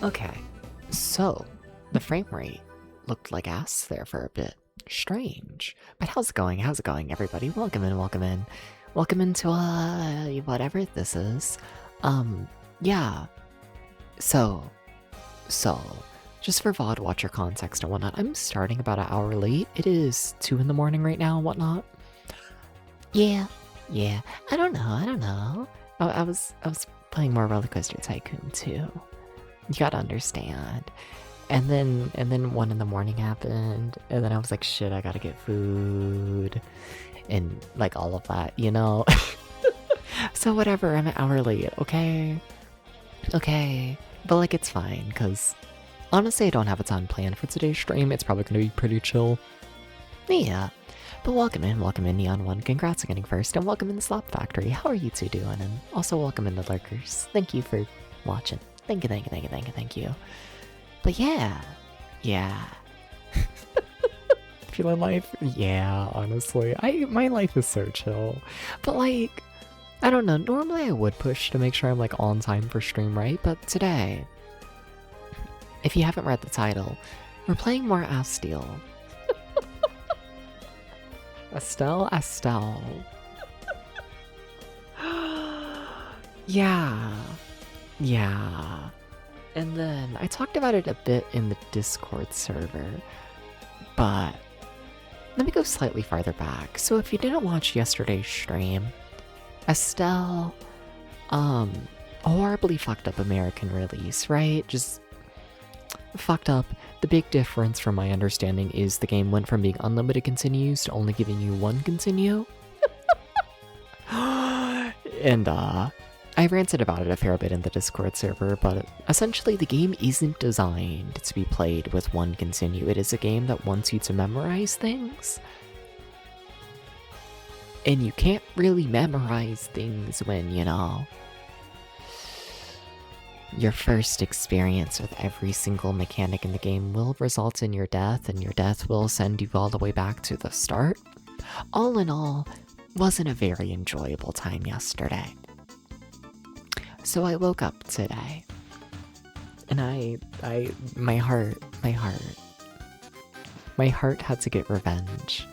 Okay, so the frame rate looked like ass there for a bit. Strange. But how's it going? How's it going, everybody? Welcome in, welcome in. Welcome into, whatever this is. Yeah. So, just for VOD watcher context and whatnot, I'm starting about an hour late. It is 2 in the morning right now and whatnot. Yeah. I don't know. I was playing more Roller Coaster Tycoon too. You gotta understand. And then 1 in the morning happened, and then I was like, shit, I gotta get food, and like all of that, you know? So whatever, I'm an hour late, okay? Okay. But like, it's fine, because honestly, I don't have a ton planned for today's stream. It's probably gonna be pretty chill. Yeah. But welcome in, Neon One. Congrats on getting first, and welcome in Slop Factory. How are you two doing? And also welcome in the lurkers. Thank you for watching. Thank you. But yeah. Feeling life? Yeah, honestly. My life is so chill. But like, I don't know, normally I would push to make sure I'm like on time for stream, right? But today, if you haven't read the title, we're playing more Astal. Astal. Yeah. And then I talked about it a bit in the Discord server, but let me go slightly farther back. So if you didn't watch yesterday's stream, Astal, horribly fucked up American release, right? Just fucked up. The big difference from my understanding is the game went from being unlimited continues to only giving you 1 continue. And I ranted about it a fair bit in the Discord server, but essentially the game isn't designed to be played with 1 continue. It is a game that wants you to memorize things. And you can't really memorize things when, you know, your first experience with every single mechanic in the game will result in your death, and your death will send you all the way back to the start. All in all, wasn't a very enjoyable time yesterday. So I woke up today, and my heart had to get revenge.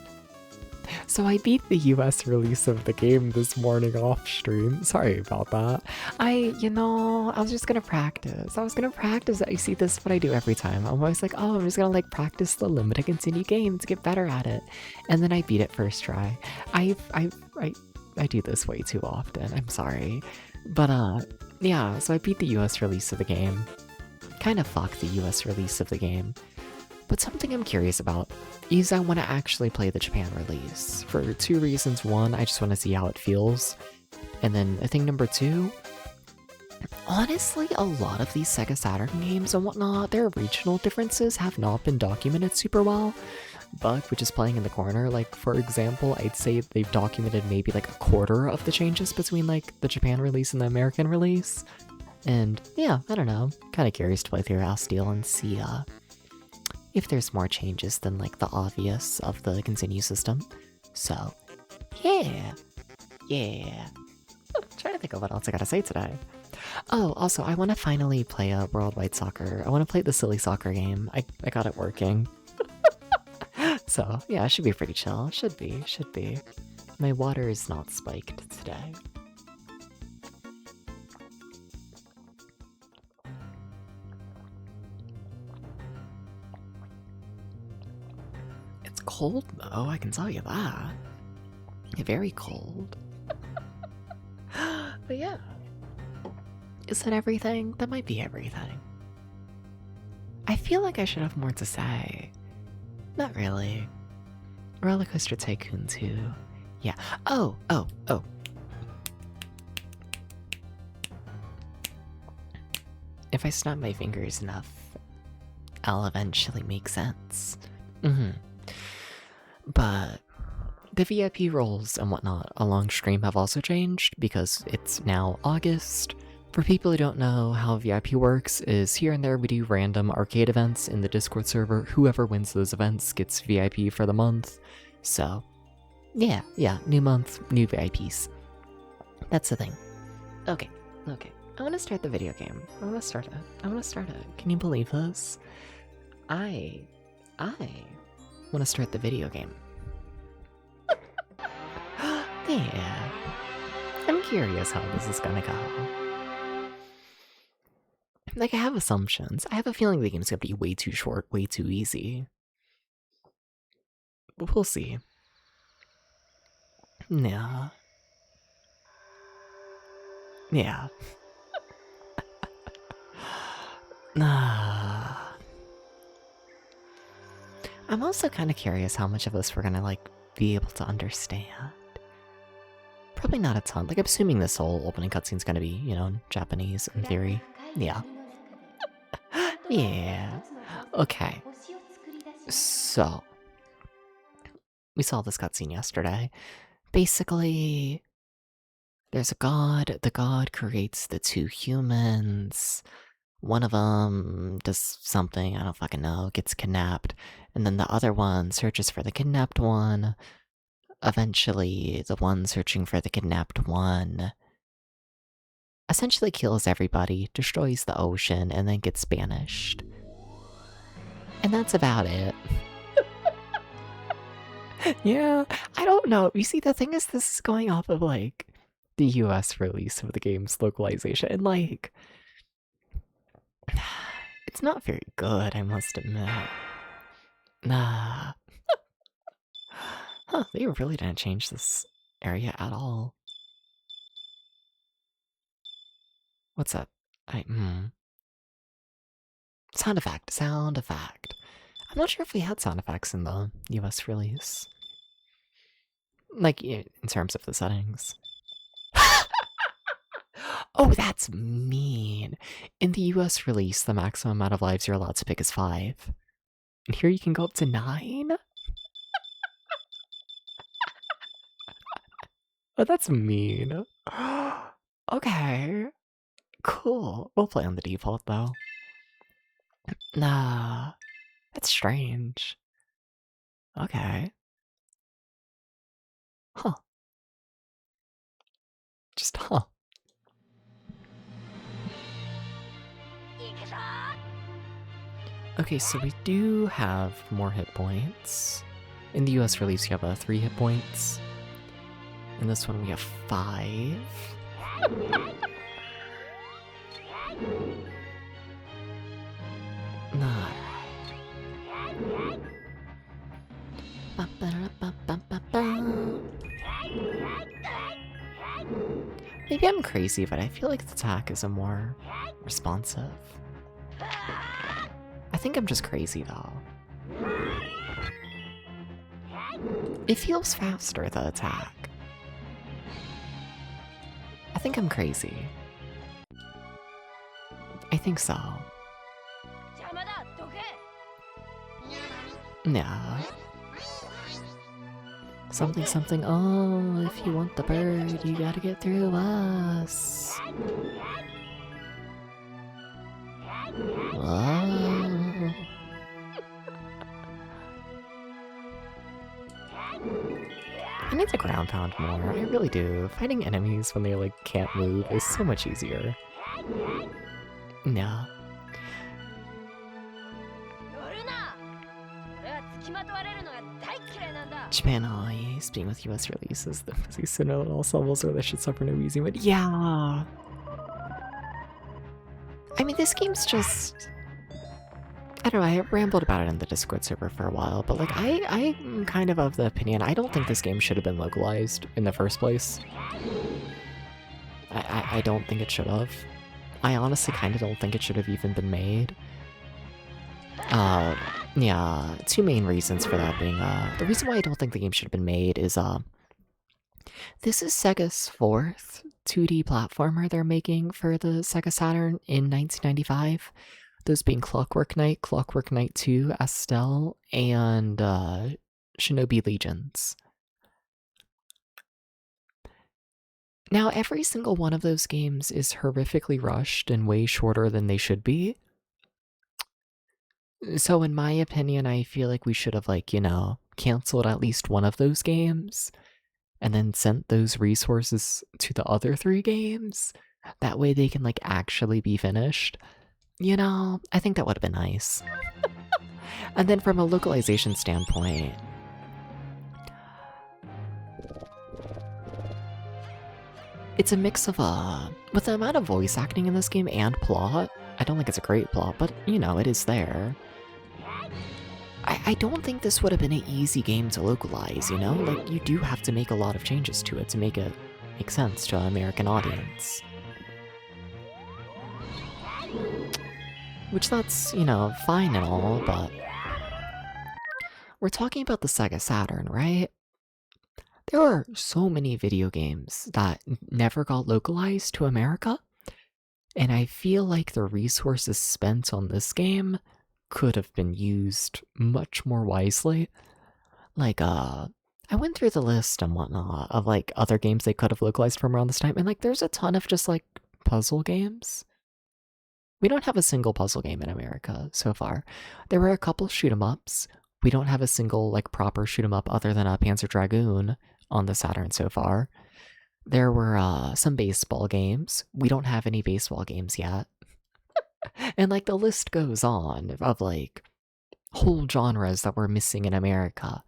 So I beat the US release of the game this morning off stream. Sorry about that. I was just gonna practice. I see this is what I do every time. I'm always like, oh, I'm just gonna like practice the limited continue game to get better at it. And then I beat it first try. I do this way too often. I'm sorry. But yeah, so I beat the US release of the game. Kind of fucked the US release of the game. But something I'm curious about is I want to actually play the Japan release for 2 reasons. 1, I just want to see how it feels. And then I think number 2, honestly, a lot of these Sega Saturn games and whatnot, their regional differences have not been documented super well. Buck, which is playing in the corner, like, for example, I'd say they've documented maybe like a quarter of the changes between like the Japan release and the American release. And yeah, I don't know, kind of curious to play through Astal and see if there's more changes than like the obvious of the continue system. So yeah. I'm trying to think of what else I gotta say today. Oh, also, I want to finally play a Worldwide Soccer. I want to play the silly soccer game. I got it working. So, yeah, it should be pretty chill. Should be. My water is not spiked today. It's cold, though, I can tell you that. Very cold. But yeah. Is that everything? That might be everything. I feel like I should have more to say. Not really. Roller Coaster Tycoon 2. Yeah. Oh. If I snap my fingers enough, I'll eventually make sense. But the VIP roles and whatnot along stream have also changed because it's now August. For people who don't know how VIP works is here and there we do random arcade events in the Discord server. Whoever wins those events gets VIP for the month. So yeah, new month, new VIPs. That's the thing. Okay. I want to start the video game. I want to start it. I want to start it. Can you believe this? I want to start the video game. Yeah. I'm curious how this is gonna go. Like, I have assumptions. I have a feeling the game's gonna be way too short, way too easy. But we'll see. Yeah. Yeah. I'm also kind of curious how much of this we're gonna, like, be able to understand. Probably not a ton. Like, I'm assuming this whole opening cutscene's gonna be, you know, Japanese in theory. Yeah. Yeah. Okay. So, we saw this cutscene yesterday. Basically, there's a god. The god creates the two humans. One of them does something, I don't fucking know, gets kidnapped. And then the other one searches for the kidnapped one. Eventually, the one searching for the kidnapped one essentially kills everybody, destroys the ocean, and then gets banished. And that's about it. Yeah, I don't know. You see, the thing is, this is going off of, like, the US release of the game's localization. And, like, it's not very good, I must admit. Nah. Huh, they really didn't change this area at all. What's that? Sound effect, sound effect. I'm not sure if we had sound effects in the US release. Like, in terms of the settings. Oh, that's mean. In the US release, the maximum amount of lives you're allowed to pick is 5. And here you can go up to 9? Oh, that's mean. Okay. Cool. We'll play on the default, though. Nah. That's strange. Okay. Huh. Just huh. Okay, so we do have more hit points. In the US release, you have 3 hit points. In this one, we have 5. Alright. Maybe I'm crazy, but I feel like the attack is a more responsive. I think I'm just crazy, though. It feels faster, the attack. I think I'm crazy. I think so. Yeah. Something, something, oh, if you want the bird, you gotta get through us. Oh. I need to ground pound more, I really do. Fighting enemies when they, like, can't move is so much easier. Yeah. Japan always being with US releases, the busy sooner than all levels, or they should suffer no easy win. Yeah. I mean, this game's just... I don't know, I rambled about it in the Discord server for a while, but like, I'm kind of the opinion, I don't think this game should have been localized in the first place. I don't think it should have. I honestly kind of don't think it should have even been made. Yeah, 2 main reasons for that being, the reason why I don't think the game should have been made is, this is Sega's 4th 2D platformer they're making for the Sega Saturn in 1995. Those being Clockwork Knight, Clockwork Knight 2, Astal, and, Shinobi Legions. Now, every single one of those games is horrifically rushed and way shorter than they should be. So in my opinion, I feel like we should have, like, you know, canceled at least one of those games and then sent those resources to the other 3 games. That way they can like actually be finished. You know, I think that would have been nice. And then from a localization standpoint, it's a mix of with the amount of voice acting in this game and plot, I don't think it's a great plot, but you know, it is there. I don't think this would have been an easy game to localize, you know? Like, you do have to make a lot of changes to it to make it make sense to an American audience. Which that's, you know, fine and all, but we're talking about the Sega Saturn, right? There are so many video games that never got localized to America, and I feel like the resources spent on this game could have been used much more wisely. Like, I went through the list and whatnot of, like, other games they could have localized from around this time, and, like, there's a ton of just, like, puzzle games. We don't have a single puzzle game in America so far. There were a couple shoot-'em-ups. We don't have a single, like, proper shoot-'em-up other than a Panzer Dragoon on the Saturn so far. There were some baseball games. We don't have any baseball games yet. And, like, the list goes on of, like, whole genres that we're missing in America.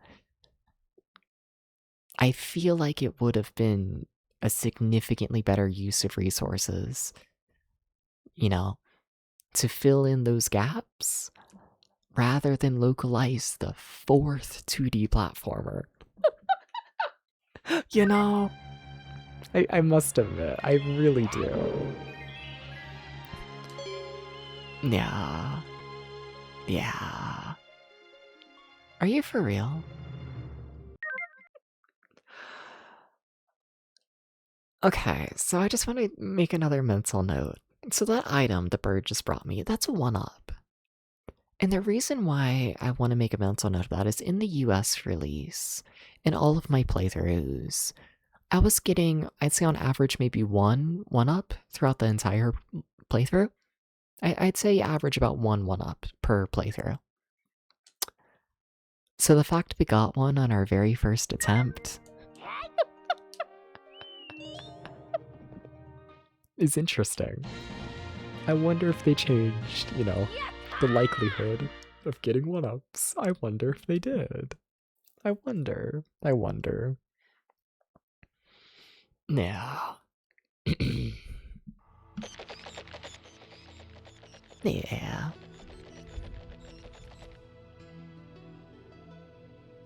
I feel like it would have been a significantly better use of resources, you know, to fill in those gaps rather than localize the 4th 2D platformer. You know, I must admit, I really do. Yeah. Yeah. Are you for real? Okay, so I just want to make another mental note. So that item the bird just brought me, that's a 1-up. And the reason why I want to make a mental note of that is in the US release, in all of my playthroughs, I was getting, I'd say on average, maybe 1-up throughout the entire playthrough. I'd say average about 1-up per playthrough. So the fact we got one on our very first attempt is interesting. I wonder if they changed, you know, the likelihood of getting 1-ups. I wonder if they did. I wonder. Yeah. Yeah.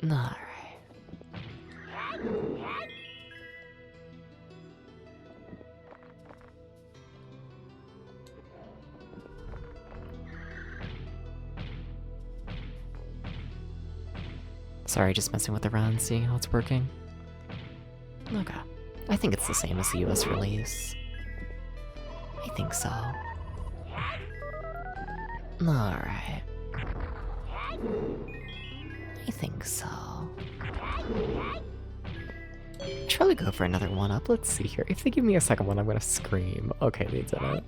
Alright. Sorry, just messing with the run, seeing how it's working. Okay. I think it's the same as the US release. I think so. Alright. I think so. Should probably go for another 1-up. Let's see here. If they give me a second one, I'm gonna scream. Okay, they did it.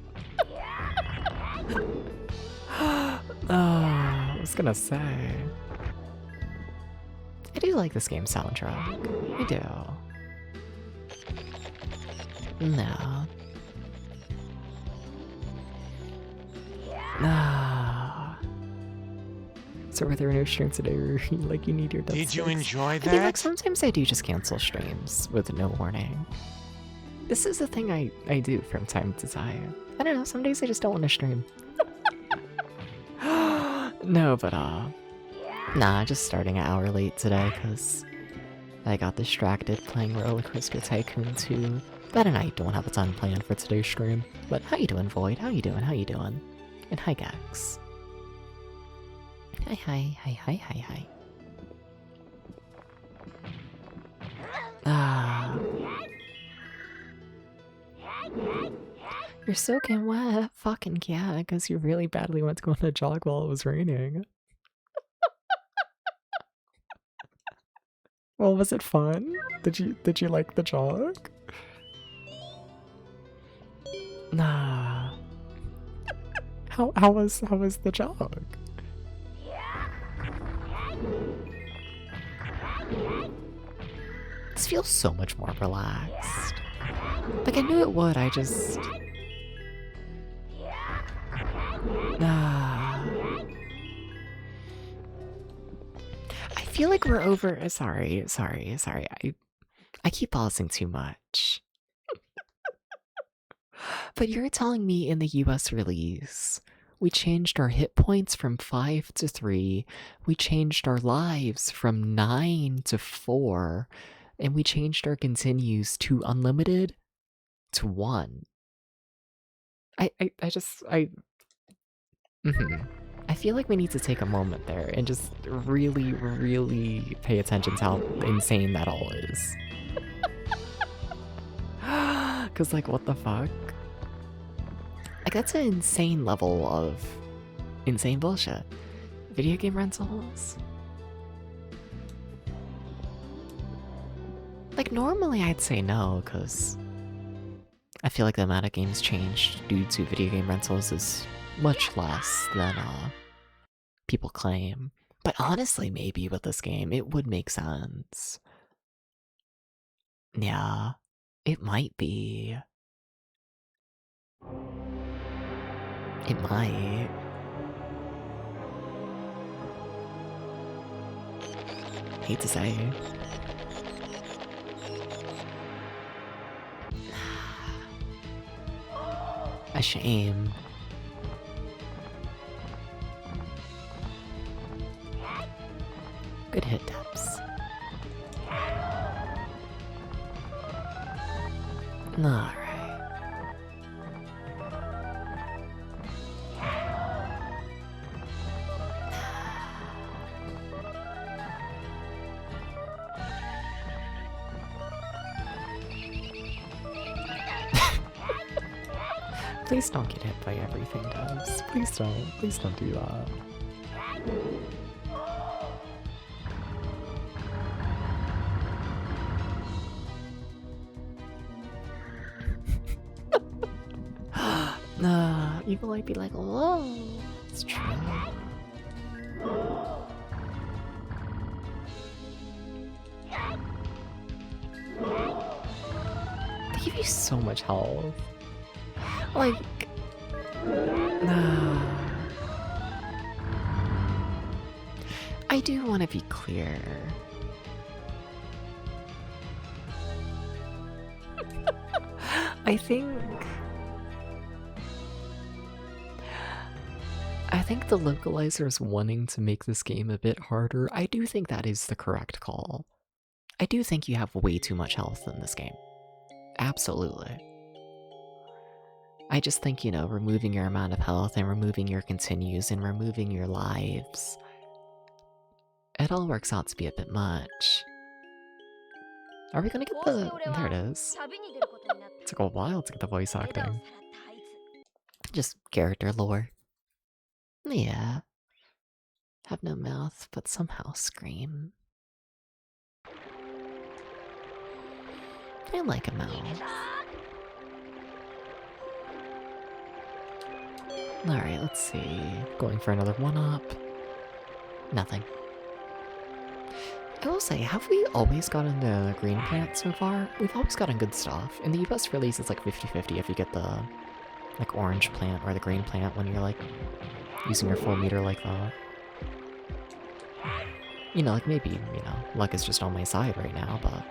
I was gonna say. I do like this game's soundtrack. I do. No. Ah. So were there no streams today where like you need your death Did you sticks? enjoy that? I mean, like sometimes I do just cancel streams with no warning. This is a thing I do from time to time. I don't know, some days I just don't want to stream. No, but nah, just starting an hour late today because I got distracted playing Roller Coaster Tycoon 2. That and I don't have a ton planned for today's stream. But how you doing, Void? How you doing? And hi, Gax. Hi. Ah. You're soaking wet. Fucking yeah, because you really badly went to go on a jog while it was raining. Well, was it fun? Did you like the jog? Nah. How was the jog? This feels so much more relaxed. Like I knew it would, I just feel like we're over. Sorry. I keep pausing too much. But you're telling me in the US release, we changed our hit points from 5 to 3, we changed our lives from 9 to 4, and we changed our continues to unlimited to 1. I feel like we need to take a moment there and just really, really pay attention to how insane that all is. Cause like, what the fuck? Like, that's an insane level of insane bullshit. Video game rentals? Like, normally I'd say no, cause I feel like the amount of games changed due to video game rentals is much less than people claim. But honestly, maybe with this game, it would make sense. Yeah, it might be. It might. Hate to say. A shame. Good hit depths. Alright. Please don't get hit by everything, Debs. Please don't do that. People might be like, whoa, it's true. They give you so much health. Like, I do want to be clear. I think the localizers wanting to make this game a bit harder, I do think that is the correct call. I do think you have way too much health in this game. Absolutely. I just think, removing your amount of health and removing your continues and removing your lives, it all works out to be a bit much. Are we gonna get the... There it is. It took a while to get the voice acting. Just character lore. Yeah. Have no mouth, but somehow scream. I like a mouth. Alright, let's see. Going for another 1-up. Nothing. I will say, have we always gotten the green plant so far? We've always gotten good stuff. In the US release, it's like 50-50 if you get the like orange plant or the green plant when you're like using your full meter like that. Like maybe, luck is just on my side right now, but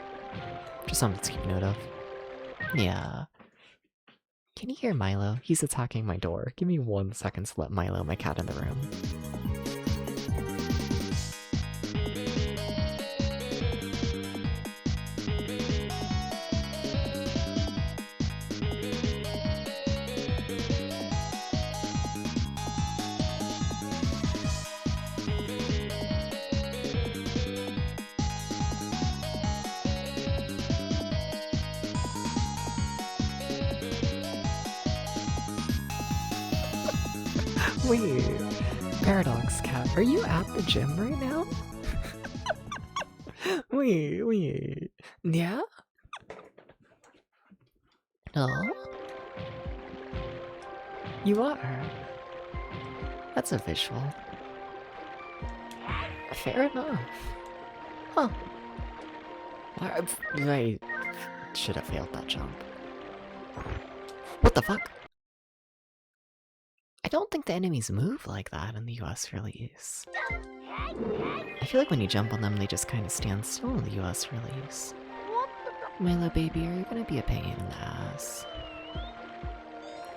just something to keep note of. Yeah. Can you hear Milo? He's attacking my door. Give me 1 second to let Milo, my cat, in the room. Wait, Paradox Cat, are you at the gym right now? Wait. Yeah? No? You are. That's a visual. Fair enough. Huh. I should have failed that jump. What the fuck? I don't think the enemies move like that in the US release. I feel like when you jump on them, they just kind of stand still in the US release. Milo baby, are you gonna be a pain in the ass?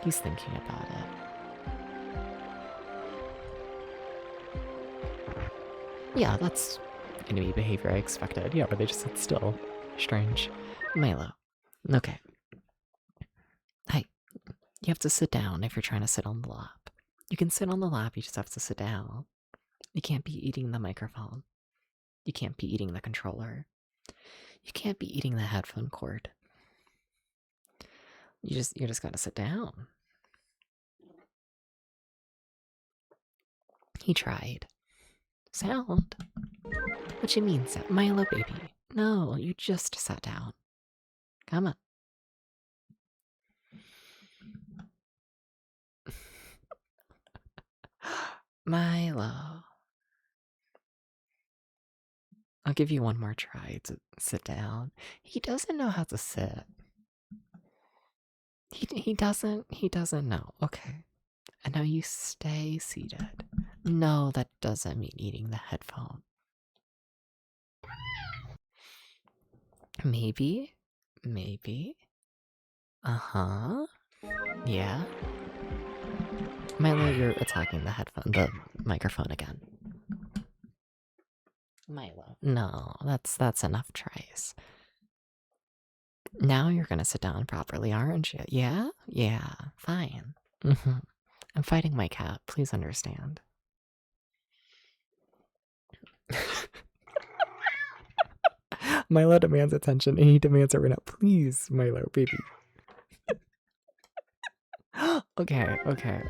He's thinking about it. Yeah, that's enemy behavior I expected. Yeah, but they just sit still. Strange. Milo. Okay. Hey, you have to sit down if you're trying to sit on the lap. You can sit on the lap, you just have to sit down. You can't be eating the microphone. You can't be eating the controller. You can't be eating the headphone cord. You just gotta sit down. He tried. Sound? What you mean, sound? Milo baby. No, you just sat down. Come on. Milo. I'll give you one more try to sit down. He doesn't know how to sit. He doesn't know. Okay. And now you stay seated. No, that doesn't mean eating the headphone. Maybe? Maybe? Uh-huh. Yeah? Milo, you're attacking the microphone again. Milo. No, that's enough tries. Now you're gonna sit down properly, aren't you? Yeah? Yeah, fine. I'm fighting my cat, please understand. Milo demands attention, and he demands it right now. Please, Milo, baby. Okay. Okay,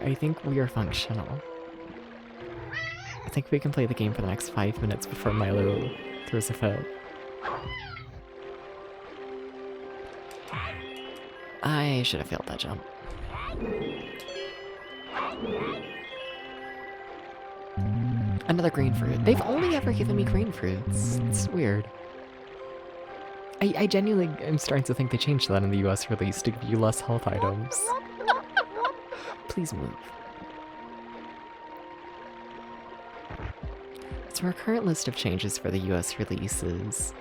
I think we are functional. I think we can play the game for the next 5 minutes before Milo throws a fit. I should have failed that jump. Another green fruit. They've only ever given me green fruits. It's weird. I genuinely am starting to think they changed that in the US release to give you less health items. Please move. So our current list of changes for the US release is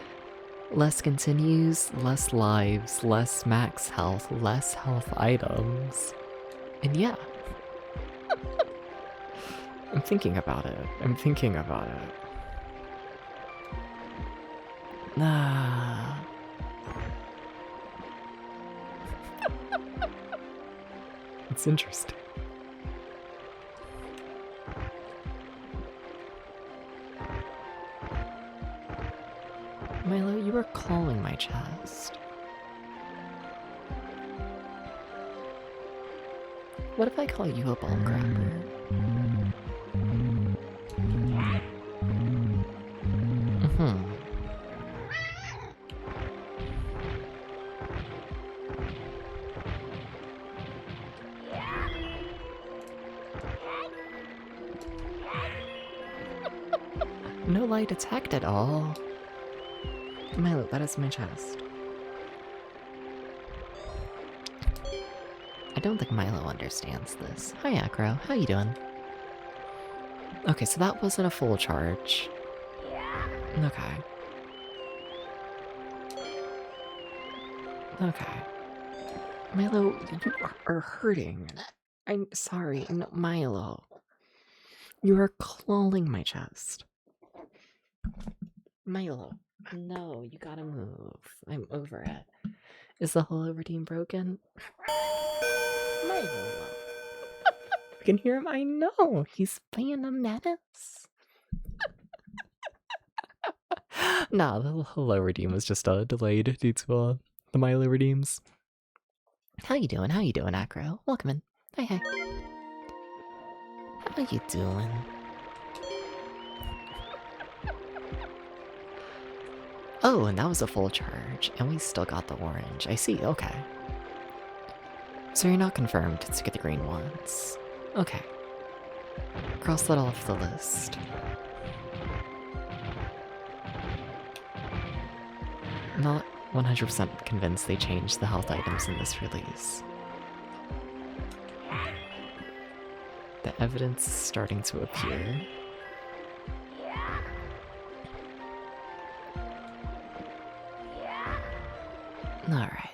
less continues, less lives, less max health, less health items. And yeah. I'm thinking about it. Ah. It's interesting. Milo, you are clawing my chest. What if I call you a ball grabber? No light detect at all. Milo, that is my chest. I don't think Milo understands this. Hi, Acro. How you doing? Okay, so that wasn't a full charge. Okay. Okay. Milo, you are hurting. I'm sorry. No, Milo. You are clawing my chest. Milo. No, you gotta move. I'm over it. Is the Hello Redeem broken? Milo. I can hear him. I know. He's playing a menace. Nah, the Hello Redeem was just delayed due to the Milo redeems. How you doing? Acro? Welcome in. Hey. How you doing? Oh, and that was a full charge, and we still got the orange. I see, okay. So you're not confirmed to get the green ones. Okay. Cross that off the list. Not 100% convinced they changed the health items in this release. The evidence is starting to appear. Alright.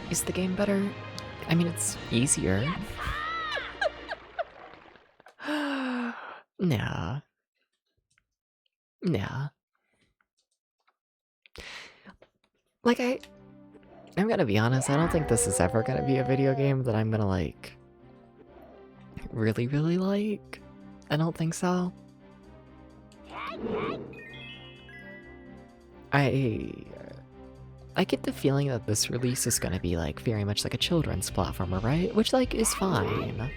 Is the game better? I mean, it's easier. Nah. Nah. Like, I'm gonna be honest, I don't think this is ever gonna be a video game that I'm gonna, like, really, really like. I don't think so. I get the feeling that this release is gonna be, like, very much like a children's platformer, right? Which, like, is fine.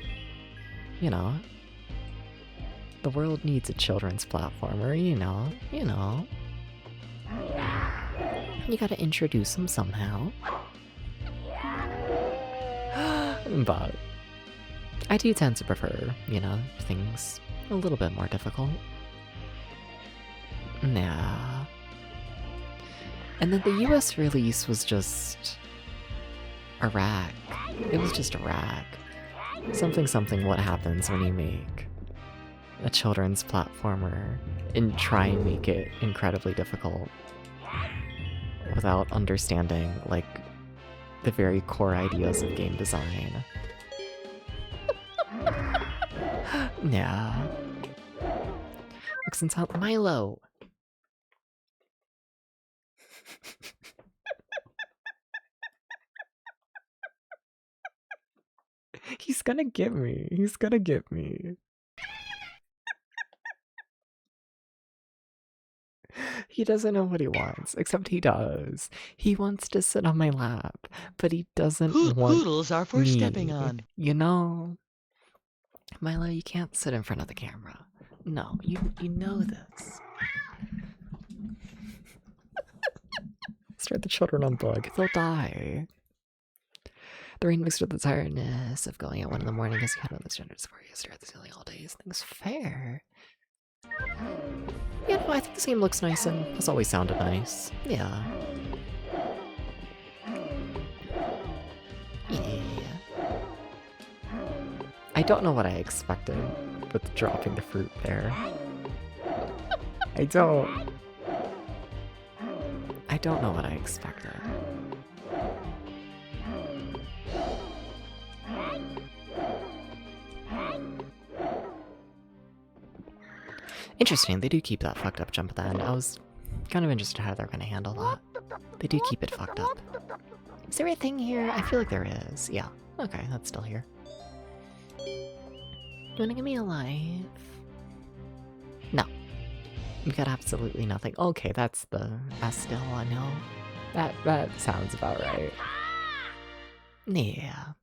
You know. The world needs a children's platformer, you know. You gotta introduce them somehow. But I do tend to prefer, you know, things a little bit more difficult. Nah. And then the US release was just a rack. It was just a rack. Something what happens when you make a children's platformer and try and make it incredibly difficult without understanding, like, the very core ideas of game design. Yeah. Look, since out Milo! He's gonna get me. He's gonna get me. He doesn't know what he wants, except he does. He wants to sit on my lap, but he doesn't want Poodles are for me, stepping on. you know? Milo, you can't sit in front of the camera. No, you know this. Start the children on bug. They'll die. The rain mixed with the tiredness of going at 1 in the morning because he had all those genders for you. Stare at the ceiling all day. Things fair. Yeah, no, I think this game looks nice and has always sounded nice. Yeah. Yeah. I don't know what I expected with dropping the fruit there. I don't know what I expected. Interesting, they do keep that fucked up jump at the end. I was kind of interested how they're gonna handle that. They do keep it fucked up. Is there a thing here? I feel like there is. Yeah. Okay, that's still here. You wanna give me a life? No. You got absolutely nothing. Okay, that's the Astal, I know. That sounds about right. Yeah.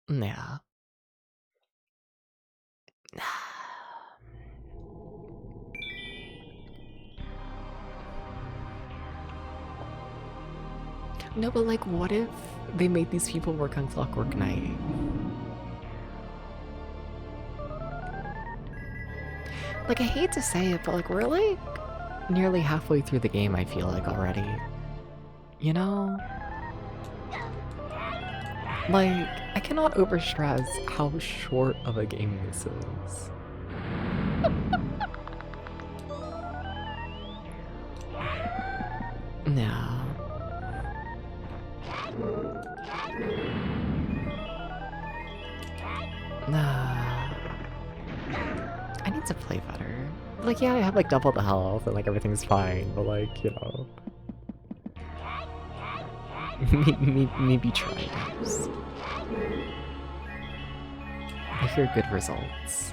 Yeah. No, but like, what if they made these people work on Clockwork Knight? Like, I hate to say it, but like, we're like nearly halfway through the game, I feel like, already. You know? Like, I cannot overstress how short of a game this is. Yeah. Nah. I need to play better. Like, yeah, I have like double the health and like everything's fine, but like, you know. Maybe try those. I hear good results.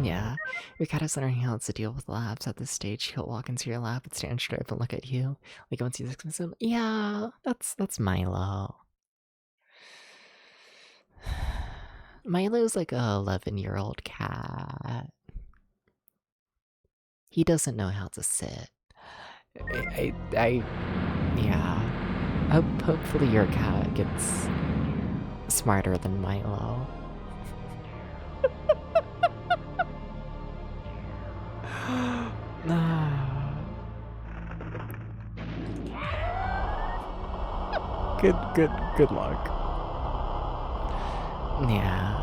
Yeah, your cat is learning how to deal with labs at this stage. He'll walk into your lap and stand straight up and look at you. Like once he's expensive. Yeah, that's Milo. Milo's like a 11-year-old cat. He doesn't know how to sit. Yeah. Hopefully your cat gets smarter than Milo. Good luck. Yeah.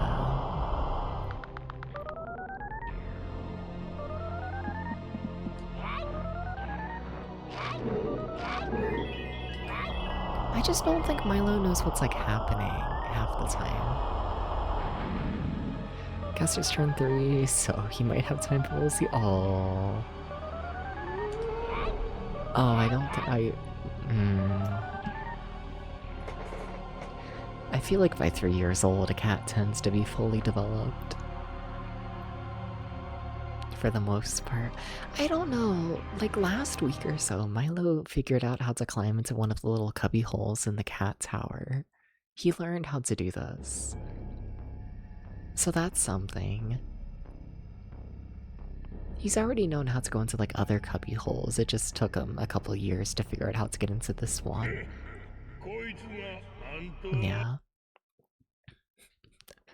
I just don't think Milo knows what's like happening half the time. Caster's turn 3, so he might have time, but we'll see. Oh. Oh, I don't think I feel like by 3 years old, a cat tends to be fully developed. For the most part. I don't know, like last week or so, Milo figured out how to climb into one of the little cubby holes in the cat tower. He learned how to do this. So that's something. He's already known how to go into like other cubby holes, it just took him a couple years to figure out how to get into this one. Yeah.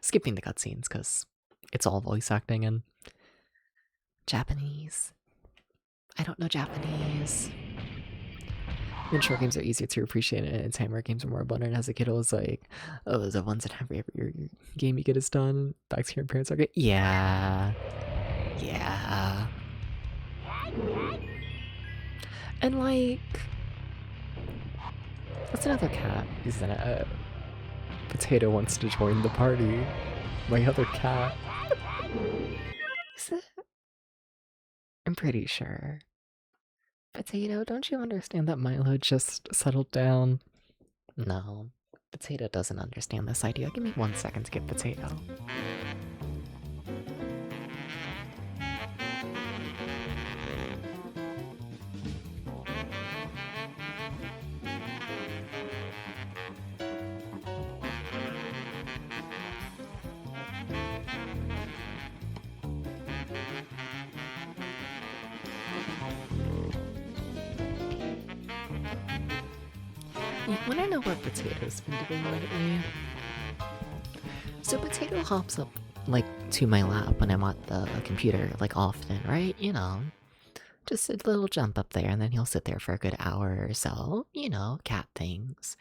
Skipping the cutscenes, because it's all voice acting and Japanese. I don't know Japanese. Mature games are easier to appreciate and timer games are more abundant. As a kid, I was like, oh, the ones that every game you get is done. Back to your parents are good. Yeah. Yeah. And like, what's another cat? Is that Potato wants to join the party? My other cat. Is it? I'm pretty sure. Potato, don't you understand that Milo just settled down? No. Potato doesn't understand this idea. Give me 1 second to get Potato. You wanna know what Potato's been doing lately? So Potato hops up, like, to my lap when I'm at the computer, like, often, right? You know, just a little jump up there, and then he'll sit there for a good hour or so. You know, cat things.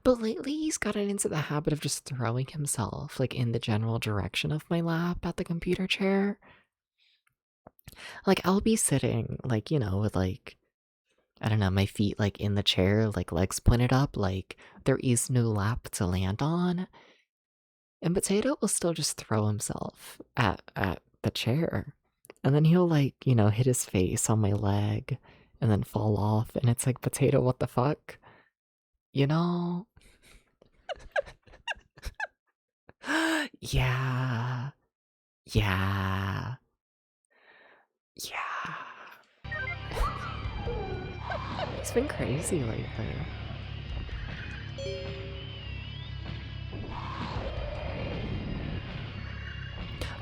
But lately, he's gotten into the habit of just throwing himself, like, in the general direction of my lap at the computer chair. Like, I'll be sitting, like, you know, with, like, I don't know, my feet, like, in the chair, like, legs pointed up, like, there is no lap to land on. And Potato will still just throw himself at the chair. And then he'll, like, you know, hit his face on my leg and then fall off. And it's like, Potato, what the fuck? You know? Yeah. Yeah. Yeah. It's been crazy lately.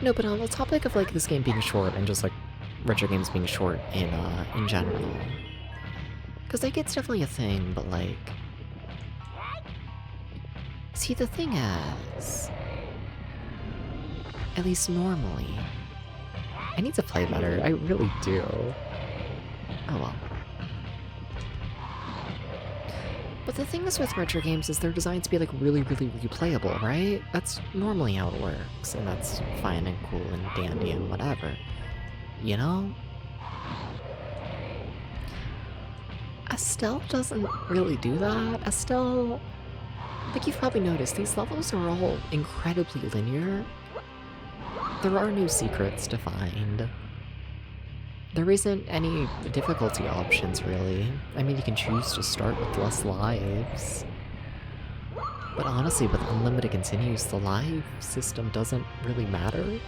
No, but on the topic of like this game being short and just like retro games being short in general, because like it's definitely a thing, but like, see the thing is, at least normally, I need to play better. I really do. Oh well. But the thing is with retro games is they're designed to be like really replayable, right? That's normally how it works, and that's fine and cool and dandy and whatever. You know? Astal doesn't really do that. Astal, like you've probably noticed, these levels are all incredibly linear. There are no secrets to find. There isn't any difficulty options, really. I mean, you can choose to start with less lives. But honestly, with unlimited continues, the life system doesn't really matter.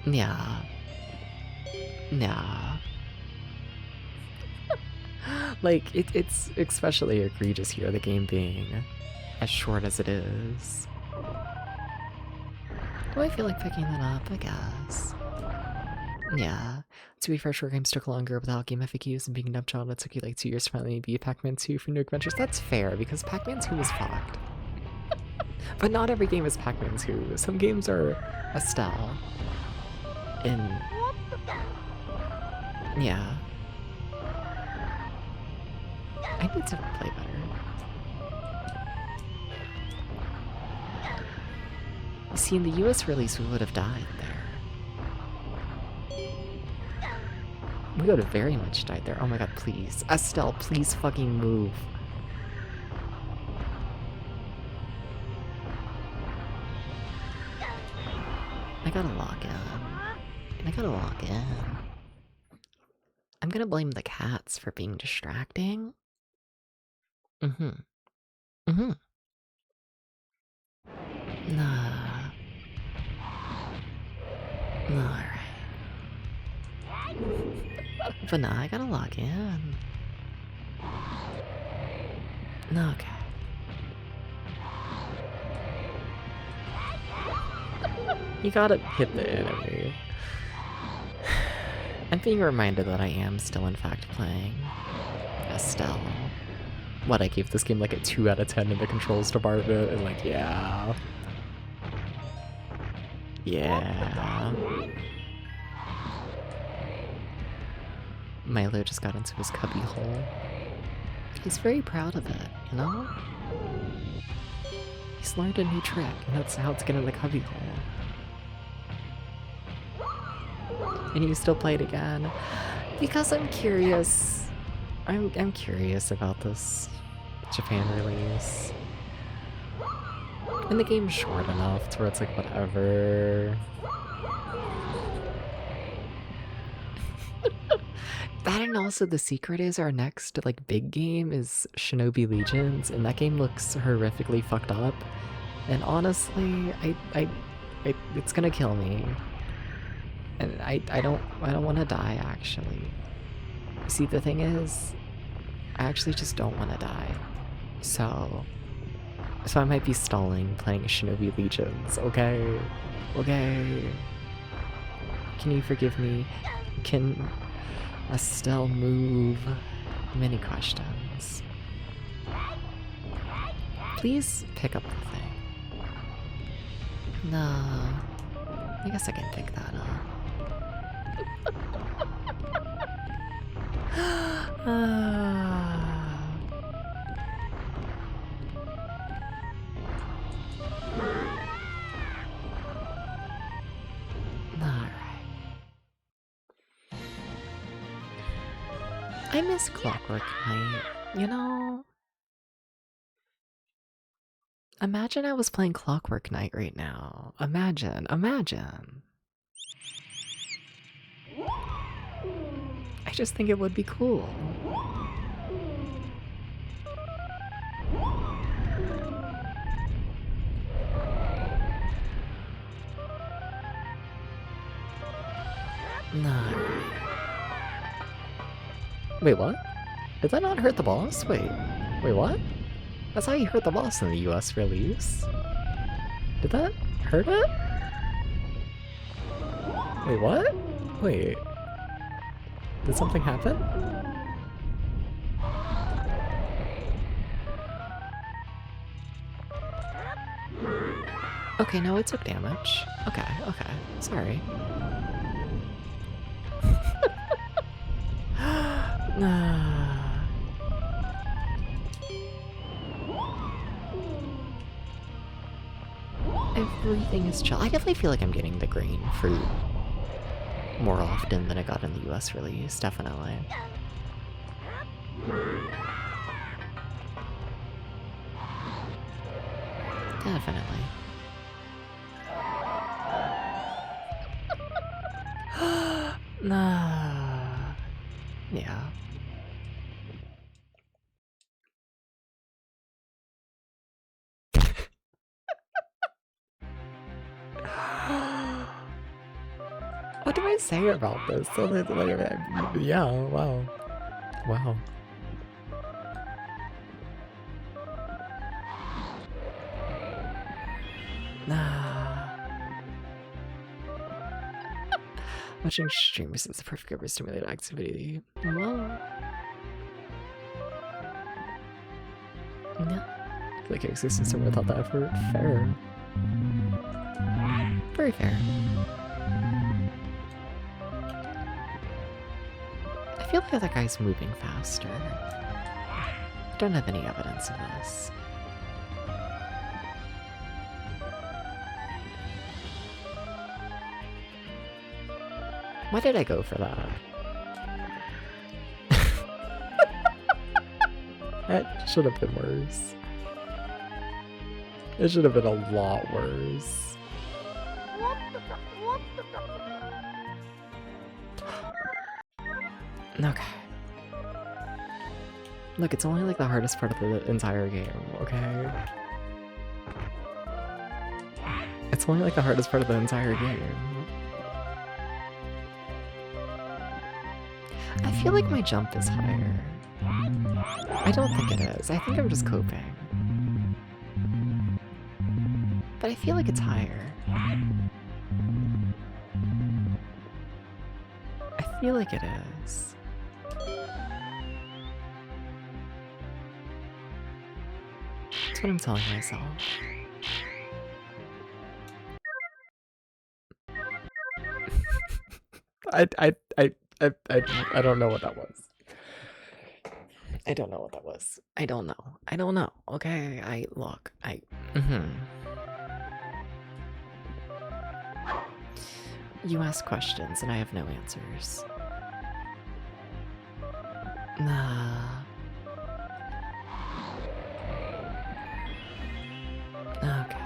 Yeah. Nah. Like, it's especially egregious here, the game being as short as it is. Do I feel like picking that up? I guess. Yeah. To be fair, short games took longer without game FAQs, and being a dumb child, it took you like 2 years to finally beat Pac-Man 2 for New Adventures. That's fair, because Pac-Man 2 was fucked. But not every game is Pac-Man 2. Some games are Astal. And... yeah. I need to play better. You see, in the US release, we would have died there. We would have very much died there. Oh my god, please. Astal, please fucking move. I gotta log in. I gotta log in. I'm gonna blame the cats for being distracting. Mm-hmm. Mm-hmm. Nah. Nah, alright. But nah, I gotta log in. Okay. You gotta hit the enemy. I'm being reminded that I am still in fact playing Astal. What, I gave this game like a 2 out of 10 in the controls department, and like, yeah. Yeah. Milo just got into his cubby hole. He's very proud of it, you know? He's learned a new trick, and that's how to get in the cubby hole. And you still play it again. Because I'm curious. I'm curious about this Japan release. And the game's short enough to where it's like, whatever. That, and also the secret is our next like big game is Shinobi Legions, and that game looks horrifically fucked up. And honestly, it's gonna kill me. And I don't want to die, actually. See, the thing is, I actually just don't want to die. So I might be stalling playing Shinobi Legions, okay? Okay. Can you forgive me? Can Astal move? Many questions. Please pick up the thing. No. I guess I can pick that up. Alright. I miss Clockwork Knight, you know? Imagine I was playing Clockwork Knight right now. Imagine. I just think it would be cool. No. Wait, what? Did that not hurt the boss? Wait, what? That's how you hurt the boss in the US release. Did that hurt it? Wait, what? Wait. Did something happen? Okay, no, it took damage. Okay, sorry. Everything is chill. I definitely feel like I'm getting the green fruit more often than I got in the US release, definitely. Definitely. Yeah. What do I say about this? So that, like, yeah, wow. Wow. Watching streamers is the perfect overstimulated activity. Well, yeah. I feel like it exists without that effort. Fair. Very fair. I feel like that guy's moving faster. I don't have any evidence of this. Why did I go for that? That should have been worse. It should have been a lot worse. Okay. Look, it's only like the hardest part of the entire game, okay? It's only like the hardest part of the entire game. I feel like my jump is higher. I don't think it is. I think I'm just coping. But I feel like it's higher. I feel like it is. That's what I'm telling myself. I don't know what that was. I don't know what that was. I don't know. Okay, look. You ask questions and I have no answers. Nah. Okay.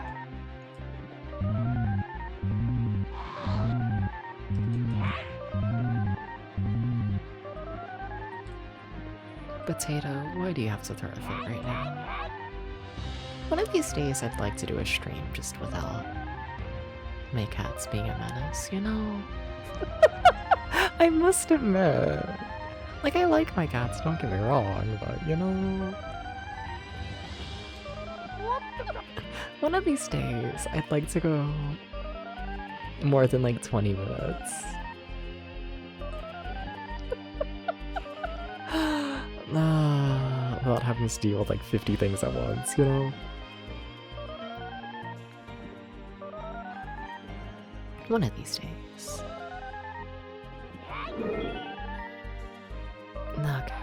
Potato, why do you have to throw a fit right now? One of these days I'd like to do a stream just without my cats being a menace, you know? I must admit. Like, I like my cats, don't get me wrong, but you know... One of these days, I'd like to go more than like 20 minutes. Without having to deal with like 50 things at once, you know? One of these days. Okay.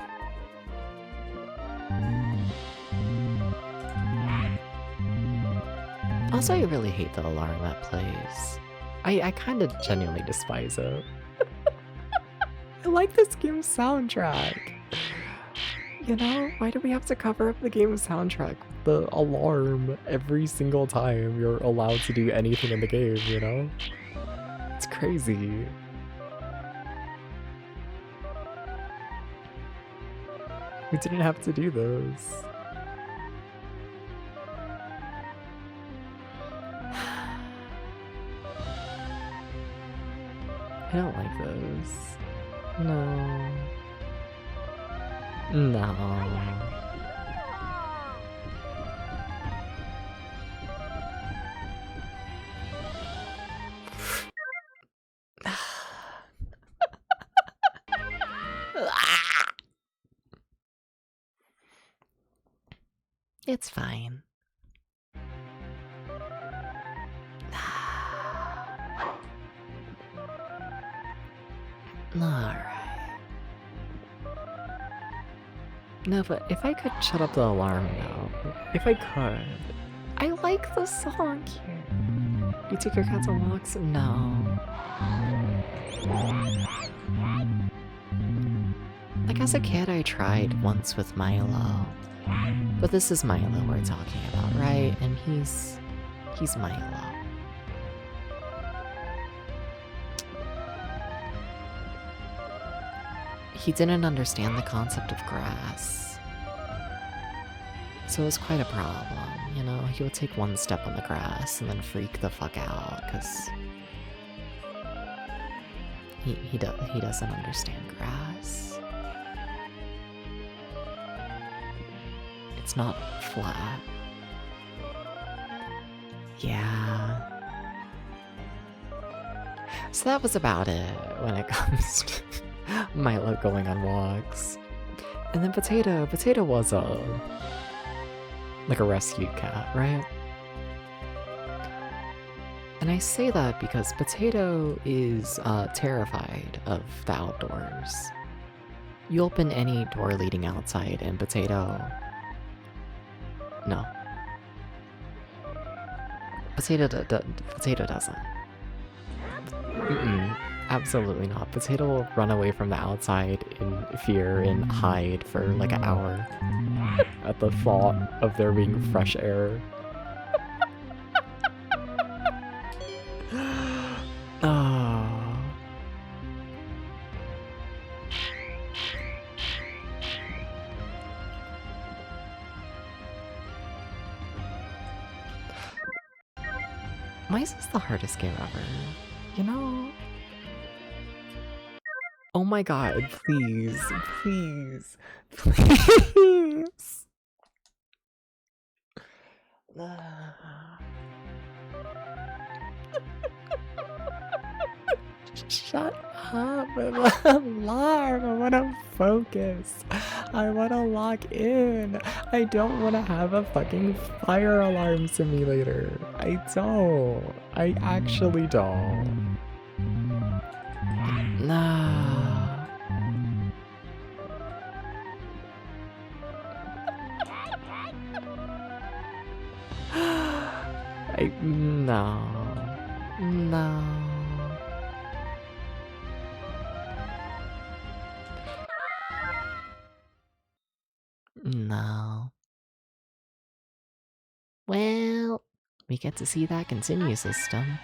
Also, I really hate the alarm that plays. I kind of genuinely despise it. I like this game's soundtrack. You know, why do we have to cover up the game's soundtrack with the alarm every single time you're allowed to do anything in the game, you know? It's crazy. We didn't have to do those. I don't like those. No. No. It's fine. Alright. No, but if I could shut up the alarm now. If I could. I like the song here. You take your cats on walks? No. Like as a kid I tried once with Milo. But this is Milo we're talking about, right? And he's Milo. He didn't understand the concept of grass. So it was quite a problem, you know? He would take one step on the grass and then freak the fuck out, because he doesn't understand grass. It's not flat. Yeah. So that was about it when it comes to Milo going on walks. And then Potato was like a rescued cat, right? And I say that because Potato is terrified of the outdoors. You open any door leading outside and Potato... No. Potato doesn't. Absolutely not. Potato will run away from the outside in fear and hide for like an hour at the thought of there being fresh air. Oh. Why is this the hardest game ever? You know? Oh my god, please, please, please. Shut up with the alarm. I want to focus. I want to log in. I don't want to have a fucking fire alarm simulator. I don't. I actually don't. Nah. No. No. No. Well, we get to see that continue system.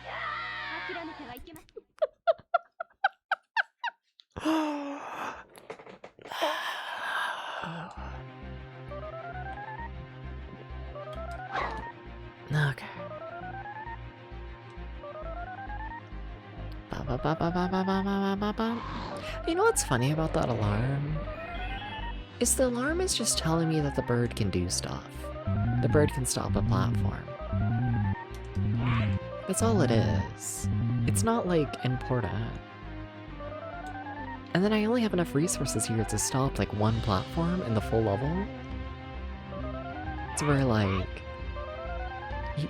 Okay. You know what's funny about that alarm? Is the alarm is just telling me that the bird can do stuff. The bird can stop a platform. That's all it is. It's not, like, important. And then I only have enough resources here to stop, like, one platform in the full level. It's where, like,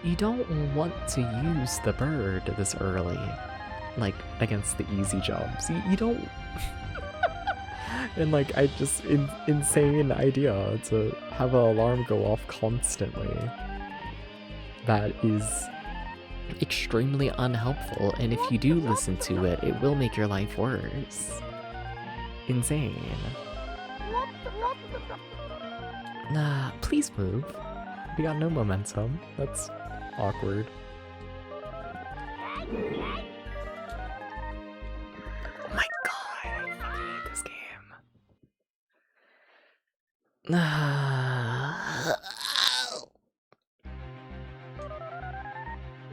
you don't want to use the bird this early. Like, against the easy jumps. You don't... And, like, I just... insane idea to have an alarm go off constantly. That is extremely unhelpful, and if you do listen to it, it will make your life worse. Insane. Nah, please move. We got no momentum. That's awkward. Oh my god, I fucking hate this game.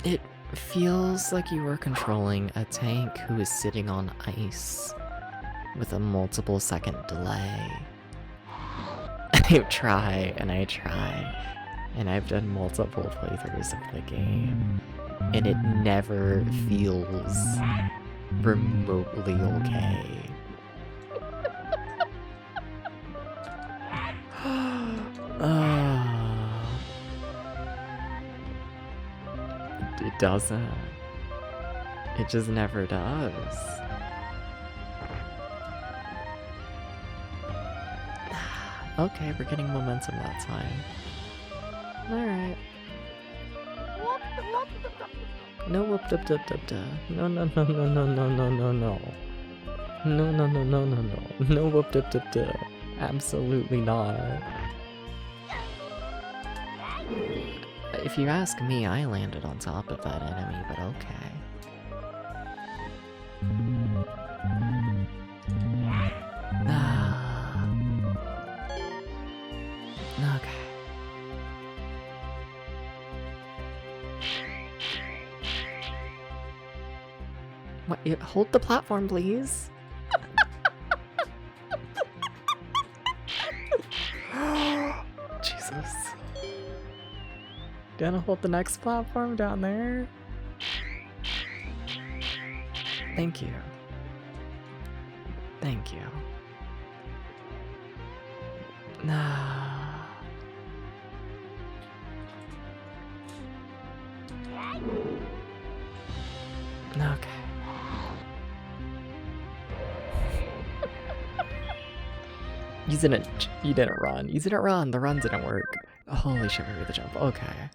It feels like you are controlling a tank who is sitting on ice with a multiple second delay. I try and I try, and I've done multiple playthroughs of the game, and it never feels remotely okay. It doesn't. It just never does. Okay, we're getting momentum that time. Alright. No whoop dup dup dup dup. No no no no no no no no no. No no no no no no. No whoop dup dup dup. Absolutely not. If you ask me, I landed on top of that enemy, but okay. Okay. What? Hold the platform, please. Jesus. Gonna hold the next platform down there? Thank you. Thank you. Nah. Okay. You didn't run. You didn't run. The run didn't work. Holy shit, we made the jump. Okay.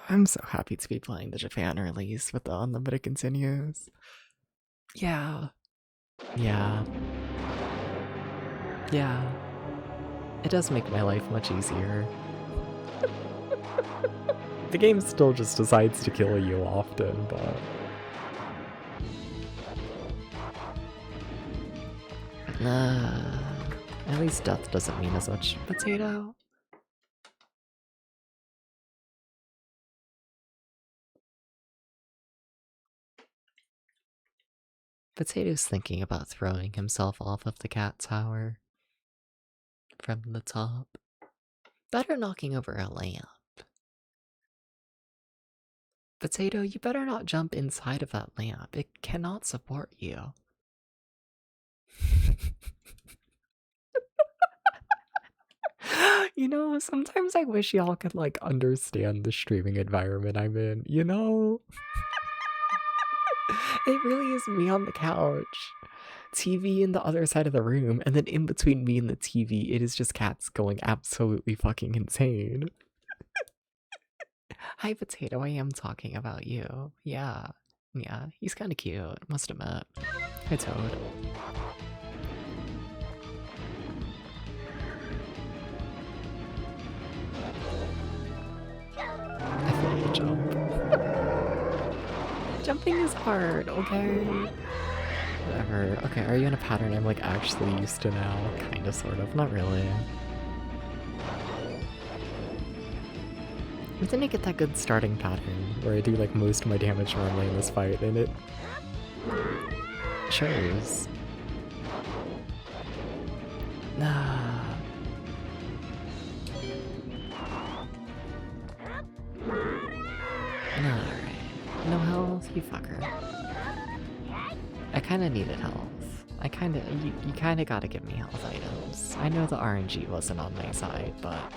I'm so happy to be playing the Japan release with the unlimited continues. Yeah. Yeah. Yeah. It does make my life much easier. The game still just decides to kill you often, but... at least death doesn't mean as much. Potato? Potato's thinking about throwing himself off of the cat tower. From the top. Better knocking over a lamp. Potato, you better not jump inside of that lamp. It cannot support you. You know, sometimes I wish y'all could, like, understand the streaming environment I'm in, you know? It really is me on the couch, TV in the other side of the room, and then in between me and the TV, it is just cats going absolutely fucking insane. Hi, Potato, I am talking about you. Yeah. Yeah, he's kinda cute, must admit. Hi, Toad. I feel you jump. Jumping is hard, okay? Whatever. Okay, are you in a pattern I'm like actually used to now? Kinda, sort of, not really. But then I get that good starting pattern where I do like most of my damage normally in this fight, and it shows. Nah. Alright. No health, you fucker. I kinda needed health. You kinda gotta give me health items. I know the RNG wasn't on my side, but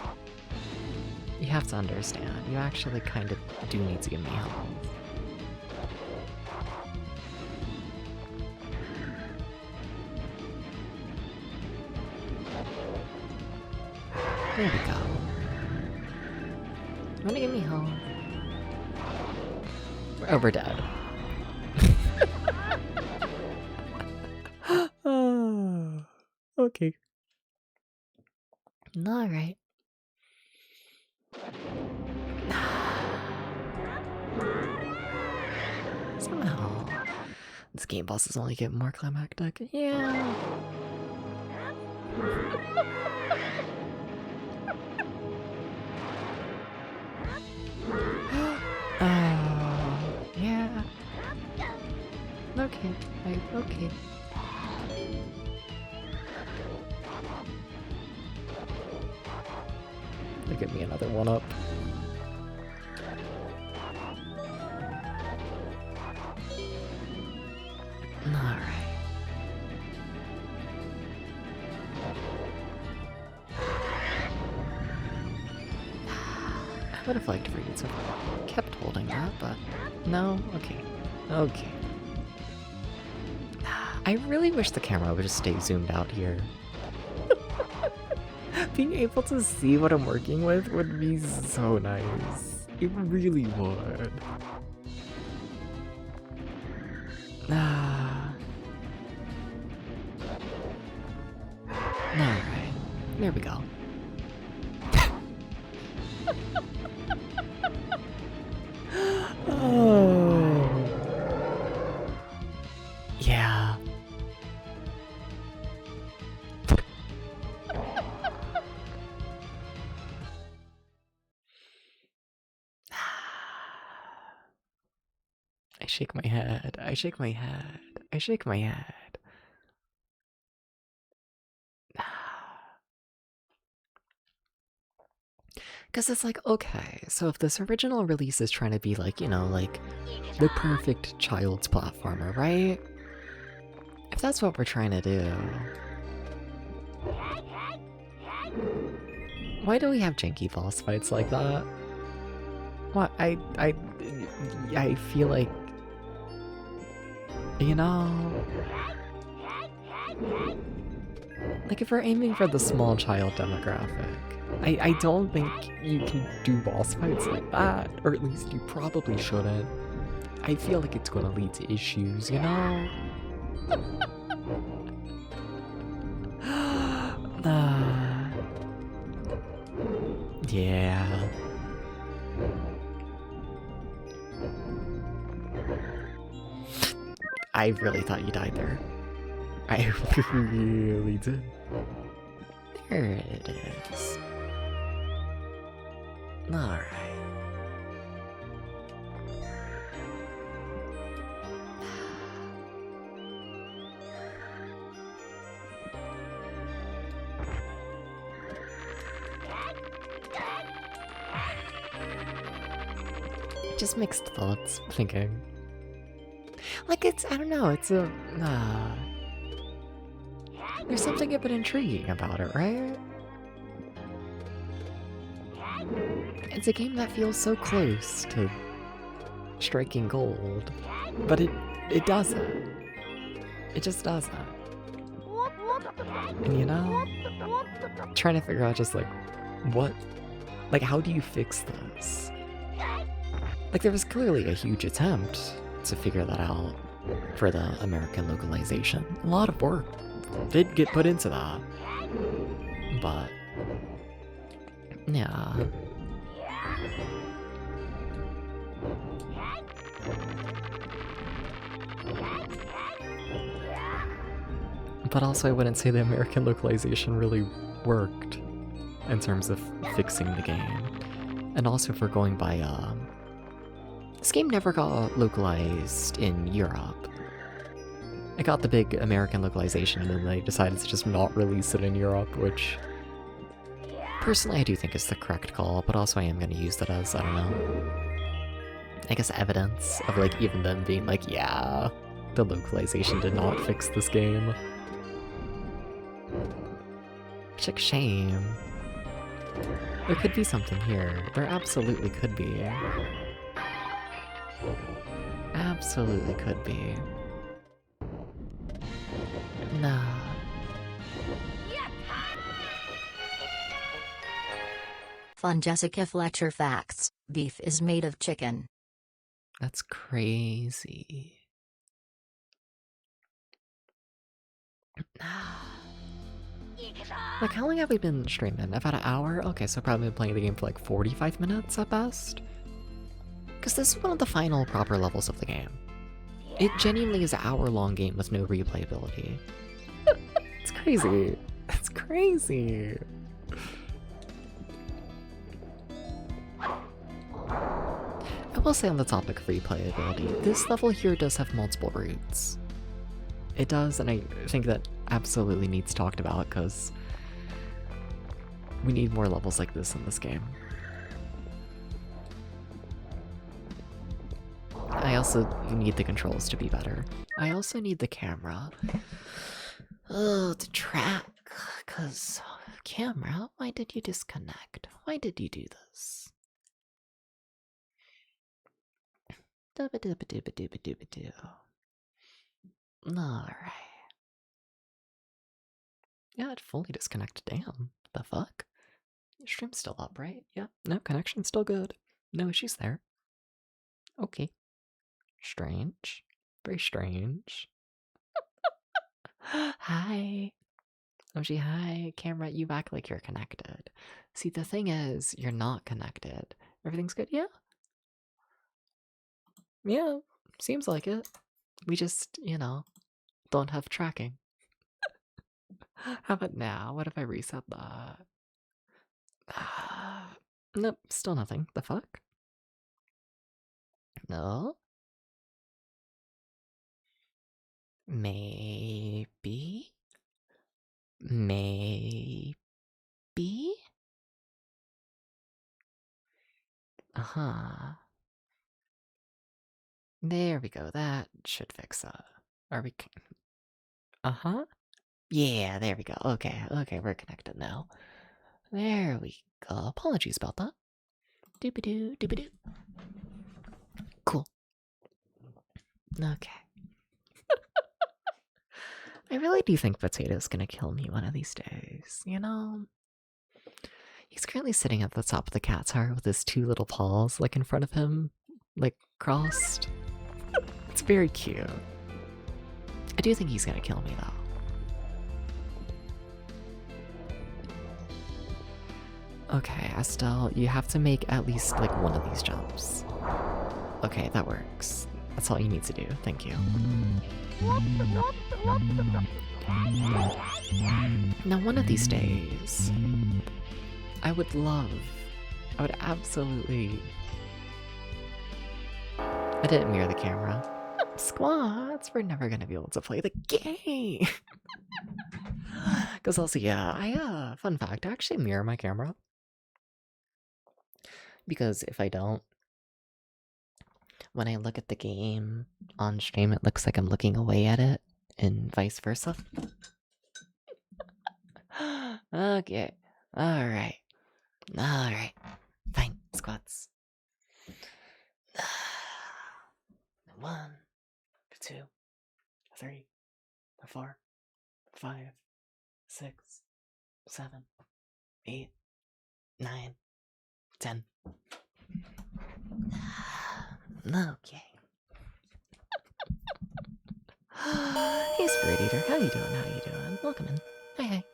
you have to understand, you actually kinda do need to give me health. There we go. You wanna give me health? Oh, we're dead. Okay. Alright. Somehow, this game boss is only getting more climactic. Yeah. Yeah. Okay. Okay. Look at me, another one up. Alright. I would have liked for you to have kept holding that, but no? Okay. Okay. I really wish the camera would just stay zoomed out here. Being able to see what I'm working with would be so nice. It really would. Alright. There we go. Oh. Yeah. I shake my head. I shake my head. I shake my head. Because it's like, okay, so if this original release is trying to be like, you know, like the perfect child's platformer, right? If that's what we're trying to do, why do we have janky boss fights like that? What, I feel like, you know, like if we're aiming for the small child demographic, I don't think you can do boss fights like that, or at least you probably shouldn't. I feel like it's gonna lead to issues, you know? Yeah. I really thought you died there. I really did. There it is. Alright. Just mixed thoughts, thinking. Like, I don't know, it's a... there's something a bit intriguing about it, right? It's a game that feels so close to striking gold, but it doesn't. It just doesn't. And you know, trying to figure out just like, what, like how do you fix this? Like there was clearly a huge attempt to figure that out for the American localization. A lot of work did get put into that, but yeah. But also I wouldn't say the American localization really worked in terms of fixing the game. And also for going by, this game never got localized in Europe. It got the big American localization and then they decided to just not release it in Europe, which personally I do think is the correct call, but also I am going to use that as, I don't know, I guess evidence of like even them being like, yeah, the localization did not fix this game. Which, like, shame. There could be something here. There absolutely could be. Absolutely could be. Nah. Fun Jessica Fletcher facts. Beef is made of chicken. That's crazy. Like, how long have we been streaming? About an hour? Okay, so probably been playing the game for like 45 minutes at best. Because this is one of the final proper levels of the game. It genuinely is an hour-long game with no replayability. It's crazy. It's crazy. I will say on the topic of replayability, this level here does have multiple routes. It does, and I think that absolutely needs talked about, because we need more levels like this in this game. I also need the controls to be better. I also need the camera. Oh, to track, because camera, why did you disconnect? Why did you do this? Dooba-dooba-dooba-dooba-dooba-doo. Alright. Yeah, it fully disconnected. Damn. The fuck? Your stream's still up, right? Yeah. No, connection's still good. No issues there. Okay. Strange. Very strange. Hi. Oji, hi. Camera, you act like you're connected. See, the thing is, you're not connected. Everything's good? Yeah? Yeah. Seems like it. We just, you know, don't have tracking. How about now? What if I reset that? Nope, still nothing. The fuck? No? Maybe? Maybe? Uh-huh. There we go. That should fix it. Are we... Uh-huh. Yeah, there we go. Okay, okay, we're connected now. There we go. Apologies about that. Doobadoo, doobadoo. Cool. Okay. I really do think Potato's gonna kill me one of these days, you know? He's currently sitting at the top of the cat tower with his two little paws, like, in front of him, like, crossed. It's very cute. I do think he's gonna kill me, though. Okay, Astal, you have to make at least, like, one of these jumps. Okay, that works. That's all you need to do. Thank you. Now, one of these days, I would absolutely... I didn't mirror the camera. Squats, we're never gonna be able to play the game! Because also, yeah, fun fact, I actually mirror my camera. Because if I don't, when I look at the game on stream, it looks like I'm looking away at it, and vice versa. Okay, alright. Fine, squats. 1, 2, 3, 4, 5, 6, 7, 8, 9, 10. Okay. Hey, Spirit Eater, how you doing? Welcome in. Hi.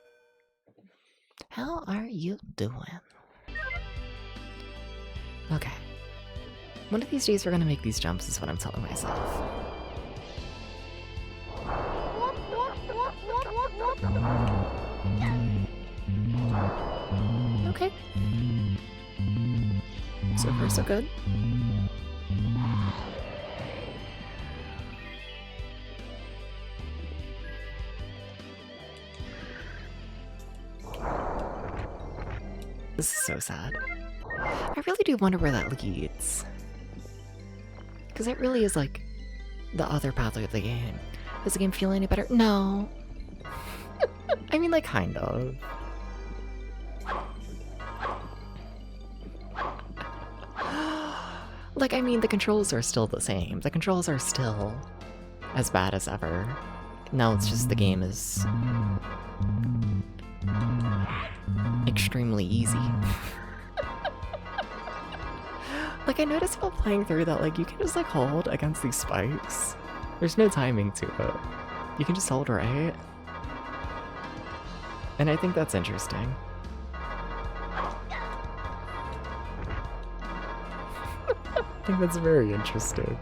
How are you doing? Okay. One of these days we're gonna make these jumps is what I'm telling myself. Okay. So far, so good. This is so sad. I really do wonder where that leads. Because it really is like the other pathway of the game. Does the game feel any better? No. I mean, like, kind of. Like, I mean, the controls are still the same. The controls are still as bad as ever. Now it's just the game is extremely easy. Like, I noticed while playing through that, like, you can just, like, hold against these spikes. There's no timing to it. You can just hold right. And I think that's interesting. I think that's very interesting.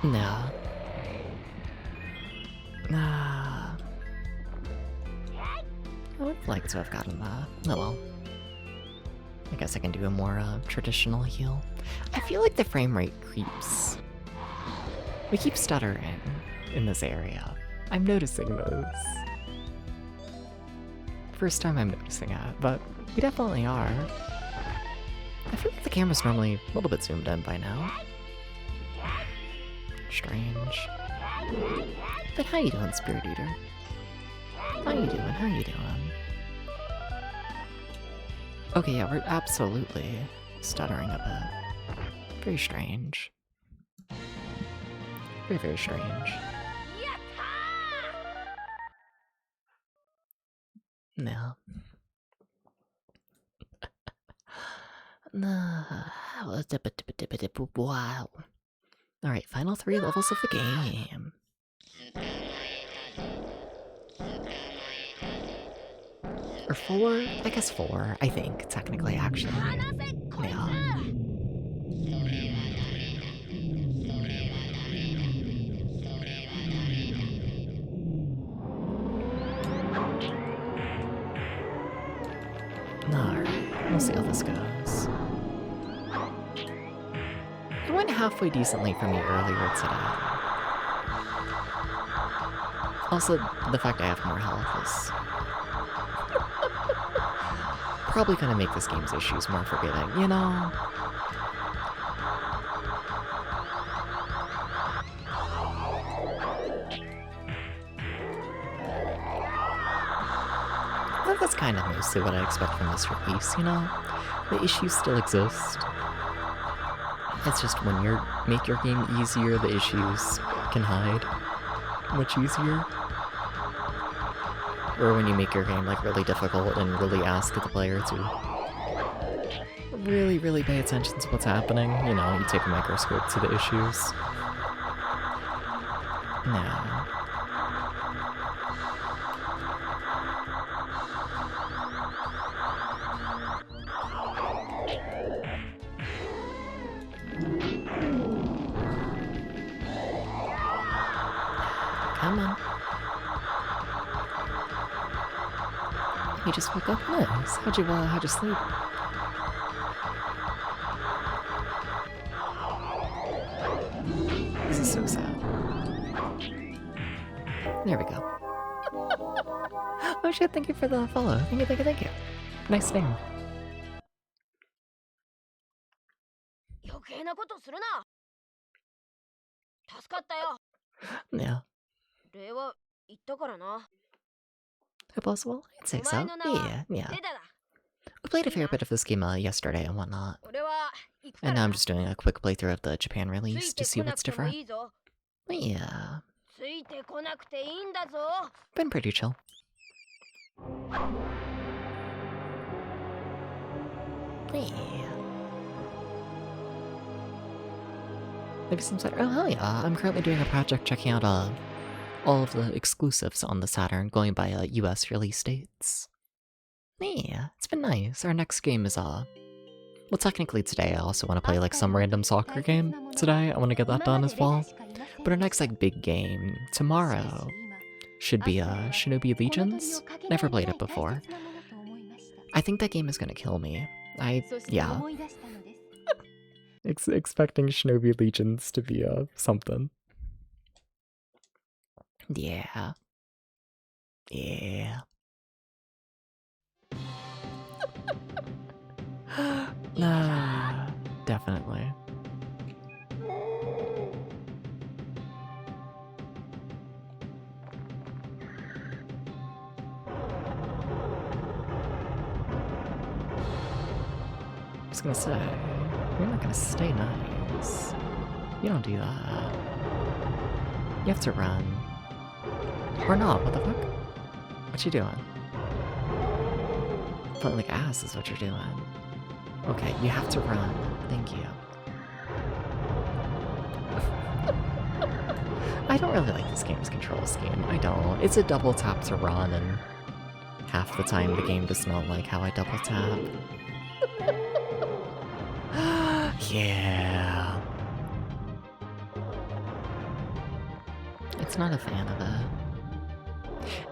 No. I would like to have gotten that. Oh well. I guess I can do a more traditional heal. I feel like the frame rate creeps. We keep stuttering in this area. I'm noticing this. First time I'm noticing it, but we definitely are. I feel like the camera's normally a little bit zoomed in by now. Strange. But how you doing, Spirit Eater? How you doing? Okay, yeah, we're absolutely stuttering a bit. Very strange. Very, very strange. No. Wow. Alright, final 3 levels of the game. Or 4? I guess 4, I think, technically, actually. Yeah. Alright, we'll see how this goes. It went halfway decently for me earlier today. Also, the fact I have more health is probably gonna make this game's issues more forgiving, you know? I think that's kind of mostly what I expect from this release, you know? The issues still exist. It's just when you make your game easier, the issues can hide much easier. Or when you make your game like really difficult and really ask the player to really, really pay attention to what's happening. You know, you take a microscope to the issues. No. Come on. You just woke up? Nice. How'd you sleep? This is so sad. There we go. Oh shit, thank you for the follow. Thank you. Nice name. Yeah. Possible? I'd say so. Yeah. We played a fair bit of this game yesterday and whatnot. And now I'm just doing a quick playthrough of the Japan release to see what's different. Yeah. Been pretty chill. Yeah. Maybe some Saturn. Oh, hell yeah. I'm currently doing a project checking out all of the exclusives on the Saturn, going by US release dates. Yeah, it's been nice. Our next game is well, technically today I also want to play like some random soccer game today. I want to get that done as well. But our next like big game tomorrow should be Shinobi Legions. Never played it before. I think that game is gonna kill me. Yeah. Expecting Shinobi Legions to be something. Yeah. Nah, definitely. I was gonna say, you're not gonna stay nice. You don't do that. You have to run. Or not, what the fuck? What you doing? Playing like ass is what you're doing. Okay, you have to run. Thank you. I don't really like this game's control scheme. I don't. It's a double tap to run, and half the time the game does not like how I double tap. Yeah. It's not a fan of it.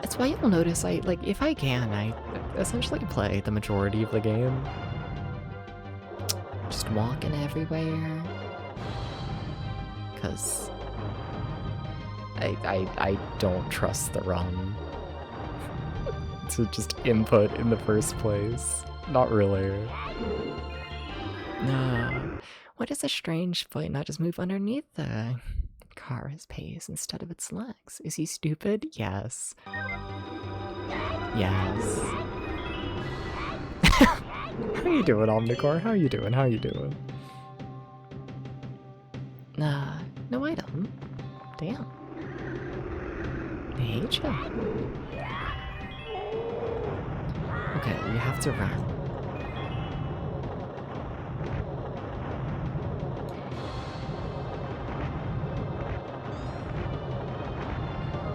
That's why you'll notice if I can, I essentially play the majority of the game. Just walking everywhere. Cause I don't trust the run to just input in the first place. Not really. No. What is a strange foot not just move underneath the car's pace instead of its legs? Is he stupid? Yes. Yes. How you doing, Omnicore? How you doing? No item. Damn. I hate you. Okay, you have to run.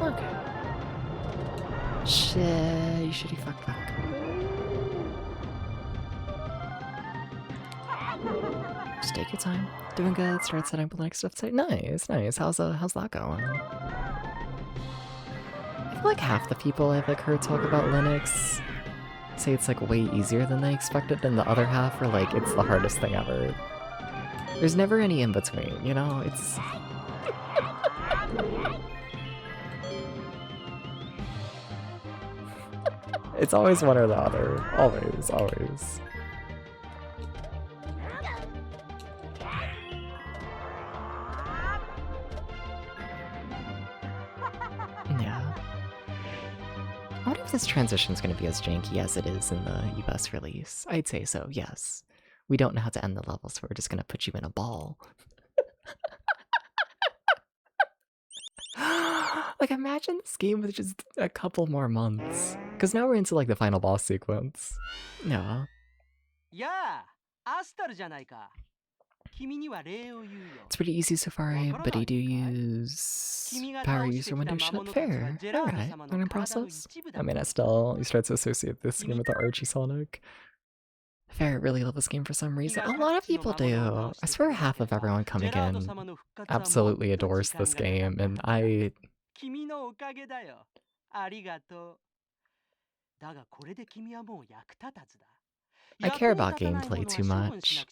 Okay. Shit, you shitty fuck. Just take your time. Doing good. Start setting up the next stuff. Nice. How's that going? I feel like half the people I've heard talk about Linux say it's way easier than they expected, and the other half are it's the hardest thing ever. There's never any in between, you know? It's it's always one or the other. Always. Yeah. I wonder if this transition's gonna be as janky as it is in the US release. I'd say so, yes. We don't know how to end the level, so we're just gonna put you in a ball. Like, imagine this game with just a couple more months. Because now we're into, like, the final boss sequence. Yeah. やあ、アスタルじゃないか。君には礼を言うよ。 It's pretty easy so far, but I do use power user window shut. Fair. Alright, learning process. I mean, Astal, you start to associate this game with the Archie Sonic. Fair, really love this game for some reason. A lot of people do. I swear half of everyone coming in absolutely adores this game, and I... 君のおかげだよ。ありがとう。だがこれで君はもう役立たずだ。 I care about gameplay too much.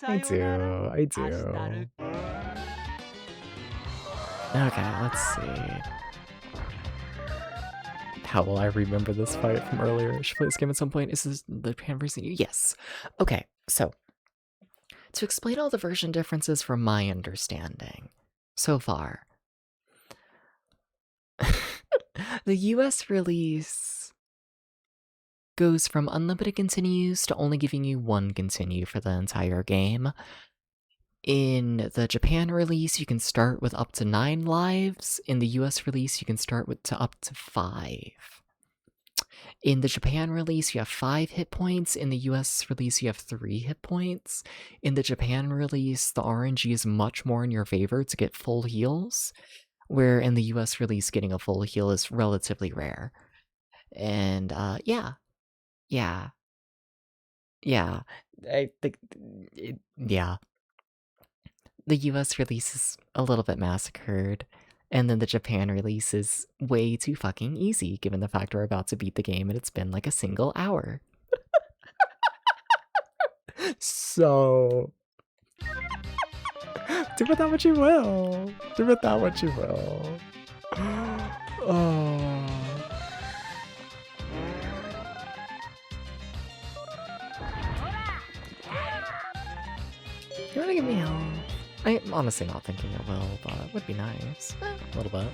I do. Okay, let's see. How will I remember this fight from earlier? Should play this game at some point. Is this the Japan version? Yes. Okay, so to explain all the version differences from my understanding so far, the US release goes from unlimited continues to only giving you one continue for the entire game. In the Japan release, you can start with up to 9 lives. In the US release, you can start with up to 5. In the Japan release, you have 5 hit points. In the US release, you have 3 hit points. In the Japan release, the RNG is much more in your favor to get full heals, where in the US release, getting a full heal is relatively rare. And, yeah. I think, yeah. The US release is a little bit massacred, and then the Japan release is way too fucking easy, given the fact we're about to beat the game and it's been like a single hour. So... do with that what you will. Do with that what you will. Oh... You wanna give me help? I'm honestly not thinking it will, but it would be nice. A little bit.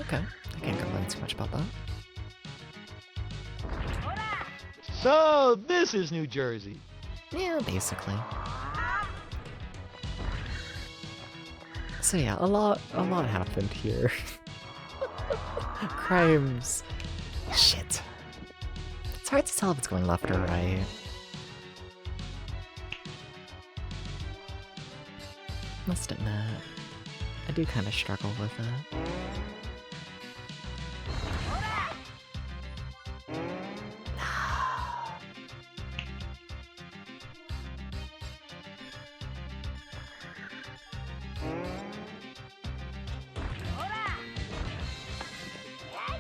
Okay, I can't complain too much about that. So, this is New Jersey. Yeah, basically. So yeah, a lot happened here. Crimes. Shit. It's hard to tell if it's going left or right. Must admit, I do kind of struggle with it.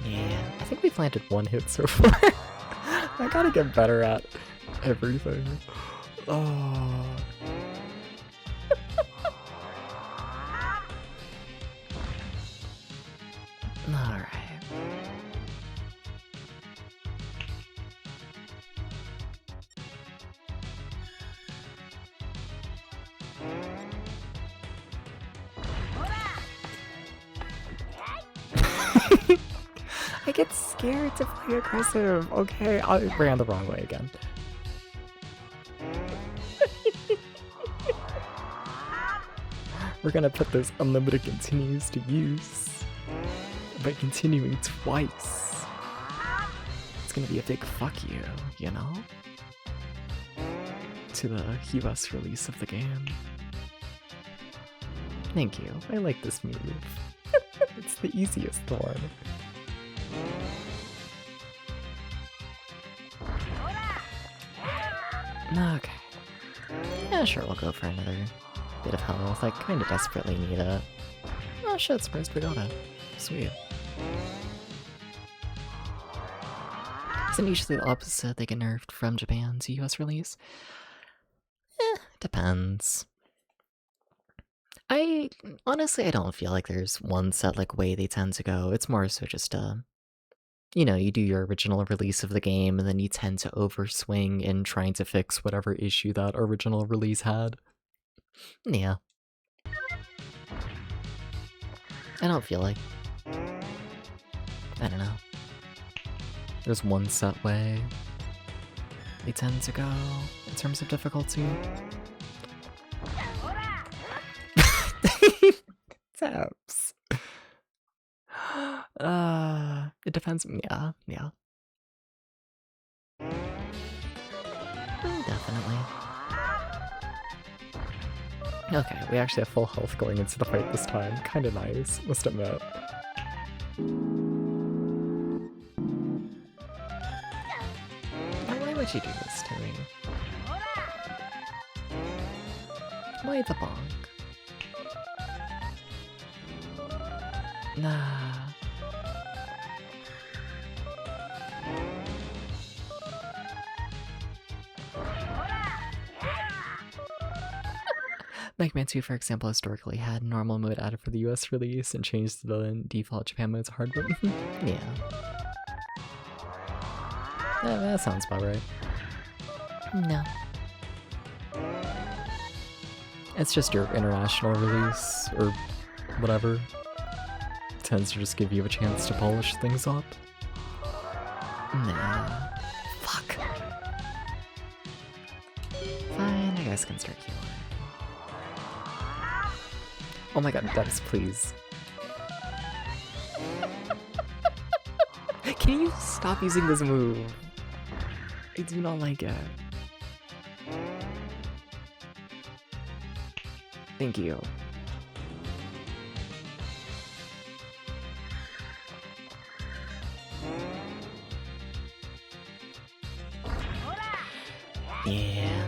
Yeah, I think we've landed 1 hit so far. I gotta get better at everything. Oh. Alright. I get scared to play aggressive. Okay, I ran the wrong way again. We're gonna put those unlimited continues to use by continuing twice. It's gonna be a big fuck you, you know? To the US release of the game. Thank you, I like this move. It's the easiest one. Okay. Yeah, sure, we'll go for another bit of health. I kinda desperately need it. Oh shit, surprised we got it. Sweet. Isn't usually the opposite, they get nerfed from Japan to US release? Depends. Honestly, I don't feel like there's one set like way they tend to go. It's more so just you know, you do your original release of the game and then you tend to overswing in trying to fix whatever issue that original release had. Yeah. I don't feel like... I don't know. There's one set way they tend to go in terms of difficulty. Tips. It depends. Yeah, yeah. Definitely. Okay, we actually have full health going into the fight this time. Kinda nice, must admit. Why would you do this to me? Why the bonk? Nah. Mega Man 2, for example, historically had normal mode added for the US release and changed the default Japan mode to hard mode. Yeah. That sounds about right. No. It's just your international release, or whatever. Tends to just give you a chance to polish things up. Nah. Fuck. Fine, I guess I can start healing. Oh my god, Dennis, please. Can you stop using this move? I do not like it. Thank you. Yeah.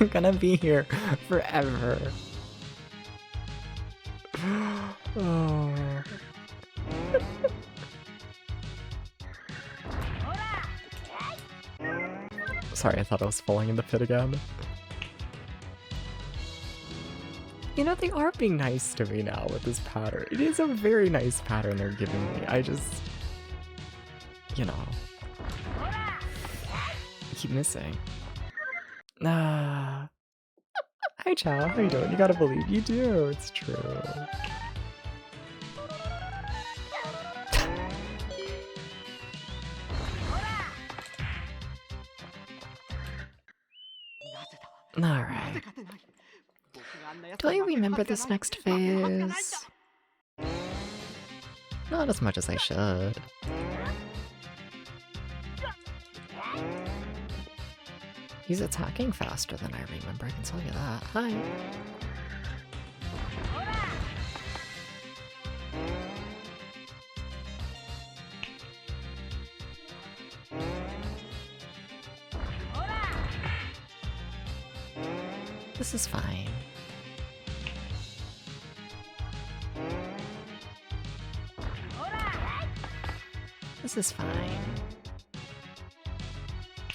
I'm gonna be here forever. Oh. Sorry, I thought I was falling in the pit again. You know, they are being nice to me now with this pattern. It is a very nice pattern they're giving me. I just... You know... I keep missing. Hi, Chow. How you doing? You gotta believe you do. It's true. Alright. Do I remember this next phase? Not as much as I should. He's attacking faster than I remember, I can tell you that. Hi. This is fine. This is fine.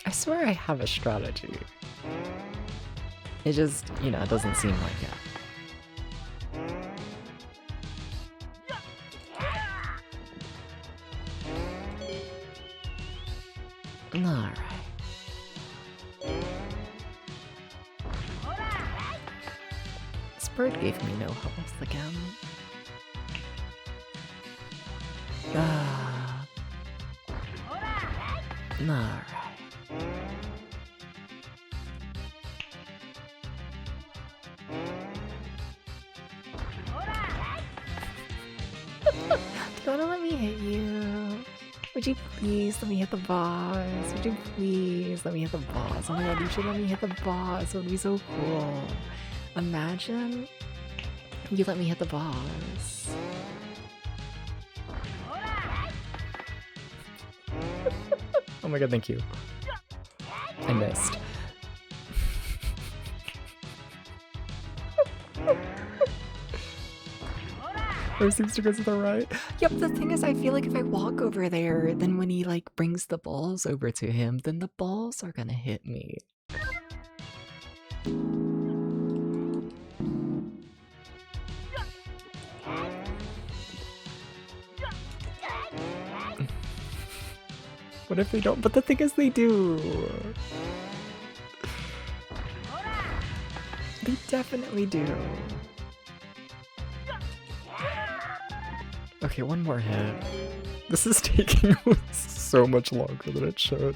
I swear I have a strategy. It just, you know, it doesn't seem like it. Alright. This bird gave me no health again. Alright. Don't let me hit you. Would you please let me hit the boss? Would you please let me hit the boss? Oh my god, you should let me hit the boss. It would be so cool. Imagine you let me hit the boss. Oh my god, thank you. I missed. There seems to go to the right. Yep, the thing is, I feel like if I walk over there, then when he like brings the balls over to him, then the balls are gonna hit me. What if they don't? But the thing is, they do. They definitely do. Okay, one more hit. This is taking so much longer than it should.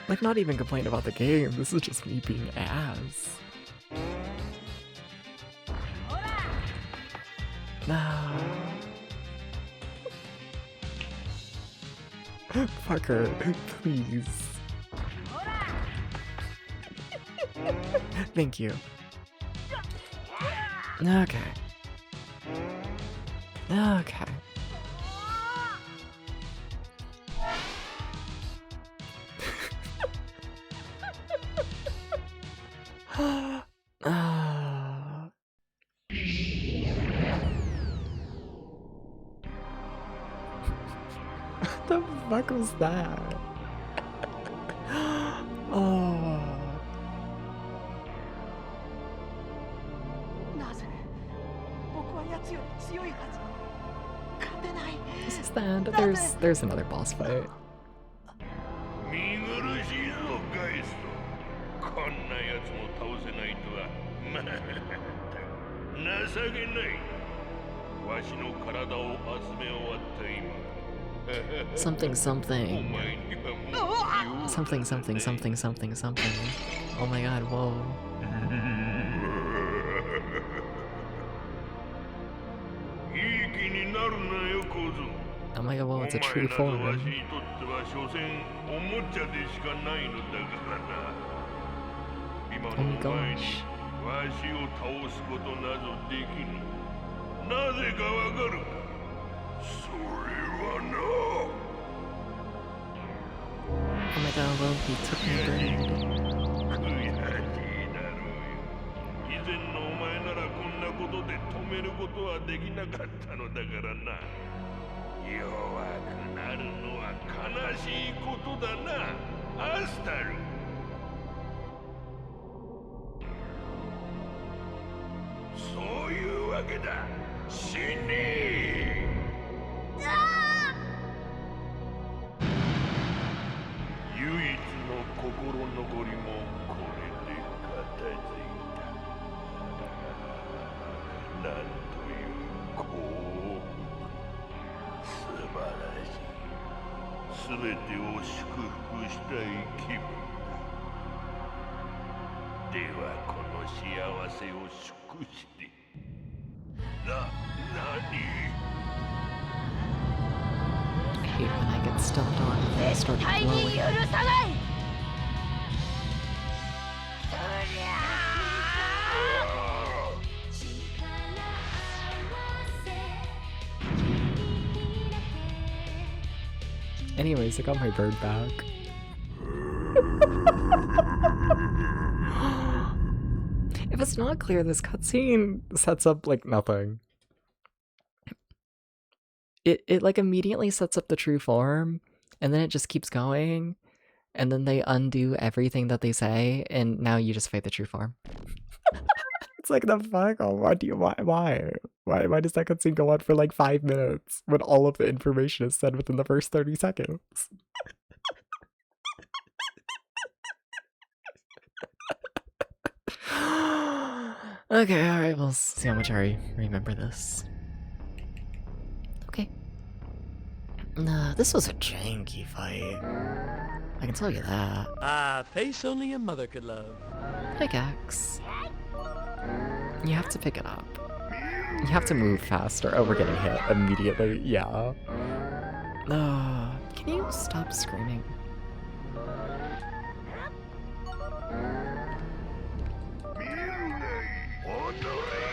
Like, not even complaining about the game, this is just me being ass. No. Fucker, please. Thank you. Okay. Okay. What the fuck was that? Oh. なぜ僕は奴より強いはず。勝てない。 This is the end. There's another boss fight. 見苦しいぞガイスト。こんなやつも倒せないとはまったく情けない。わしの体を集め終わった今。 Something something. Something something something something something. Oh my god, whoa. Oh my god, whoa, it's a true form. Oh my gosh. わしを倒すことなどできぬ。なぜかわかるか。それはな。 Oh my god, well, he took my brain. 悔しいだろうよ。以前のお前ならこんなことで止めることはできなかったのだからな。弱くなるのは悲しいことだな、アスタル。 そういうわけだ。死ね。唯一の心残りもこれで片付いた。なんという幸福。素晴らしい。すべてを祝福したい気分だ。ではこの幸せを祝して。 I hate when I get stepped on and start glowing. Anyways, I got my bird back. If it's not clear, this cutscene sets up like nothing. It like immediately sets up the true form, and then it just keeps going, and then they undo everything that they say, and now you just fight the true form. It's like, the fuck? Oh, why does that cutscene go on for like 5 minutes when all of the information is said within the first 30 seconds? Okay, alright, we'll see how much I remember this. Okay. This was a janky fight. I can tell you that. Ah, face only a mother could love. Pickaxe. You have to pick it up. You have to move faster. Oh, we're getting hit immediately. Yeah. Can you stop screaming?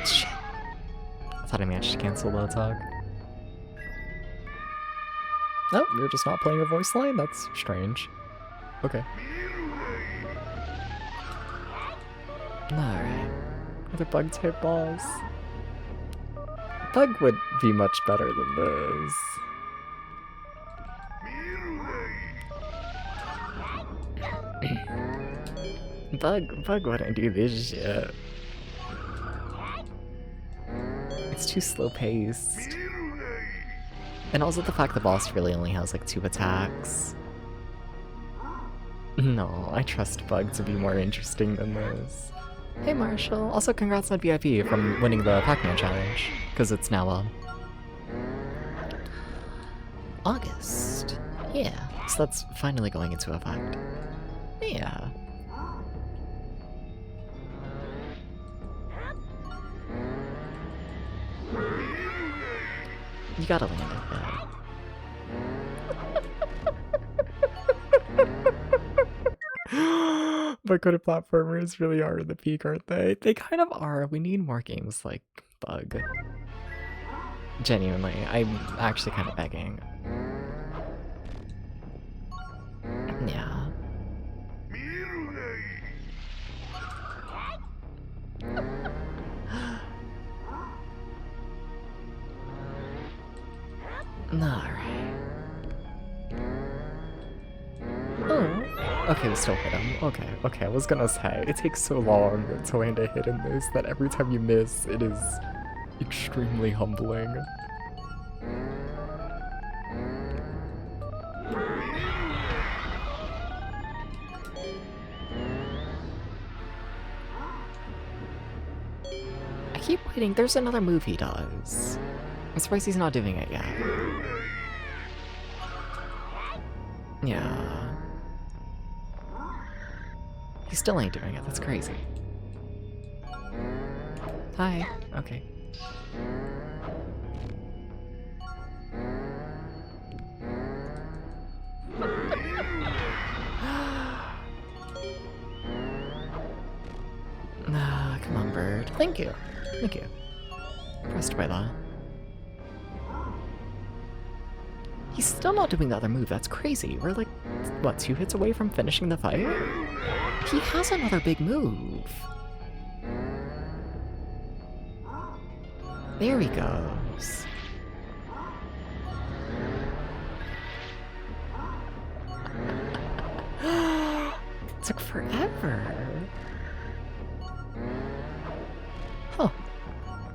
Shit. I thought I managed to cancel the talk. Nope, you're just not playing a voice line? That's strange. Okay. Alright. Another bug type balls. Bug would be much better than this. Bug wouldn't do this shit. It's too slow paced. And also the fact the boss really only has like 2 attacks. No, I trust Bug to be more interesting than this. Hey Marshall, also congrats on VIP from winning the Pac-Man challenge, because it's now August. Yeah, so that's finally going into effect. Yeah. You gotta land it there. But good platformers really are the peak, aren't they? They kind of are. We need more games like Bug. Genuinely, I'm actually kind of begging. Yeah. Alright. Oh. Okay, we still hit him. Okay, I was gonna say, it takes so long to land a hit in this that every time you miss, it is extremely humbling. I keep waiting, there's another move he does. I'm surprised he's not doing it yet. Yeah. He still ain't doing it, that's crazy. Hi, okay. Come on, bird. Thank you. Thank you. Impressed by that. He's still not doing the other move, that's crazy. We're like, what, 2 hits away from finishing the fight? He has another big move. There he goes. It took forever. Huh.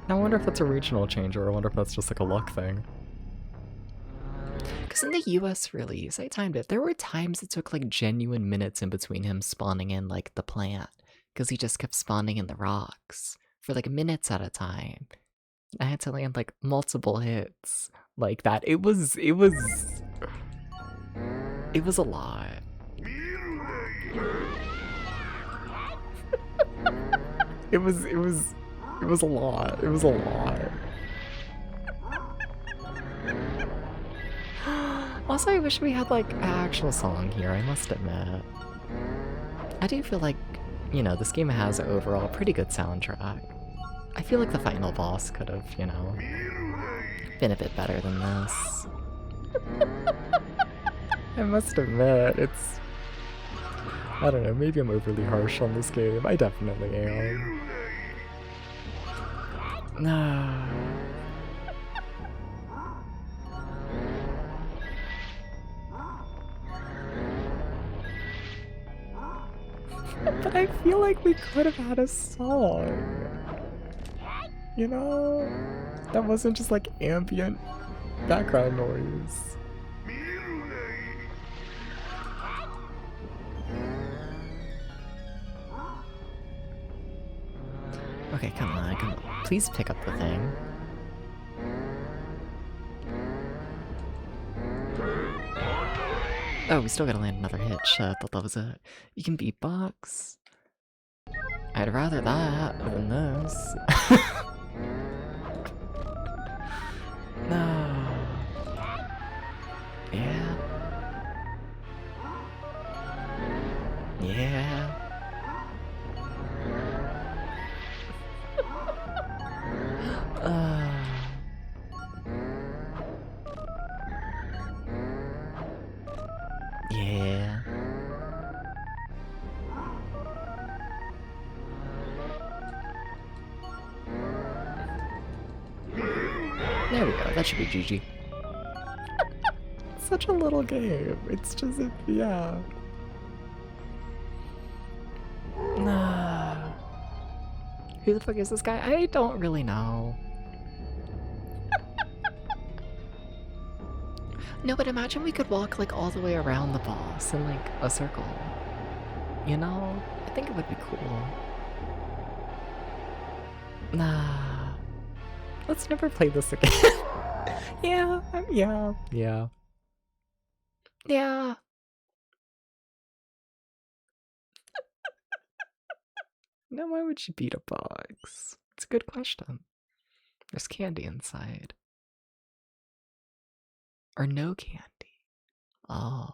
Now I wonder if that's a regional change, or I wonder if that's just like a luck thing. Because in the US release, I timed it. There were times it took like genuine minutes in between him spawning in like the plant. Because he just kept spawning in the rocks for like minutes at a time. I had to land like multiple hits like that. It was a lot. It was a lot. It was a lot. Also, I wish we had like an actual song here, I must admit. I do feel like, you know, this game has overall a pretty good soundtrack. I feel like the final boss could have, you know, been a bit better than this. I must admit, it's... I don't know, maybe I'm overly harsh on this game. I definitely am. No. But I feel like we could have had a song. You know? That wasn't just like ambient background noise. Okay, come on, come on. Please pick up the thing. Oh, we still gotta land another hit. Shit, I thought that was it. You can beatbox. I'd rather that than this. No. Yeah. Yeah. Yeah. There we go, that should be GG. Such a little game. It's just, yeah. Who the fuck is this guy? I don't really know. No, but imagine we could walk like all the way around the boss in like a circle. You know? I think it would be cool. Let's never play this again. Yeah. Yeah. Now, why would you beat a box? It's a good question. There's candy inside. Or no candy. Oh.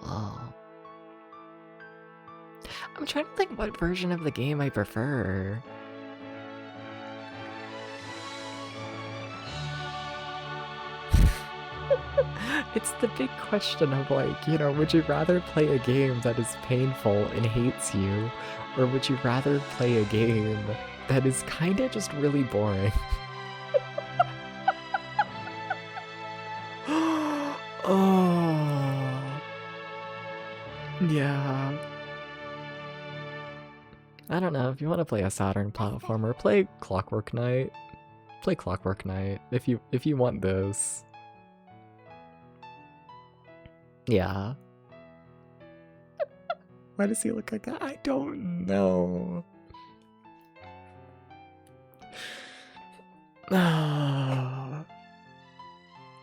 Oh. I'm trying to think what version of the game I prefer. It's the big question of like, you know, would you rather play a game that is painful and hates you, or would you rather play a game that is kinda just really boring? Oh. Yeah. I don't know, if you want to play a Saturn platformer, play Clockwork Knight. Play Clockwork Knight if you want this. Yeah. Why does he look like that? I don't know.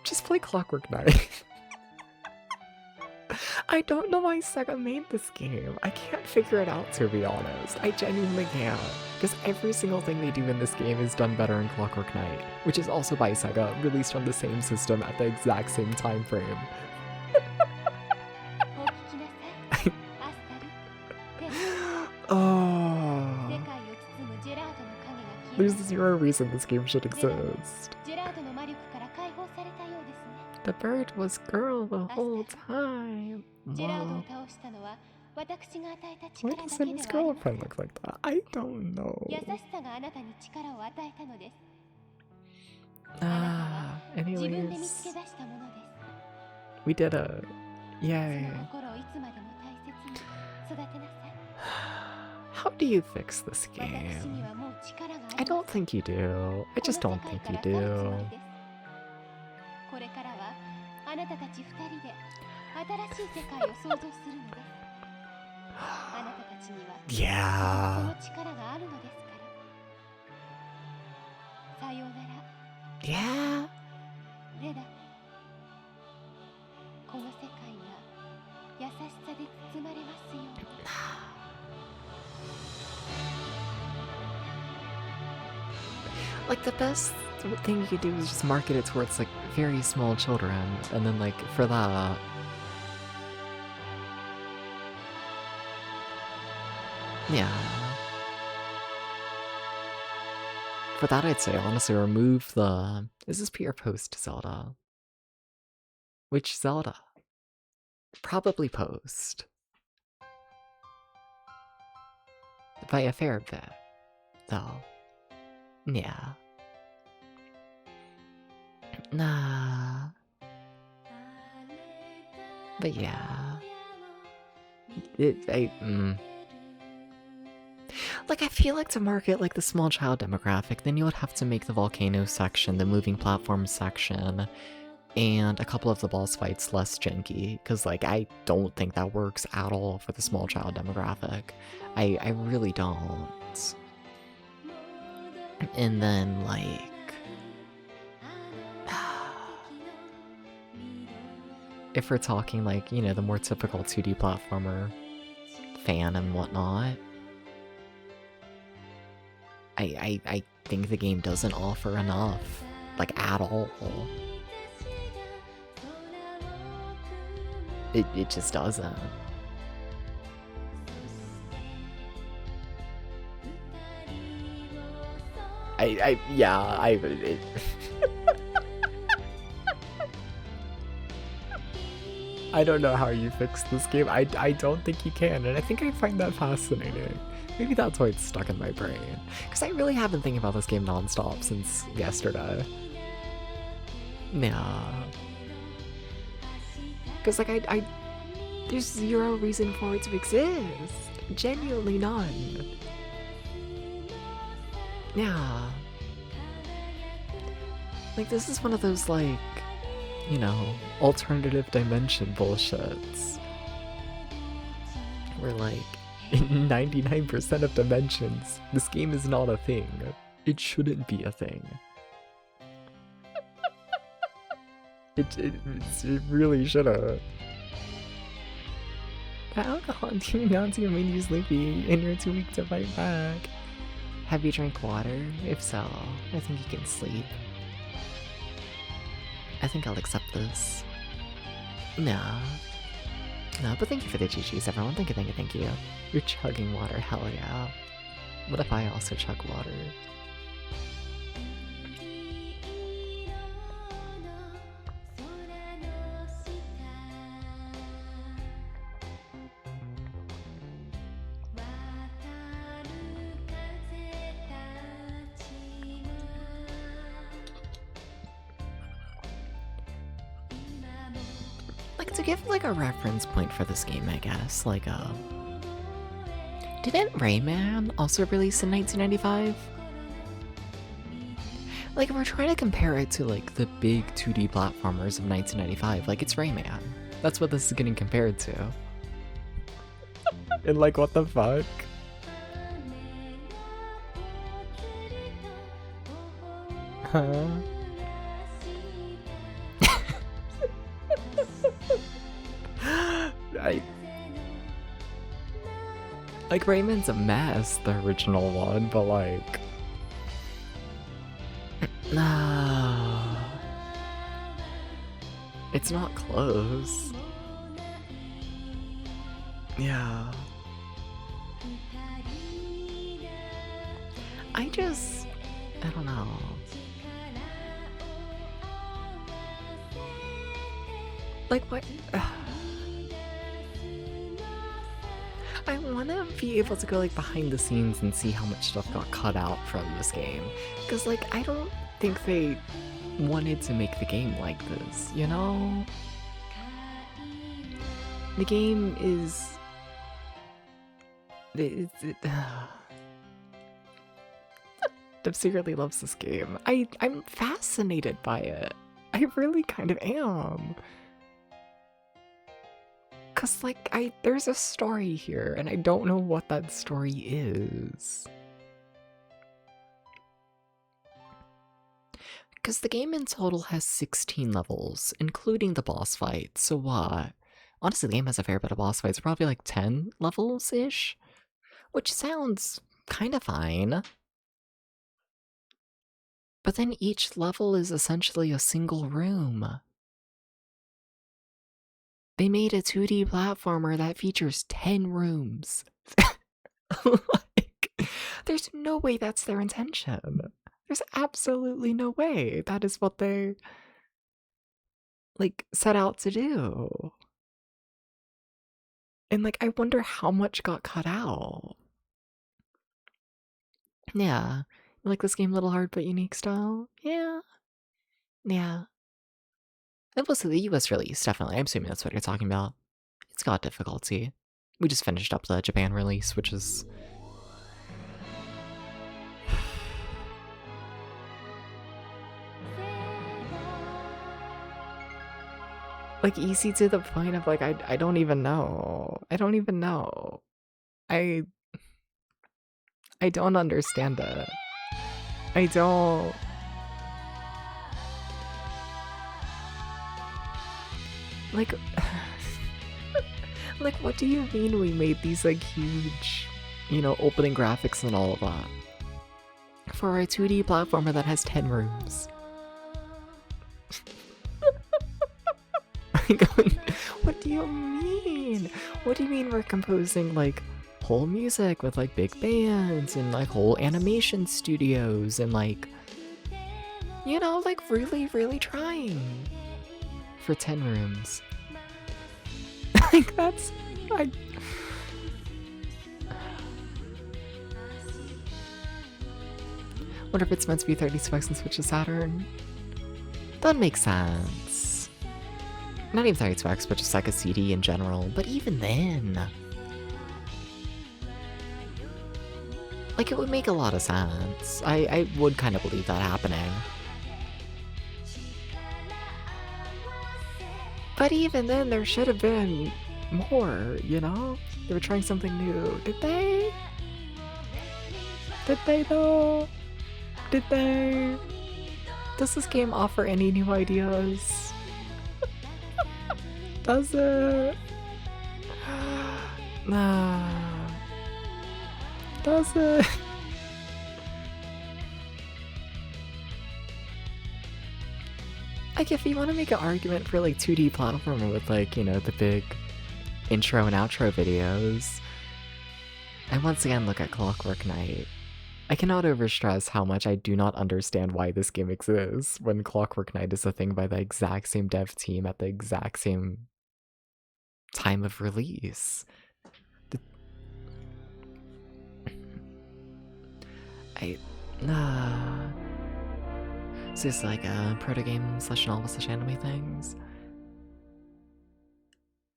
Just play Clockwork Knight. I don't know why Sega made this game. I can't figure it out, to be honest. I genuinely can't. Because every single thing they do in this game is done better in Clockwork Knight, which is also by Sega, released on the same system at the exact same time frame. Oh. There's zero reason this game should exist. The bird was girl the whole time. Wow. Why doesn't his girlfriend look like that? I don't know. Anyways. We did a... Yay. How do you fix this game? I don't think you do. I just don't think you do. Yeah. Yeah. Like, the best thing you could do is just market it towards, like, very small children, and then, like, for that... Yeah. For that, I'd say, honestly, remove the... Is this pre or post Zelda? Which Zelda? Probably post. By a fair bit, though. Yeah. Nah. But yeah. Like, I feel like to market, like, the small child demographic, then you would have to make the volcano section, the moving platform section, and a couple of the boss fights less janky, because, like, I don't think that works at all for the small child demographic. I really don't. And then, like... if we're talking, like, you know, the more typical 2D platformer fan and whatnot, I think the game doesn't offer enough, like, at all. It just doesn't. I don't know how you fix this game. I don't think you can, and I think I find that fascinating. Maybe that's why it's stuck in my brain. Because I really have been thinking about this game nonstop since yesterday. Yeah. Because, like, there's zero reason for it to exist. Genuinely none. Yeah. Like, this is one of those, like, you know, alternative dimension bullshits. Where, like, in 99% of dimensions, this game is not a thing. It shouldn't be a thing. It really shouldn't. The alcohol and now to made you sleepy, and you're too weak to fight back. Have you drank water? If so, I think you can sleep. I think I'll accept this. No. No, but thank you for the GGs, everyone. Thank you, thank you, thank you. You're chugging water, hell yeah. What if I also chug water? Like, to give like a reference point for this game, I guess, like didn't Rayman also release in 1995? Like, if we're trying to compare it to like the big 2D platformers of 1995, like it's Rayman. That's what this is getting compared to. And like, what the fuck? Huh? Like, Rayman's a mess, the original one, but like... No. It's not close. Yeah. I don't know. Like, what? I want to be able to go like behind the scenes and see how much stuff got cut out from this game, because like I don't think they wanted to make the game like this, you know? The game is Dev secretly loves this game. I'm fascinated by it. I really kind of am. Cause like there's a story here and I don't know what that story is. Cause the game in total has 16 levels, including the boss fight. So what? Honestly, the game has a fair bit of boss fights, probably like 10 levels-ish, which sounds kind of fine. But then each level is essentially a single room. They made a 2D platformer that features 10 rooms. Like, there's no way that's their intention. There's absolutely no way that is what they, like, set out to do. And, like, I wonder how much got cut out. Yeah. You like this game, Little Hard but Unique style? Yeah. Yeah. It was the US release, definitely. I'm assuming that's what you're talking about. It's got difficulty. We just finished up the Japan release, which is... like, easy to the point of, like, I don't even know. I don't even know. I don't understand it. I don't... Like, like, what do you mean we made these, like, huge, you know, opening graphics and all of that? For a 2D platformer that has 10 rooms. Like, what do you mean? What do you mean we're composing, like, whole music with, like, big bands and, like, whole animation studios and, like, you know, like, really, really trying for 10 rooms. Like, that's... Wonder if it's meant to be 30 specs and Switch to Saturn? That makes sense. Not even 30 specs, but just like a CD in general. But even then... like, it would make a lot of sense. I would kind of believe that happening. But even then, there should have been more, you know? They were trying something new. Did they? Did they, though? Did they? Does this game offer any new ideas? Does it? Nah. Does it? Like, if you want to make an argument for, like, 2D platformer with, like, you know, the big intro and outro videos, I once again look at Clockwork Knight. I cannot overstress how much I do not understand why this game exists when Clockwork Knight is a thing by the exact same dev team at the exact same time of release. Is this like a proto game slash novel slash anime things?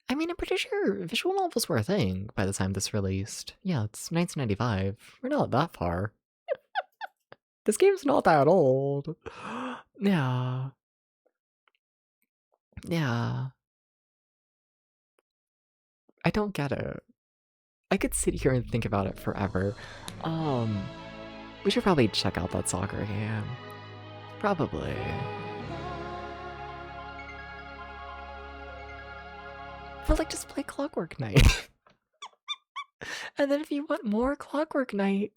I mean, I'm pretty sure visual novels were a thing by the time this released. Yeah, it's 1995. We're not that far. This game's not that old. Yeah. Yeah. I don't get it. I could sit here and think about it forever. We should probably check out that soccer game. Probably. But like, just play Clockwork Knight. And then if you want more Clockwork Knight,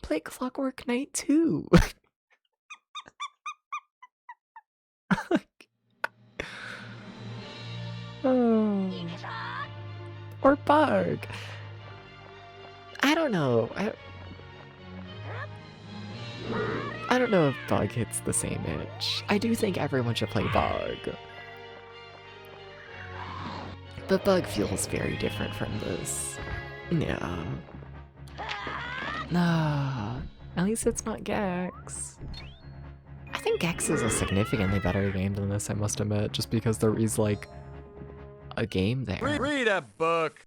play Clockwork Knight 2. Oh. Or Bug. I don't know. I don't know if Bug hits the same itch. I do think everyone should play Bug. But Bug feels very different from this. Yeah. Nah. At least it's not Gex. I think Gex is a significantly better game than this, I must admit, just because there is, like, a game there. Read a book.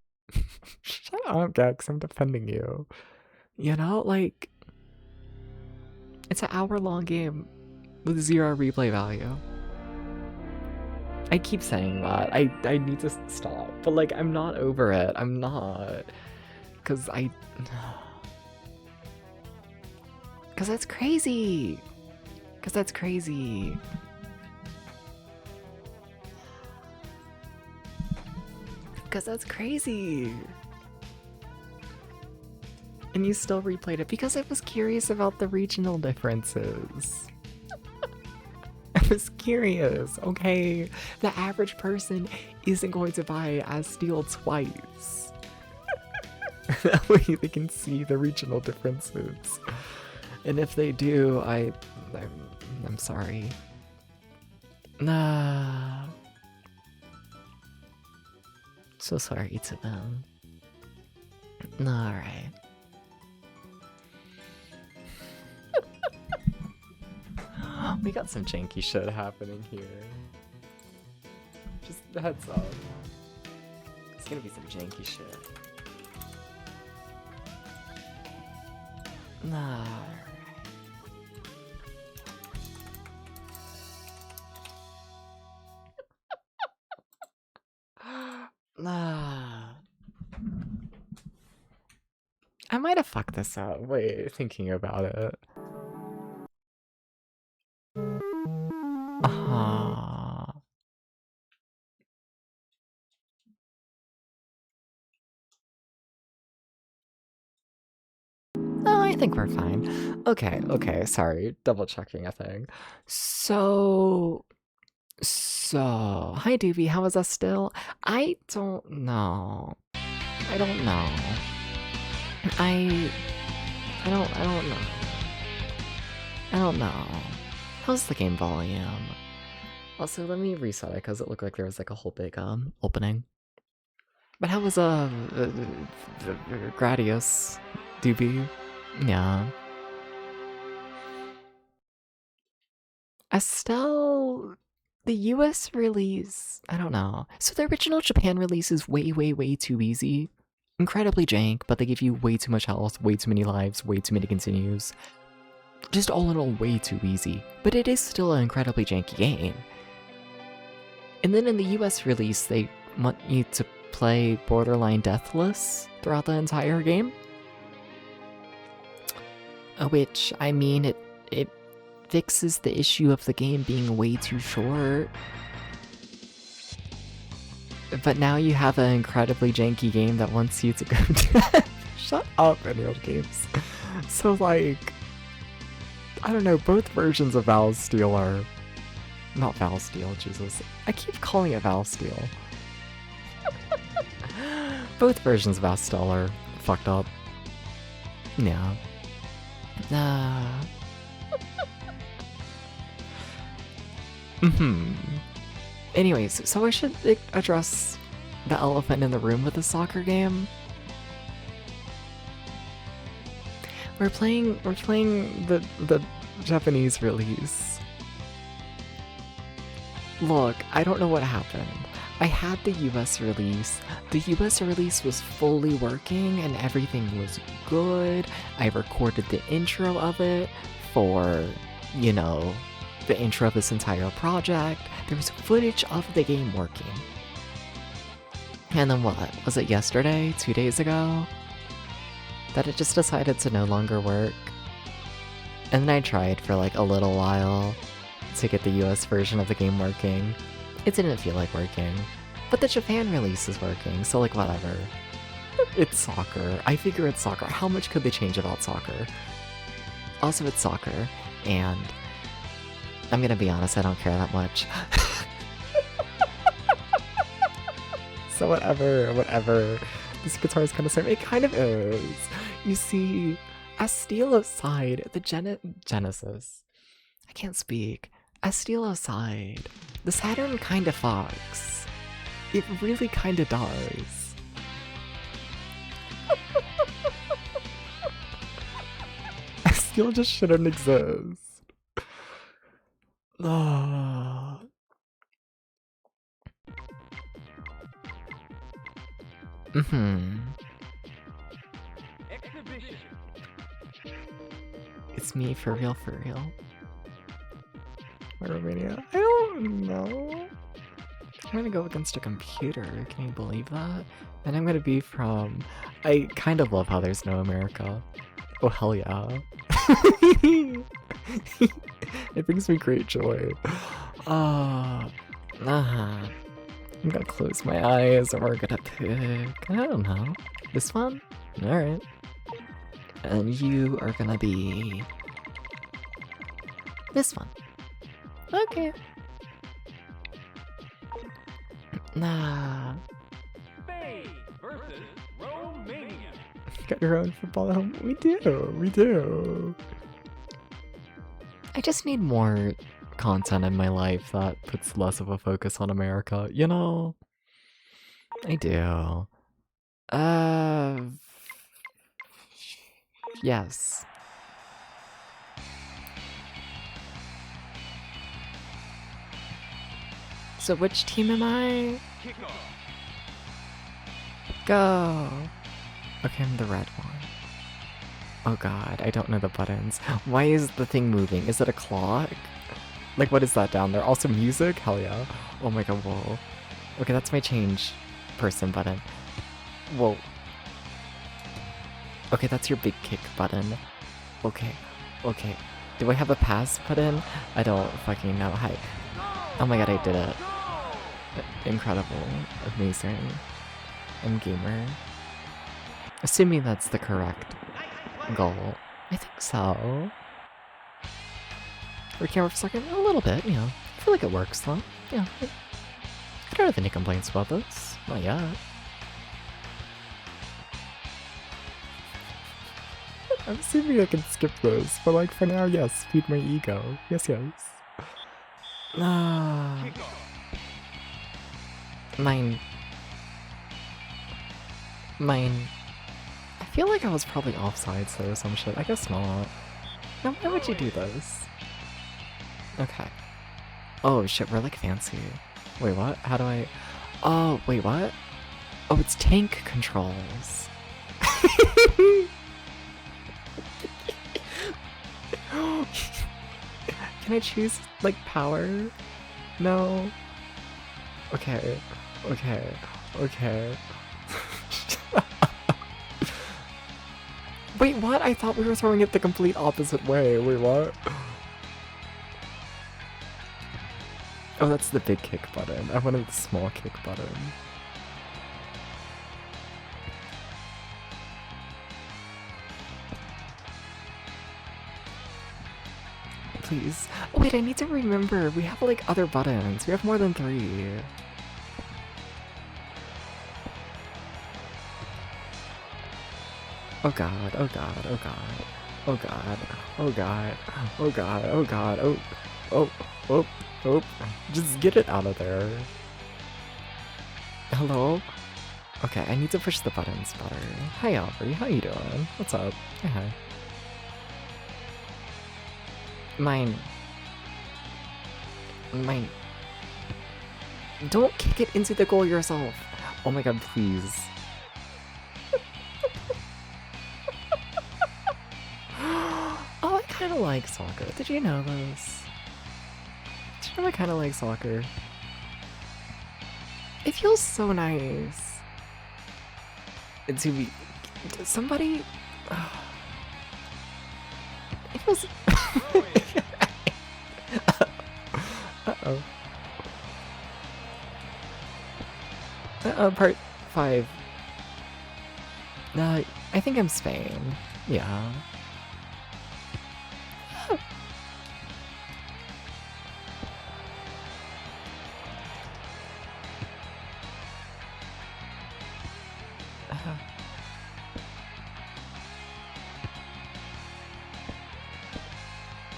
Shut up, Gex, I'm defending you. You know, like, it's an hour-long game with 0 replay value. I keep saying that. I need to stop. But, like, I'm not over it. I'm not. Because Because that's crazy. Because that's crazy. Because that's crazy. And you still replayed it because I was curious about the regional differences. I was curious, okay? The average person isn't going to buy Astal twice. That way they can see the regional differences. And if they do, I'm sorry. Nah. So sorry to them. Alright. We got some janky shit happening here. Just a heads up. It's gonna be some janky shit. Nah. Nah. I might have fucked this up. Wait, thinking about it. No, I think we're fine. Okay, sorry. Double checking a thing. So, hi Doobie, how is that still? I don't know. I don't know. I don't know. I don't know. How's the game volume? Also, let me reset it because it looked like there was like a whole big opening. But how was Gradius, Doobie? Yeah. Astal, the US release, I don't know. So the original Japan release is way too easy. Incredibly jank, but they give you way too much health, way too many lives, way too many continues. Just all in all, way too easy. But it is still an incredibly janky game. And then in the US release, they want you to play borderline deathless throughout the entire game. Which, I mean, it fixes the issue of the game being way too short. But now you have an incredibly janky game that wants you to go to... Shut up, any old games. So, like... I don't know, both versions of Val Steel are... Not Val Steel, Jesus. I keep calling it Val Steel. Both versions of Astal are fucked up. Yeah. Anyways, so I should address the elephant in the room with the soccer game. We're playing the Japanese release. Look, I don't know what happened. I had the US release. The US release was fully working and everything was good. I recorded the intro of it for, you know, the intro of this entire project. There was footage of the game working. And then what? Was it yesterday? 2 days ago? That it just decided to no longer work? And then I tried for like a little while to get the US version of the game working. It didn't feel like working. But the Japan release is working, so like whatever. It's soccer. I figure it's soccer. How much could they change about soccer? Also, it's soccer, and I'm gonna be honest, I don't care that much. So whatever. This guitar is kind of same. It kind of is. You see, Astal aside, the Genesis. I can't speak. Astal aside, the Saturn kind of fucks. It really kind of does. Astal just shouldn't exist. Oh. It's me for real. Romania. I don't know. I'm gonna go against a computer, can you believe that? And I'm gonna be from... I kind of love how there's no America. Oh hell yeah. It brings me great joy. I'm gonna close my eyes and we're gonna pick... I don't know. This one? Alright. And you are gonna be... this one. Okay. Nah. Spain versus Romania. Got your own football at home? We do. I just need more content in my life that puts less of a focus on America, you know? I do. Yes. So which team am I? Go! Okay, I'm the red one. Oh god, I don't know the buttons. Why is the thing moving? Is it a clock? Like, what is that down there? Also music? Hell yeah. Oh my god, whoa. Okay, that's my change person button. Whoa. Okay, that's your big kick button. Okay. Do I have a pass button? I don't fucking know. Hi. Oh my god, I did it. Incredible. Amazing. I'm gamer. Assuming that's the correct goal. I think so. For camera for a second? A little bit, yeah. I feel like it works though. Yeah. I don't have any complaints about this. Not yet. I'm assuming I can skip this, but like for now, yes, feed my ego. Yes. Mine. I feel like I was probably offsides there or some shit. I guess not. Now, why would you do this? Okay. Oh shit, we're like fancy. Wait, what? How do I... Oh, wait, what? Oh, it's tank controls. Can I choose, like, power? No. Okay. Wait, what? I thought we were throwing it the complete opposite way. Wait, what? Oh, that's the big kick button. I wanted the small kick button. please. Oh, wait, I need to remember. We have, like, other buttons. We have more than 3. Oh god, oh god, oh god. Oh god, oh god, oh god, oh god, oh. Just get it out of there. Hello? Okay, I need to push the buttons better. Hi, Aubrey, how you doing? What's up? Hi. Mine. Don't kick it into the goal yourself. Oh my god, please. Oh, I kind of like soccer. Did you know this? Did you know I kind of like soccer? It feels so nice. To be... Somebody... It feels... Uh-oh. Part 5. I think I'm Spain. Yeah.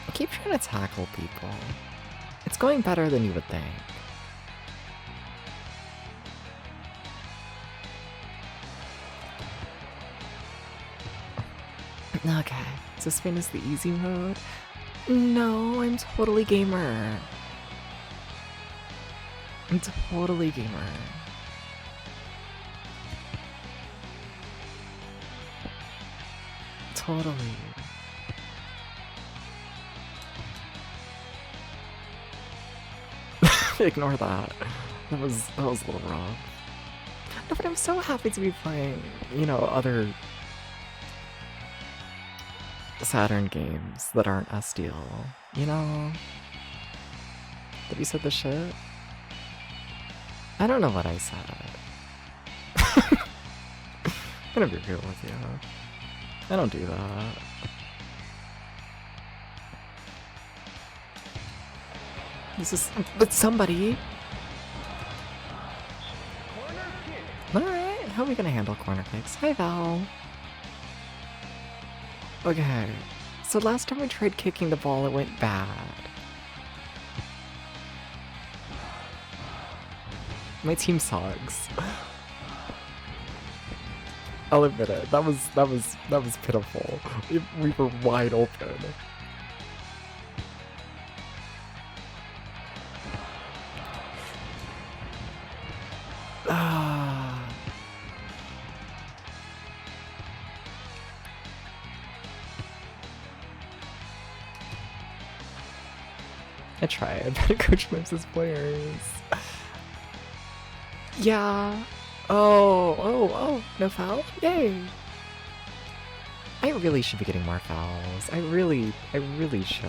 I keep trying to tackle people. It's going better than you would think. Okay, so Spain is the easy mode? No, I'm totally gamer. I'm totally gamer. Totally. Ignore that. That was a little wrong. No, but I'm so happy to be playing, you know, other Saturn games that aren't Astal. You know? Have you said the shit? I don't know what I said. I'm gonna be real with you. I don't do that. This is... But somebody! Alright, how are we gonna handle corner kicks? Hi, Val! Okay, so last time we tried kicking the ball, it went bad. My team sucks. I'll admit it, that was pitiful. We were wide open. I tried, but Coach Mips his players. Yeah. Oh, no foul? Yay! I really should be getting more fouls. I really should.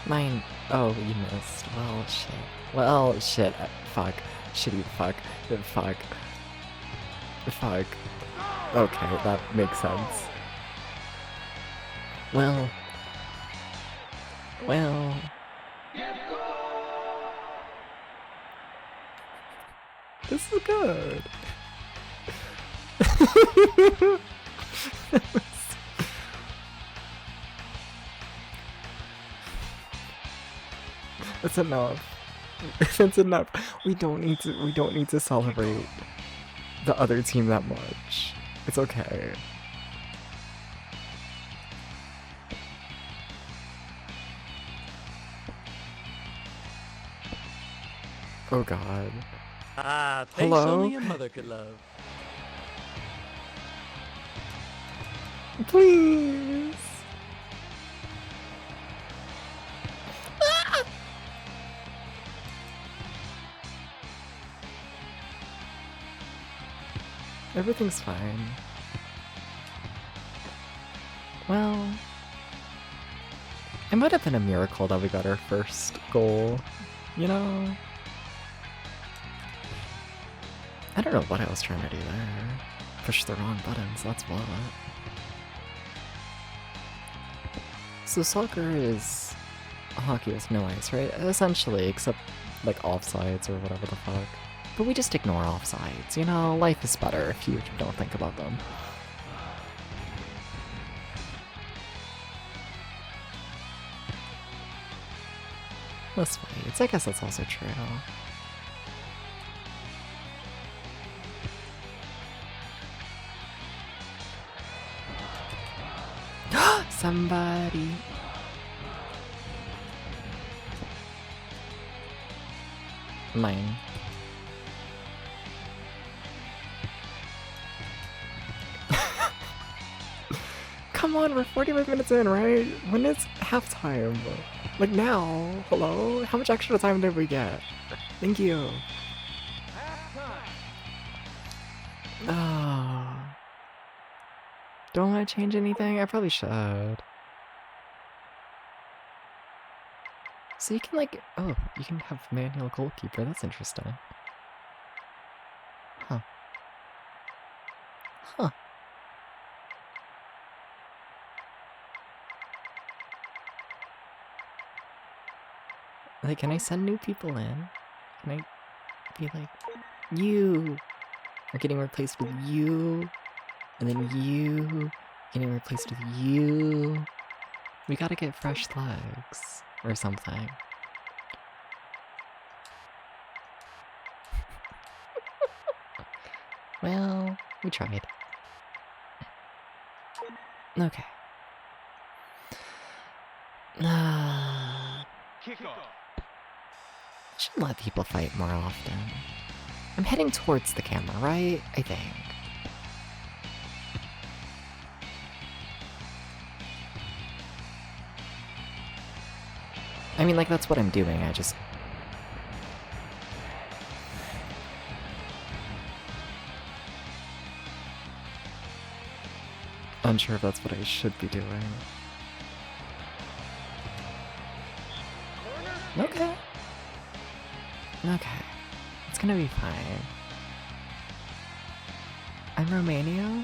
Mine. Oh, you missed. Well, shit. Well, shit. Fuck. Shitty fuck. Fuck. Fuck. Okay, that makes sense. Well. This is good. That's enough. That's enough. We don't need to celebrate the other team that much. It's okay. Oh god. Ah, face Hello? only a mother could love. Please. Everything's fine. Well, it might have been a miracle that we got our first goal, you know? I don't know what I was trying to do there. pushed the wrong buttons, that's what. So soccer is hockey with no ice, right? Essentially, except like offsides or whatever the fuck. But we just ignore offsides, you know? Life is better if you don't think about them. Less fights, I guess that's also true. Somebody. Mine. Come on, we're 45 minutes in, right? When is halftime? Like now? Hello? How much extra time did we get? Thank you. Oh. Don't want to change anything? I probably should. So you can like, oh, you can have manual goalkeeper, that's interesting. Huh. Huh. Like, can I send new people in? Can I be like, you are getting replaced with you, and then you getting replaced with you. We gotta get fresh legs or something. Well, we tried. Okay. Kickoff. I should let people fight more often. I'm heading towards the camera, right? I think. I mean, like, that's what I'm doing, I just... unsure if that's what I should be doing. Okay. Okay. It's gonna be fine. I'm Romania?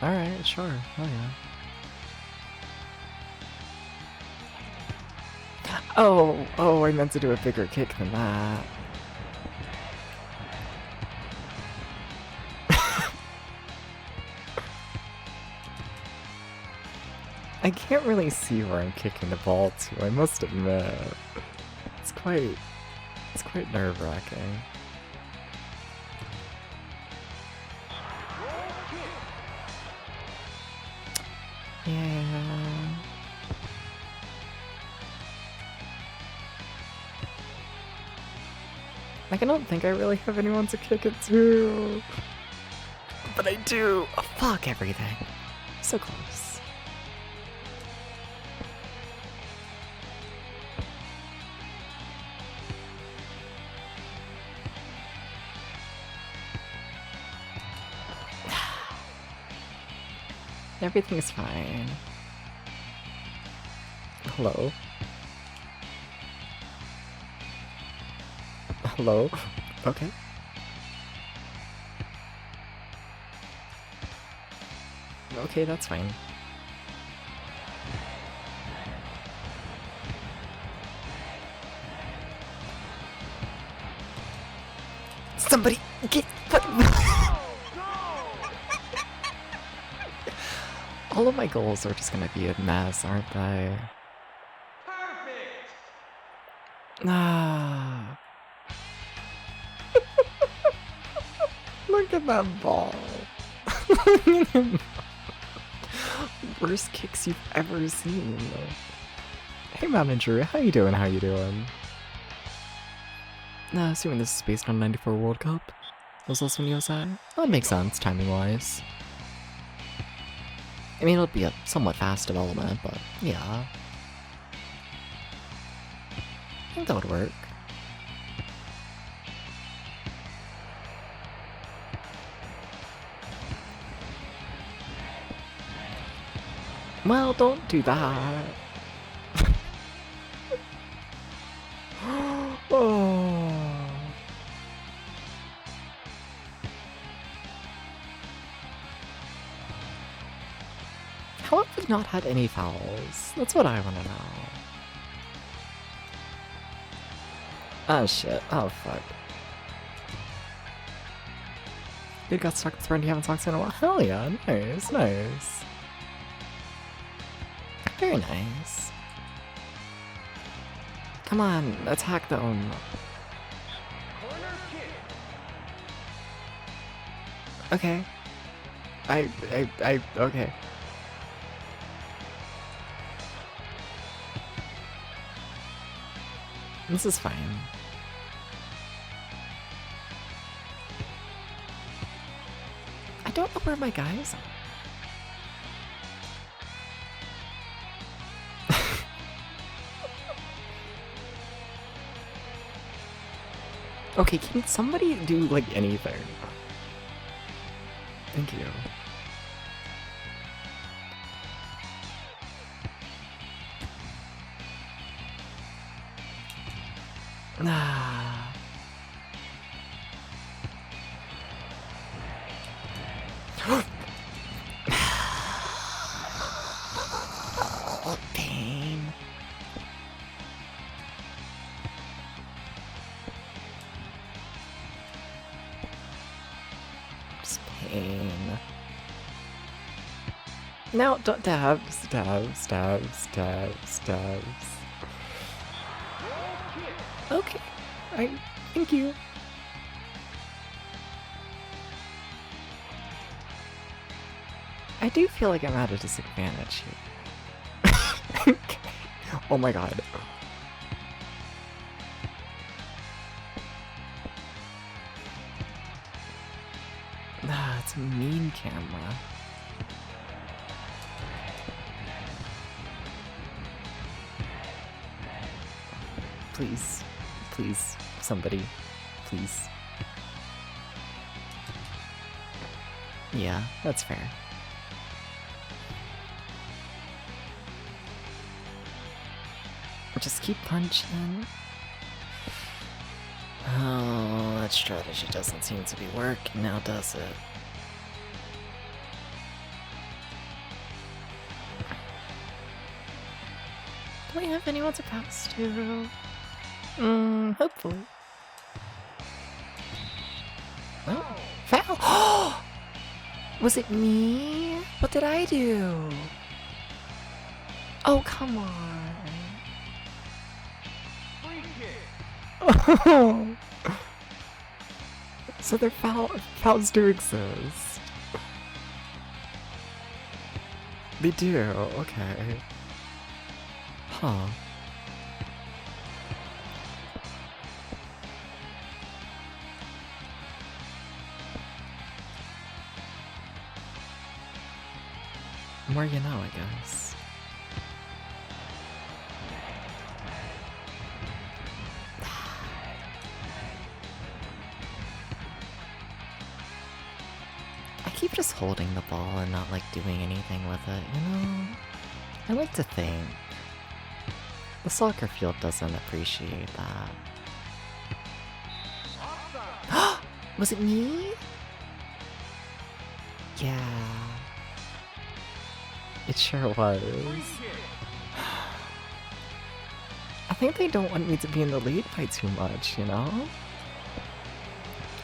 Alright, sure. Oh yeah. Oh, I meant to do a bigger kick than that. I can't really see where I'm kicking the ball to, I must admit. It's quite nerve-wracking. Yeah. Like, I don't think I really have anyone to kick it to. But I do! Oh, fuck everything. So close. Everything's fine. Hello? Hello? Okay. Okay, that's fine. Somebody get... All of my goals are just gonna be a mess, aren't they? Perfect. Ah. Look at that ball. Worst kicks you've ever seen. Hey manager, how you doing? How you doing? Assuming this is based on 94 World Cup. Was also in USA? That makes sense, timing-wise. I mean, it'll be a somewhat fast development, but yeah. I think that would work. Well, don't do that. Oh. How have we not had any fouls? That's what I want to know. Oh shit. Oh fuck. Dude got stuck with friend you haven't talked to in a while. Hell yeah, nice, nice. Very nice. Come on, attack them. Corner kick. Okay. Okay. This is fine. I don't know where my guys are. Okay, can somebody do, like, anything? Thank you. Ah. Pain. Just pain. No, don't dabs, dabs, dabs, dabs, dabs. Okay, thank you. I do feel like I'm at a disadvantage here. Oh my god. Ah, it's a mean camera. Please. Please. Somebody. Please. Yeah, that's fair. Just keep punching. Oh, that strategy doesn't seem to be working now, does it? Do we have anyone to pass to? Hopefully. Oh, foul! Was it me? What did I do? Oh, come on. Free kick. Oh. So their fouls do exist. They do, okay. Huh. More you know, I guess. I keep just holding the ball and not like doing anything with it, you know? I like to think. The soccer field doesn't appreciate that. Was it me? Yeah. It sure was. I think they don't want me to be in the lead by too much, you know?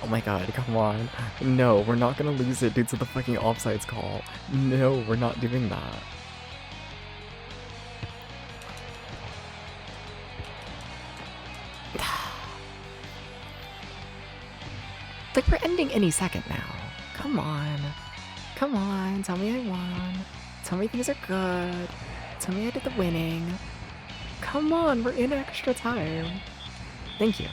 Oh my god, come on. No, we're not gonna lose it due to the fucking offsides call. No, we're not doing that. Like, we're ending any second now. Come on. Come on, tell me I won. Tell me things are good. Tell me I did the winning. Come on, we're in extra time. Thank you.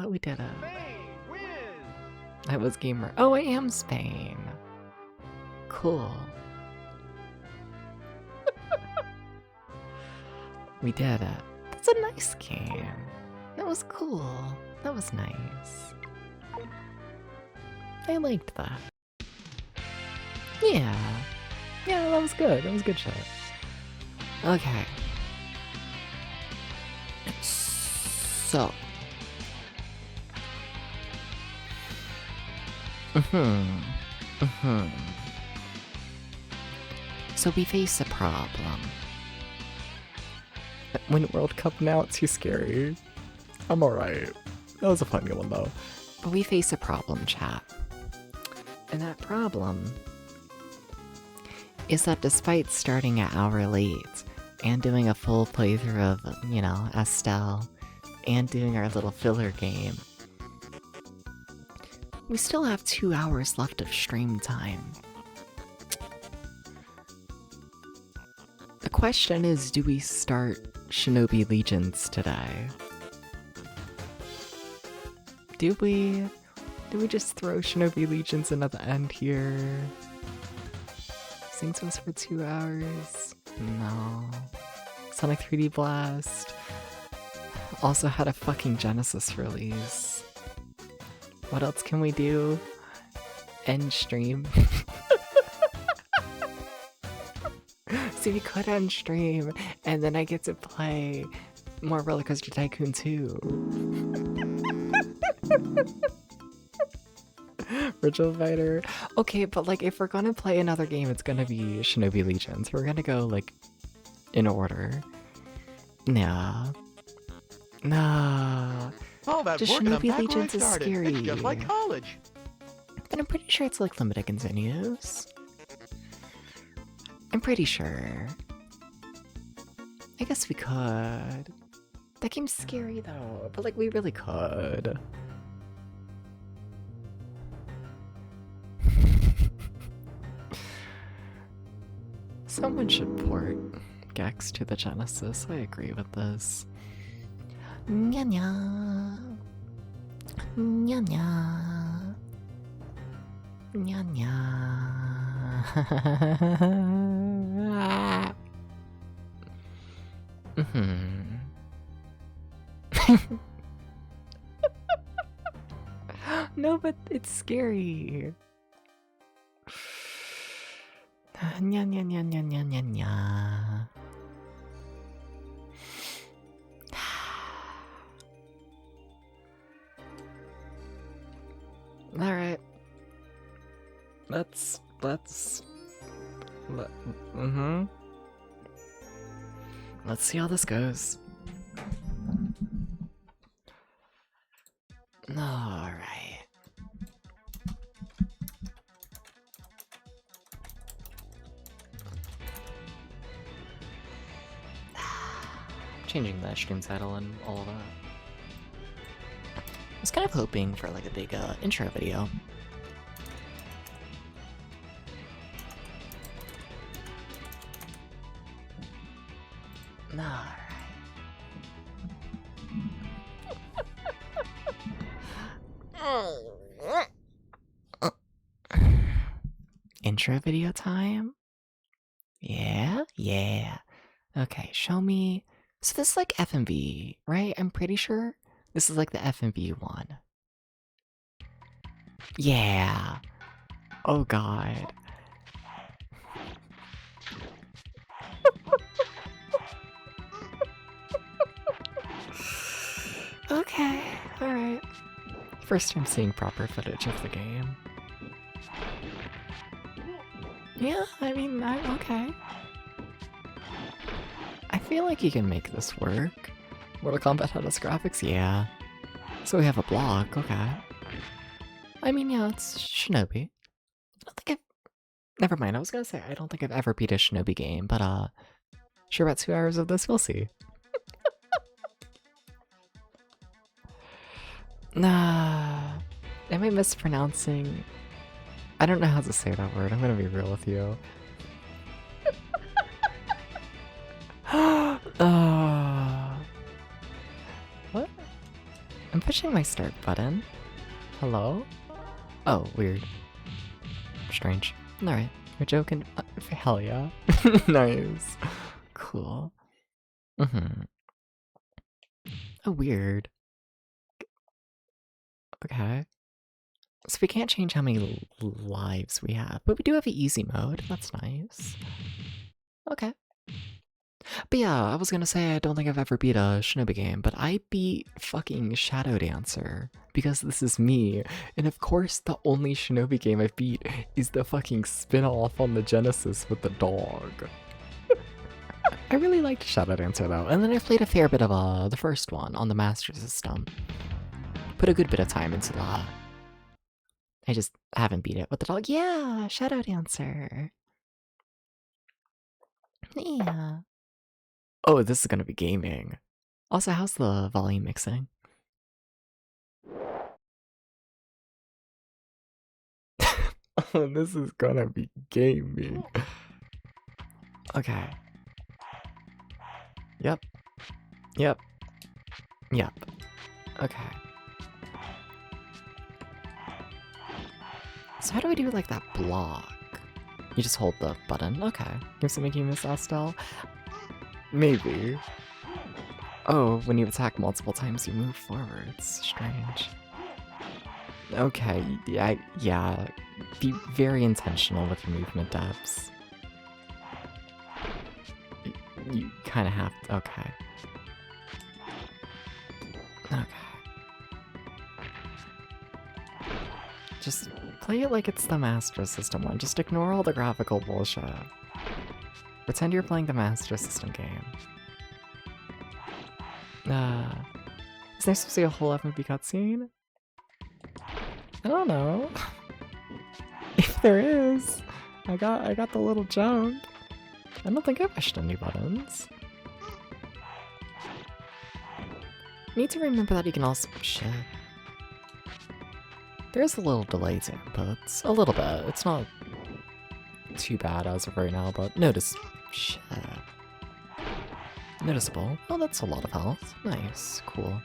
We did it. Spain wins. I was gamer. Oh, I am Spain. Cool. We did it. That's a nice game. That was cool. That was nice. I liked that. Yeah. Yeah, that was good. That was good shit. Okay. So. So we face a problem. When World Cup now, it's too scary. I'm alright. That was a funny one though. But we face a problem, chat. And that problem is that despite starting an hour late and doing a full playthrough of, you know, Astal and doing our little filler game, we still have 2 hours left of stream time. The question is, do we start Shinobi Legions today? Do we? Do we just throw Shinobi Legions in at the end here? Sing to us for 2 hours? No. Sonic 3D Blast also had a fucking Genesis release. What else can we do? End stream. See, we could end stream, and then I get to play more Roller Coaster Tycoon 2. Virtual Fighter. Okay, but like if we're gonna play another game, it's gonna be Shinobi Legions. We're gonna go like in order. Nah. Nah. All that Just working, I'm Shinobi back where I Legions is started. scary. It's just like college. But I'm pretty sure it's like limited continues. I'm pretty sure. I guess we could. That game's scary though, but like we really could. Someone should port Gex to the Genesis. I agree with this. Nya nya. Nya nya. Nya nya. No, but it's scary. Nya nya nya nya nya nya nya. All right. Let's. Let's see how this goes. All right. Changing the stream title and all of that. I was kind of hoping for like a big intro video. Intro video time? Yeah? Yeah. Okay, show me. So this is like FMV, right? I'm pretty sure this is like the FMV one. Yeah. Oh god. Okay, alright. First time seeing proper footage of the game. Yeah, I mean, okay. I feel like you can make this work. Mortal Kombat had its graphics, yeah. So we have a block, okay. I mean, yeah, it's Shinobi. I don't think never mind, I was gonna say, I don't think I've ever beat a Shinobi game, but sure about 2 hours of this, we'll see. Nah. Am I mispronouncing? I don't know how to say that word, I'm gonna be real with you. What? I'm pushing my start button. Hello? Oh, weird. Strange. Alright, you're joking. Hell yeah. Nice. Cool. Oh, weird. Okay. So we can't change how many lives we have, but we do have an easy mode. That's nice. Okay. But yeah, I was gonna say I don't think I've ever beat a Shinobi game, but I beat fucking Shadow Dancer because this is me. And of course, the only Shinobi game I've beat is the fucking spin-off on the Genesis with the dog. I really liked Shadow Dancer though, and then I played a fair bit of the first one on the Master System. Put a good bit of time into that. I just haven't beat it with the dog. Yeah, Shadow Dancer. Yeah. Oh, this is gonna be gaming. Also, how's the volume mixing? Oh, this is gonna be gaming. Okay. Yep. Yep. Yep. Okay. So how do I do like that block? You just hold the button. Okay. Gives it making miss Astal? Maybe. Oh, when you attack multiple times, you move forwards. Strange. Okay, yeah. Be very intentional with your movement depths. You kind of have to. Okay. Okay. Just play it like it's the Master System one. Just ignore all the graphical bullshit. Pretend you're playing the Master System game. Is there supposed to be a whole FMV cutscene? I don't know. If there is, I got the little jump. I don't think I pushed any buttons. Need to remember that you can also shit. There's a little delay to inputs. A little bit. It's not too bad as of right now, but shit. Noticeable. Oh, that's a lot of health. Nice. Cool.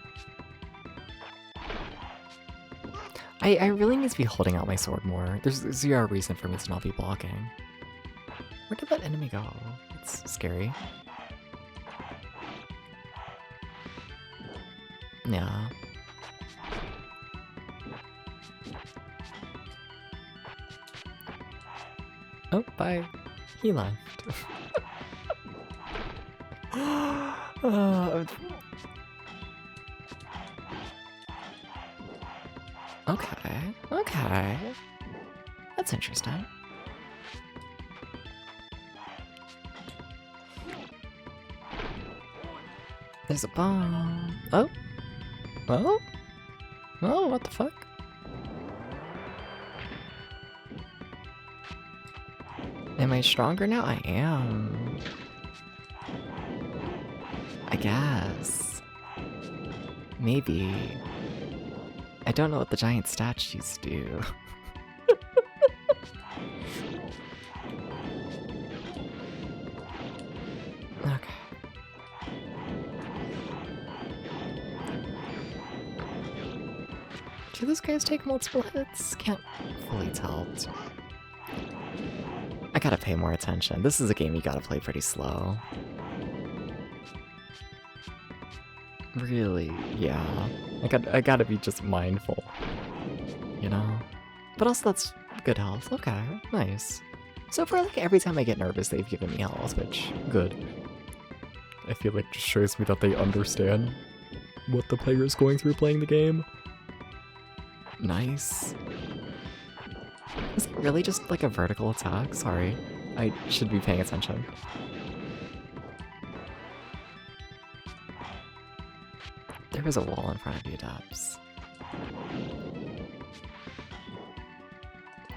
I really need to be holding out my sword more. There's zero reason for me to not be blocking. Where did that enemy go? It's scary. Yeah. Oh, bye. He left. Okay. That's interesting. There's a bomb. Oh? Oh? Oh, what the fuck? Am I stronger now? I am. I guess. Maybe. I don't know what the giant statues do. Okay. Do those guys take multiple hits? Can't fully tell. I gotta pay more attention. This is a game you gotta play pretty slow. Really, yeah. I gotta be just mindful, you know? But also that's good health. Okay, nice. So far, like, every time I get nervous, they've given me health, which, good. I feel like just shows me that they understand what the player is going through playing the game. Nice. Is it really just like a vertical attack? Sorry. I should be paying attention. There was a wall in front of you, Dubs.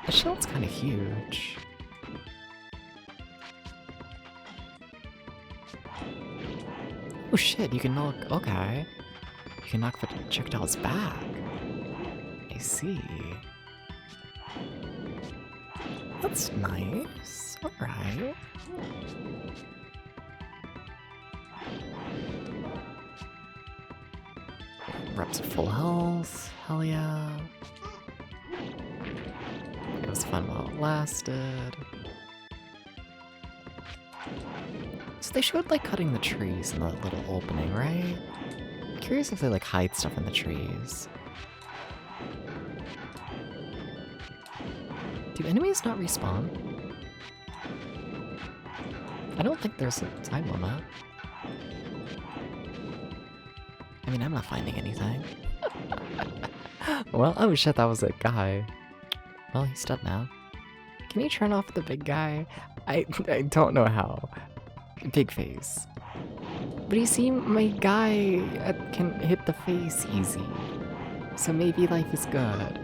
The shield's kind of huge. Oh shit, you can knock... Okay. You can knock the projectiles back. I see. That's nice. Alright. Reps at full health. Hell yeah. It was fun while it lasted. So they showed like cutting the trees in the little opening, right? Curious if they like hide stuff in the trees. Do enemies not respawn? I don't think there's a time limit. I mean, I'm not finding anything. Well, oh shit, that was a guy. Well, he's dead now. Can you turn off the big guy? I don't know how. Big face. But you see, my guy can hit the face easy. So maybe life is good.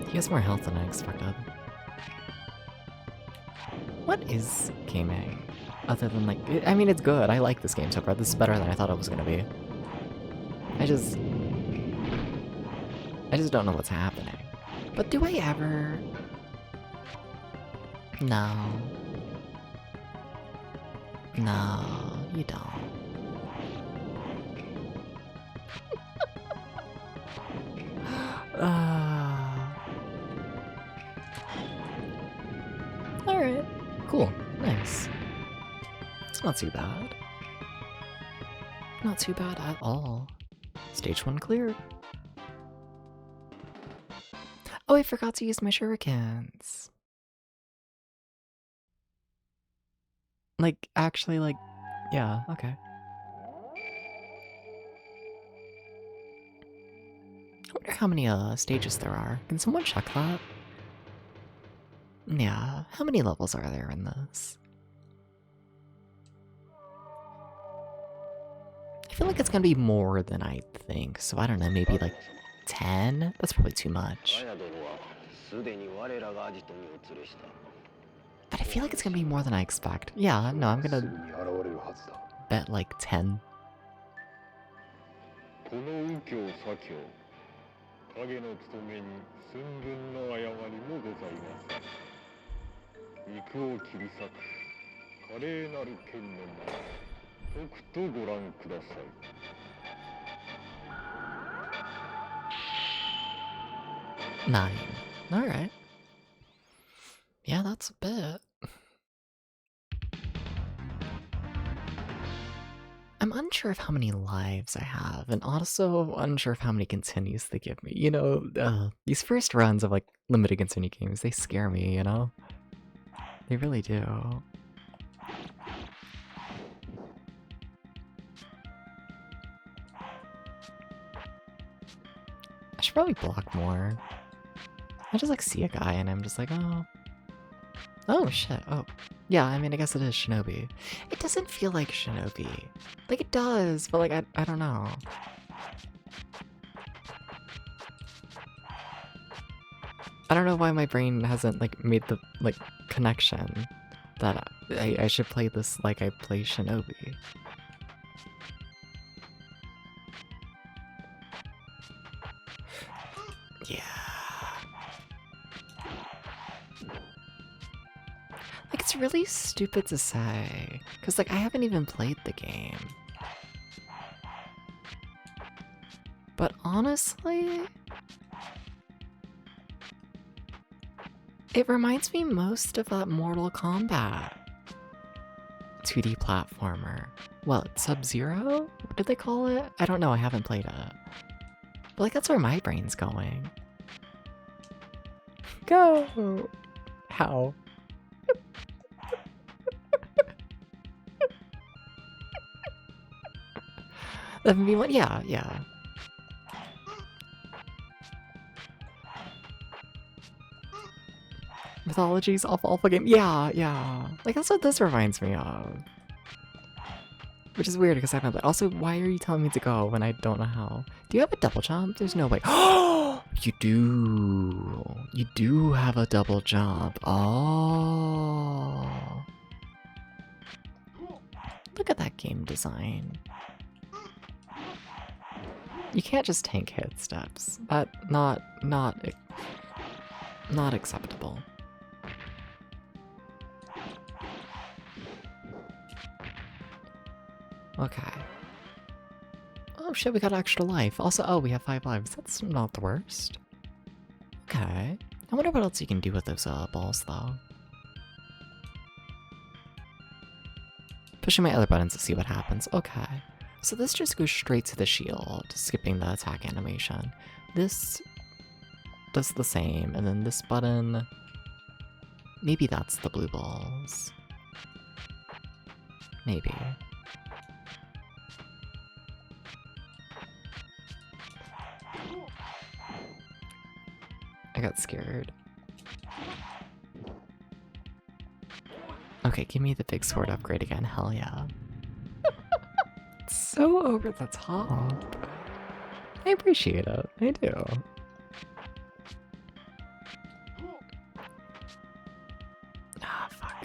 He has more health than I expected. What is gaming? Other than like, I mean, it's good. I like this game so far. This is better than I thought it was gonna be. I just don't know what's happening. But do I ever? No. No, you don't. Alright. Cool. Nice. It's not too bad. Not too bad at all. Stage 1 cleared. Oh, I forgot to use my shurikens. Like, actually, like, yeah, okay. I wonder how many stages there are. Can someone check that? Yeah, how many levels are there in this? I feel like it's gonna be more than I think, so I don't know, maybe like 10? That's probably too much. But I feel like it's gonna be more than I expect. Yeah, no, I'm gonna bet like 10. この右京左京影の務めに寸分の誤りもございません。肉を切り裂く華麗なる剣の前とくとご覧ください。9. Alright. Yeah, that's a bit. I'm unsure of how many lives I have, and also unsure of how many continues they give me. You know, these first runs of like limited continue games, they scare me, you know? They really do. I should probably block more. I just like see a guy and I'm just like, oh. Oh shit, oh. Yeah, I mean, I guess it is Shinobi. It doesn't feel like Shinobi. Like, it does, but like, I don't know. I don't know why my brain hasn't like made the like connection that I should play this like I play Shinobi. Yeah. Like, it's really stupid to say, because like I haven't even played the game. But honestly, it reminds me most of that Mortal Kombat 2D platformer. Well, Sub-Zero? What did they call it? I don't know, I haven't played it. But like, that's where my brain's going. Go! How? That would be what? Yeah, yeah. Mythologies off Alpha game. Yeah, yeah. Like, that's what this reminds me of. Which is weird because I haven't. But also, why are you telling me to go when I don't know how? Do you have a double jump? There's no way. Oh, you do. You do have a double jump. Oh. Look at that game design. You can't just tank hit steps. That not acceptable. Okay. Oh shit, we got extra life. Also, oh, we have 5 lives. That's not the worst. Okay. I wonder what else you can do with those balls, though. Pushing my other buttons to see what happens. Okay. So this just goes straight to the shield, skipping the attack animation. This does the same, and then this button... Maybe that's the blue balls. Maybe. I got scared. Okay, give me the big sword upgrade again, hell yeah. It's so over the top. I appreciate it, I do. Ah, fuck.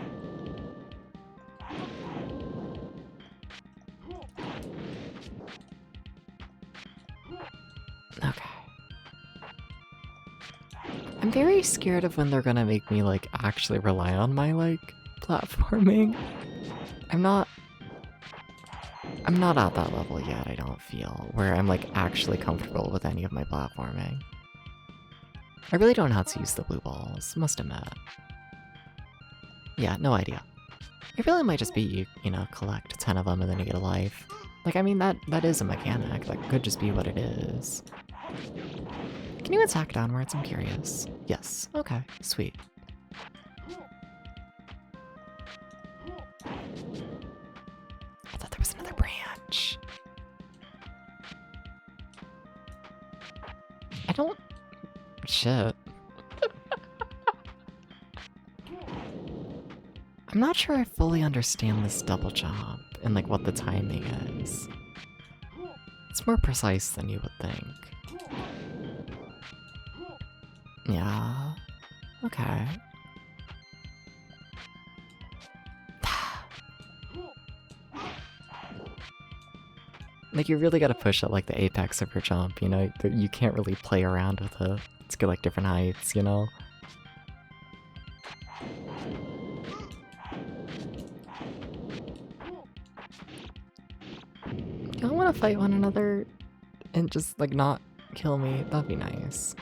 Okay. I'm very scared of when they're gonna make me, like, actually rely on my, like, platforming. I'm not at that level yet, I don't feel, where I'm, like, actually comfortable with any of my platforming. I really don't know how to use the blue balls, must admit. Yeah, no idea. It really might just be, you know, collect 10 of them and then you get a life. Like, I mean, that is a mechanic. That could just be what it is. Can you attack downwards? I'm curious. Yes. Okay. Sweet. I thought there was another branch. I don't... Shit. I'm not sure I fully understand this double jump and, like, what the timing is. It's more precise than you would think. Yeah. Okay. Like, you really gotta push at, like, the apex of your jump, you know? You can't really play around with it to get, like, different heights, you know? Y'all wanna fight one another and just, like, not kill me? That'd be nice.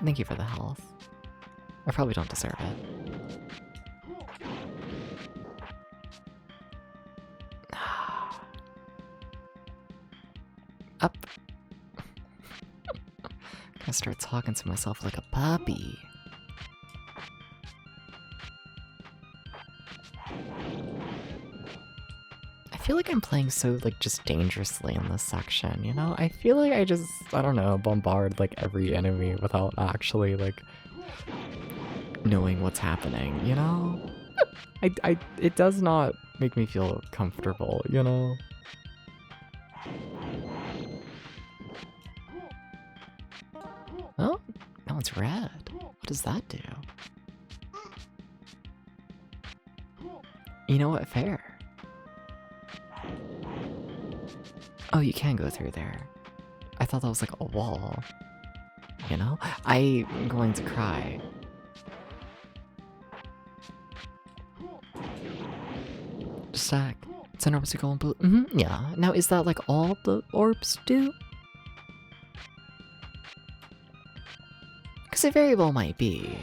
Thank you for the health. I probably don't deserve it. Up. Gonna start talking to myself like a puppy. I feel like I'm playing so, like, just dangerously in this section, you know? I feel like I just, I don't know, bombard, like, every enemy without actually, like, knowing what's happening, you know? It does not make me feel comfortable, you know? Oh, that one's red. What does that do? You know what? Fair. Oh, you can go through there. I thought that was like a wall. You know? I'm going to cry. Stack. 10 orbs to golden blue. Yeah. Now, is that like all the orbs do? Because it very well might be.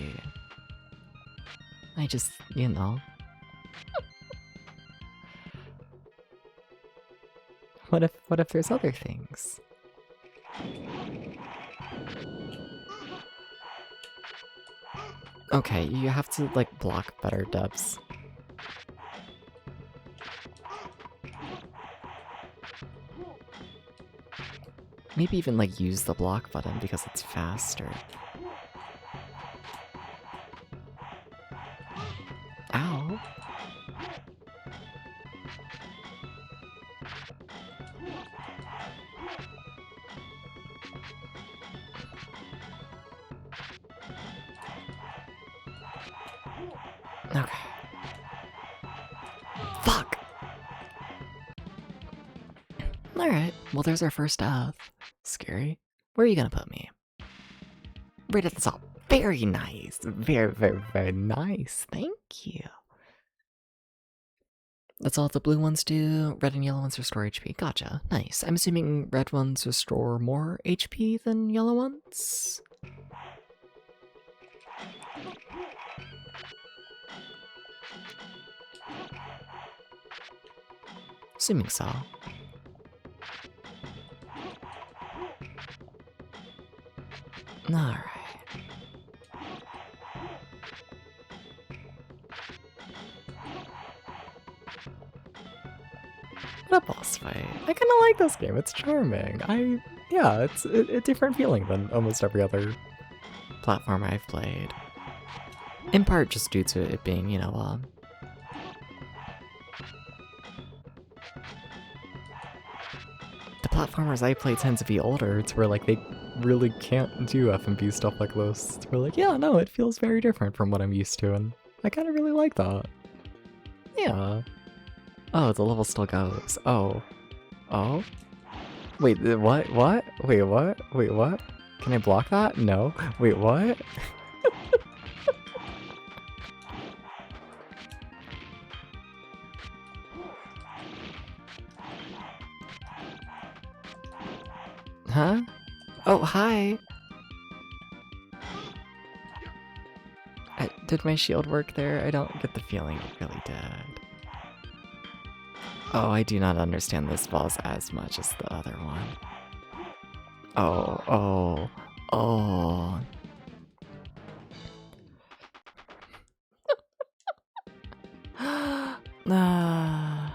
I just, you know. What if there's other things? Okay, you have to, like, block better depths. Maybe even, like, use the block button because it's faster. Ow. Okay. Fuck! Alright, well there's our first death. Scary. Where are you gonna put me? Right at the top. Very nice. Very, very, very nice. Thank you. That's all the blue ones do. Red and yellow ones restore HP. Gotcha. Nice. I'm assuming red ones restore more HP than yellow ones? Assuming so. Alright. What a boss fight. I kinda like this game, it's charming. Yeah, it's a different feeling than almost every other platformer I've played. In part just due to it being, you know, the platformers I play tend to be older, to where like they really can't do F&B stuff like this. We're like, yeah, no, it feels very different from what I'm used to, and I kinda really like that. Yeah. Oh, the level still goes. Oh. Oh? Wait, what? What? Wait, what? Wait, what? Can I block that? No. Wait, what? Huh? Oh, hi! Did my shield work there? I don't get the feeling it really did. Oh, I do not understand this boss as much as the other one. Oh, oh, oh. Nah.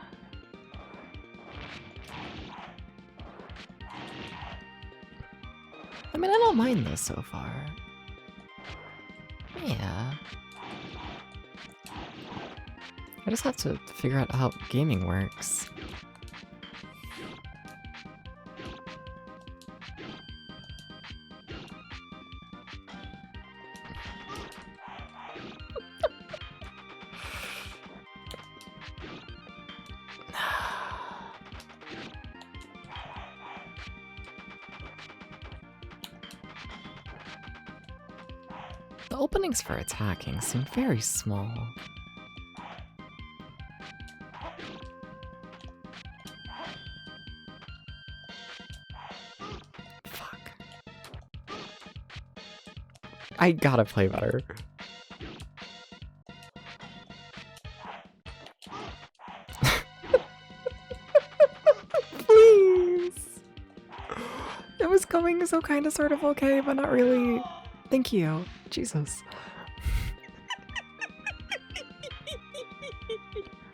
I mean, I don't mind this so far. Yeah. I just have to figure out how gaming works. The openings for attacking seem very small. Fuck. I gotta play better. Please! It was going so kinda sort of okay, but not really. Thank you. Jesus.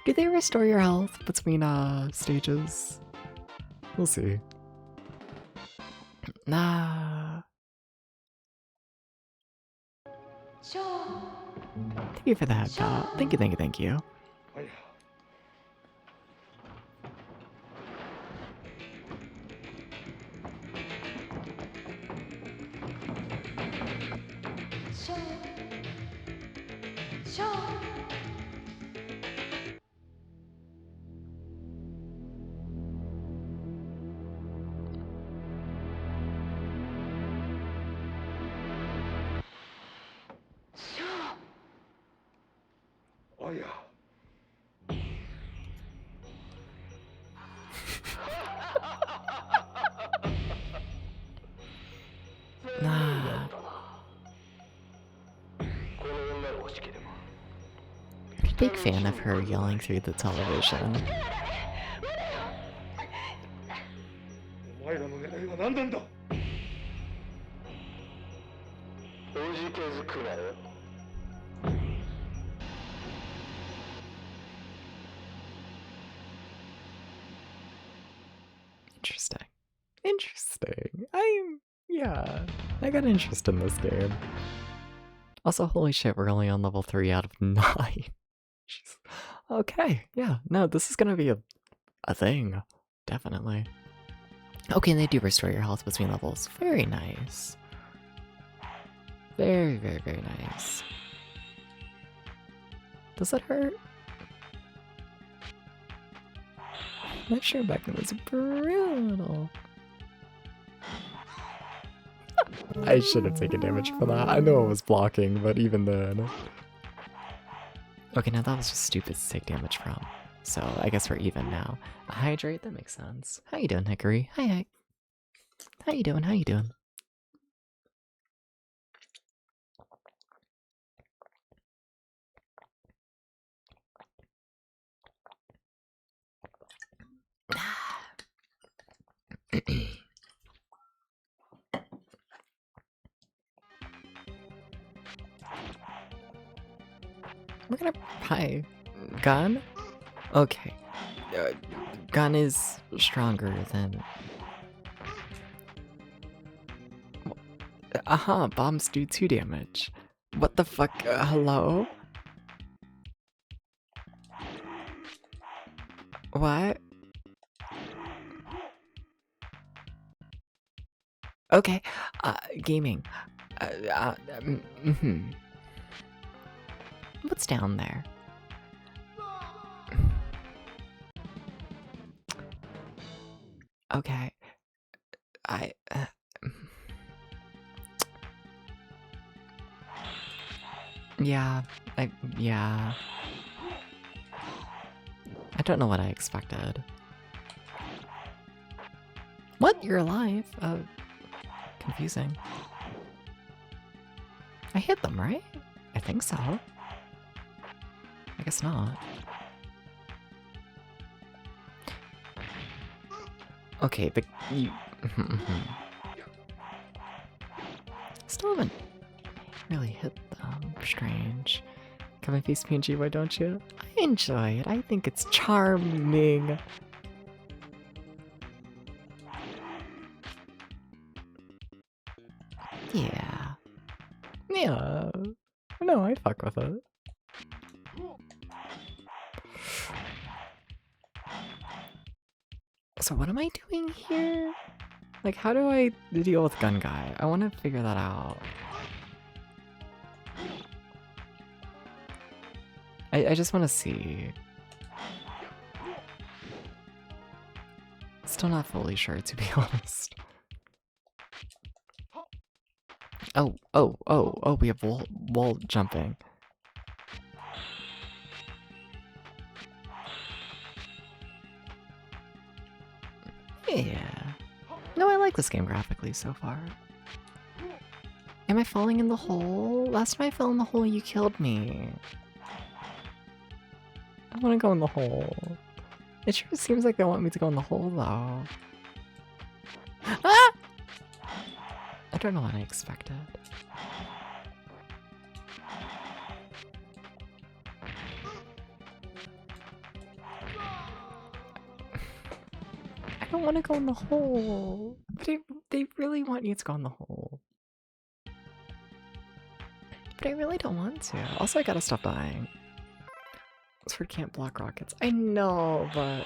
Do they restore your health between stages? We'll see. Nah. Thank you for that, Pat. Thank you, thank you, thank you. Nah. Big fan of her yelling through the television. Interesting. Interesting. Yeah, I got interest in this game. Also, holy shit, we're only on level 3 out of 9. Jeez. Okay, yeah, no, this is gonna be a thing. Definitely. Okay, and they do restore your health between levels. Very nice. Very, very, very nice. Does that hurt? That sure back was brutal. I should have taken damage for that. I know it was blocking, but even then. Okay, now that was just stupid to take damage from. So I guess we're even now. Hydrate, that makes sense. How you doing, Hickory? Hi, hi. How you doing? How you doing? We're gonna... Hi. Gun? Okay. Gun is stronger than... Aha, bombs do 2 damage. What the fuck? Hello? What? Okay, gaming. What's down there? Okay. Yeah, yeah. I don't know what I expected. What? You're alive? Confusing. I hit them, right? I think so. I guess not. Okay, but you... Still haven't really hit them. Strange. Come and face PNG, why don't you? I enjoy it. I think it's charming. Yeah. Yeah. No, I fuck with it. So what am I doing here? Like, how do I deal with Gun Guy? I want to figure that out. I just want to see. Still not fully sure, to be honest. Oh, we have wall jumping. Yeah. No, I like this game graphically so far. Am I falling in the hole? Last time I fell in the hole, you killed me. I want to go in the hole. It sure seems like they want me to go in the hole, though. Ah! I don't know what I expected. I don't want to go in the hole. But they really want you to go in the hole. But I really don't want to. Also, I gotta stop dying. Sword can't block rockets. I know, but...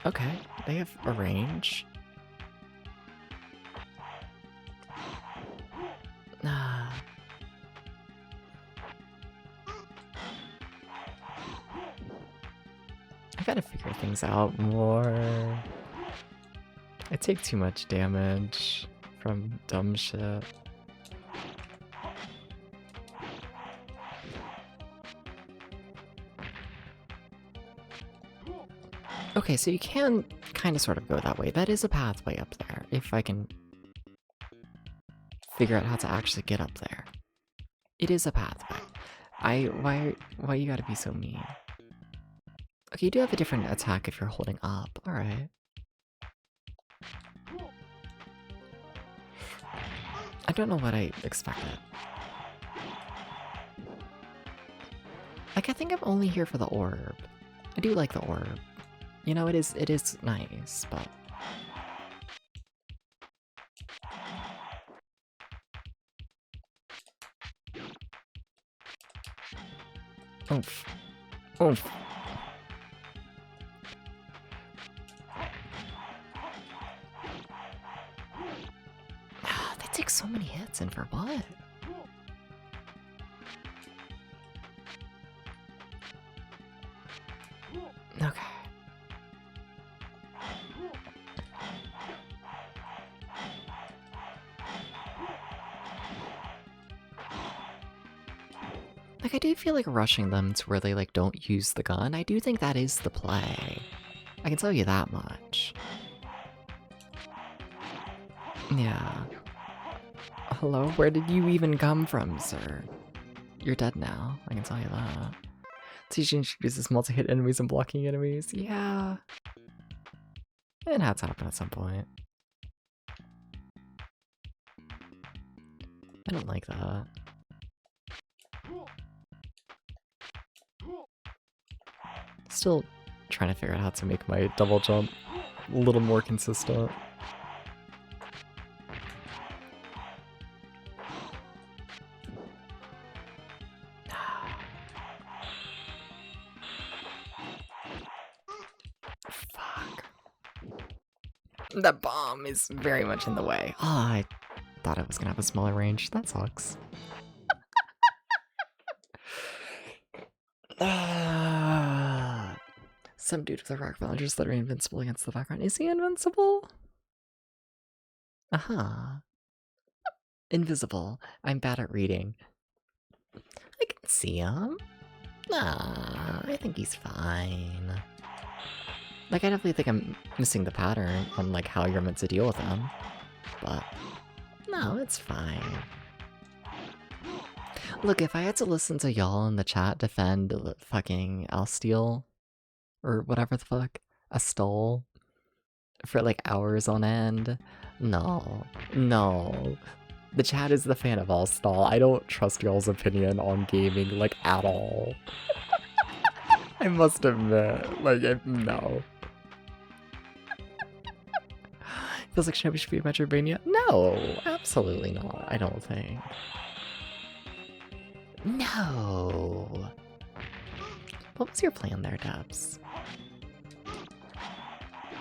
Okay, they have a range. Nah. I gotta figure things out more. I take too much damage from dumb shit. Okay, so you can kind of sort of go that way. That is a pathway up there, if I can figure out how to actually get up there. It is a pathway. Why you gotta be so mean? Okay, you do have a different attack if you're holding up. Alright. I don't know what I expected. Like, I think I'm only here for the orb. I do like the orb. You know, it is nice, but... Oof. Oof. They take so many hits, and for what? Okay. Like, I do feel like rushing them to where they, like, don't use the gun. I do think that is the play. I can tell you that much. Yeah. Hello? Where did you even come from, sir? You're dead now. I can tell you that. Teaching uses multi-hit enemies and blocking enemies. Yeah. It had to happen at some point. I don't like that. still trying to figure out how to make my double jump a little more consistent. Fuck. That bomb is very much in the way. Oh, I thought I was gonna have a smaller range. That sucks. Some dude with a rock villagers that are invincible against the background. Is he invincible? Aha. Invisible. I'm bad at reading. I can see him. I think he's fine. Like, I definitely think I'm missing the pattern on, like, how you're meant to deal with him. But, no, it's fine. Look, if I had to listen to y'all in the chat defend fucking Astal, or whatever the fuck, Astal, for, like, hours on end, no. The chat is the fan of Astal. I don't trust y'all's opinion on gaming, like, at all. I must admit, like, no. Feels like Shinobi should be a Metroidvania? No, absolutely not, I don't think. No. What was your plan there, Dubs?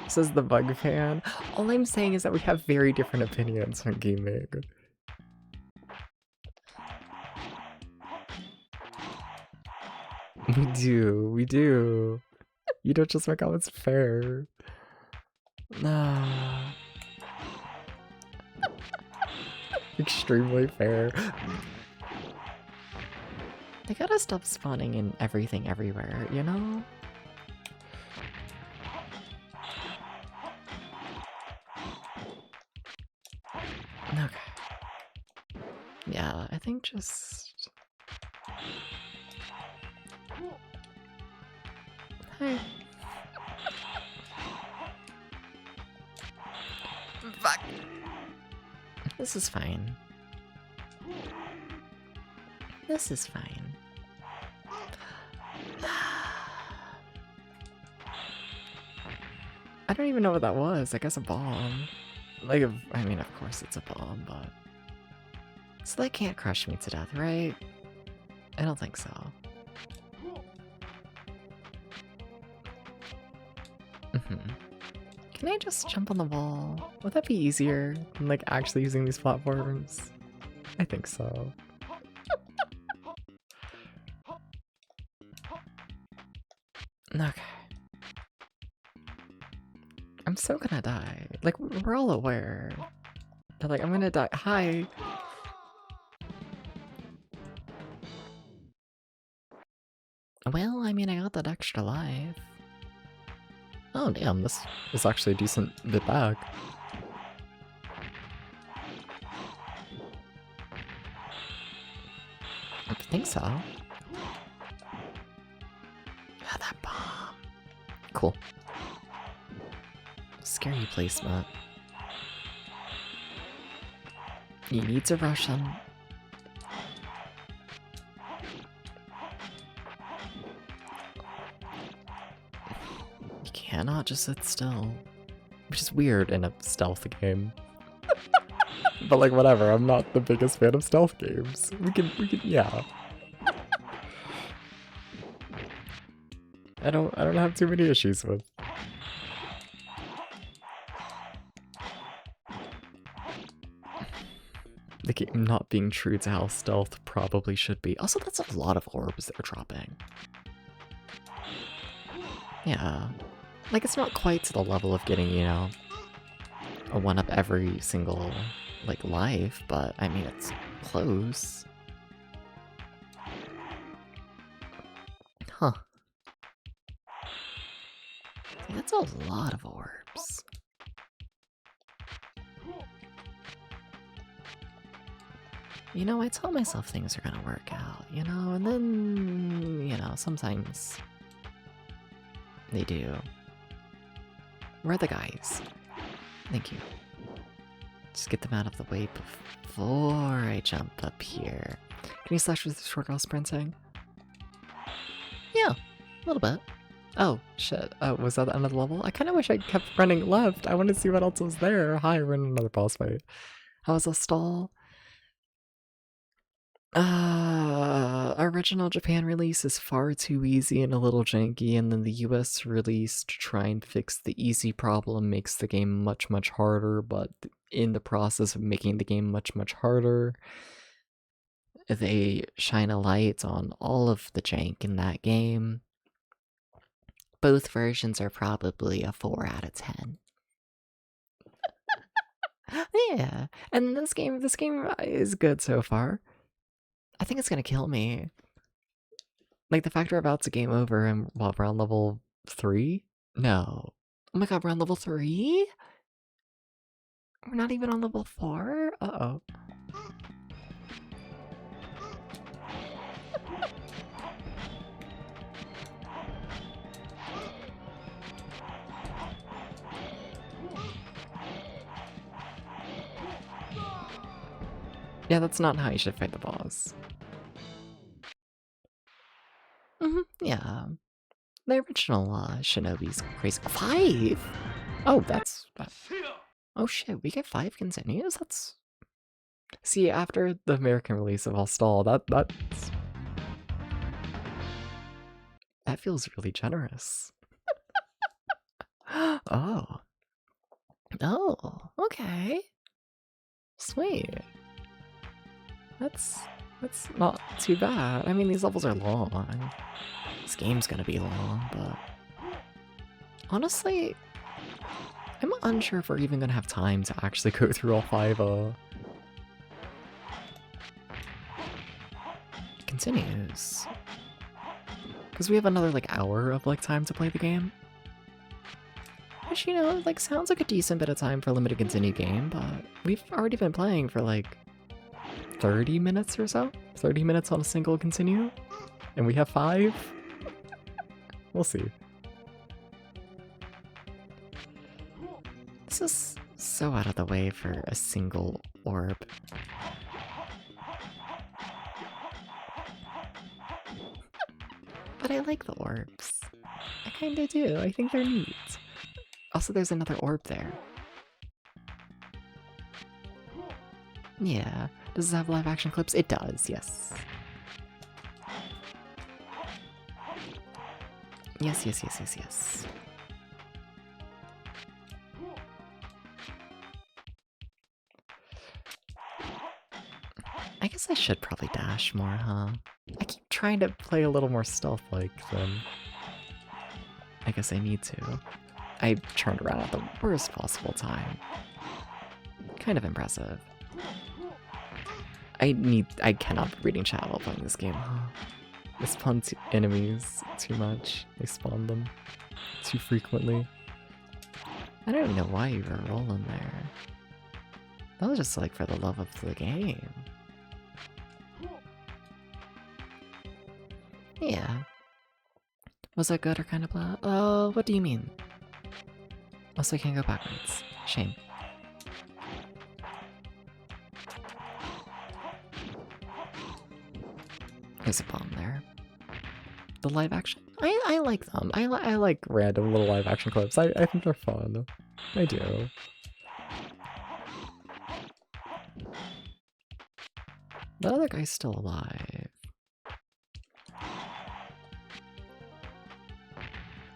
Says the bug fan. All I'm saying is that we have very different opinions on gaming. We do. You don't just make comments fair. Nah. Extremely fair. They gotta stop spawning in everything everywhere, you know? Okay. Yeah, I think just... Hey. Fuck. This is fine. This is fine. I don't even know what that was. I guess a bomb. Like, I mean, of course it's a bomb, but... So they can't crush me to death, right? I don't think so. Can I just jump on the wall? Would that be easier than, like, actually using these platforms? I think so. Okay. I'm so gonna die. Like, we're all aware that, like, I'm gonna die. Hi! Well, I mean, I got that extra life. Oh, damn, this is actually a decent bit back. I think so. Yeah, that bomb. Cool. Scary placement. You need to rush him. You cannot just sit still. Which is weird in a stealth game. But like, whatever, I'm not the biggest fan of stealth games. We can, yeah. I don't have too many issues with. The game not being true to how stealth probably should be. Also, that's a lot of orbs they're dropping. Yeah. Like, it's not quite to the level of getting, you know, a 1-up every single, like, life, but, I mean, it's close. Huh. That's a lot of orbs. You know, I tell myself things are gonna work out, you know, and then, you know, sometimes they do. Where are the guys? Thank you. Just get them out of the way before I jump up here. Can you slash with short while sprinting? Yeah, a little bit. Oh, shit. Was that the end of the level? I kind of wish I kept running left. I want to see what else was there. Hi, we're in another boss fight. How was Astal? Original Japan release is far too easy and a little janky, and then the US release to try and fix the easy problem makes the game much, much harder, but in the process of making the game much, much harder, they shine a light on all of the jank in that game. Both versions are probably a 4 out of 10. Yeah, and this game is good so far. I think it's gonna kill me. Like, the fact we're about to game over and while we're on level 3? No. Oh my god, we're on level 3? We're not even on level 4? Uh-oh. Yeah, that's not how you should fight the boss. Yeah. The original Shinobi's crazy. 5? Oh, that's... Oh shit, we get 5 continues? That's... See, after the American release of Astal, that feels really generous. Oh. Oh, okay. Sweet. That's not too bad. I mean, these levels are long. This game's gonna be long, but... Honestly, I'm unsure if we're even gonna have time to actually go through all 5, continues. Because we have another, like, hour of, like, time to play the game. Which, you know, like, sounds like a decent bit of time for a limited continue game, but we've already been playing for, like, 30 minutes or so? 30 minutes on a single continue? And we have 5? We'll see. This is so out of the way for a single orb. But I like the orbs. I kinda do. I think they're neat. Also, there's another orb there. Yeah. Does it have live action clips? It does, yes. Yes. I guess I should probably dash more, huh? I keep trying to play a little more stealth-like, then I guess I need to. I turned around at the worst possible time. Kind of impressive. I cannot be reading chat while playing this game, huh? I spawn enemies too much. I spawn them too frequently. I don't even know why you were rolling there. That was just like for the love of the game. Yeah. Was that good or kind of blah? What do you mean? Also, I can't go backwards. Shame. There's a bomb there. The live action? I like them. I like random little live action clips. I think they're fun. I do. The other guy's still alive.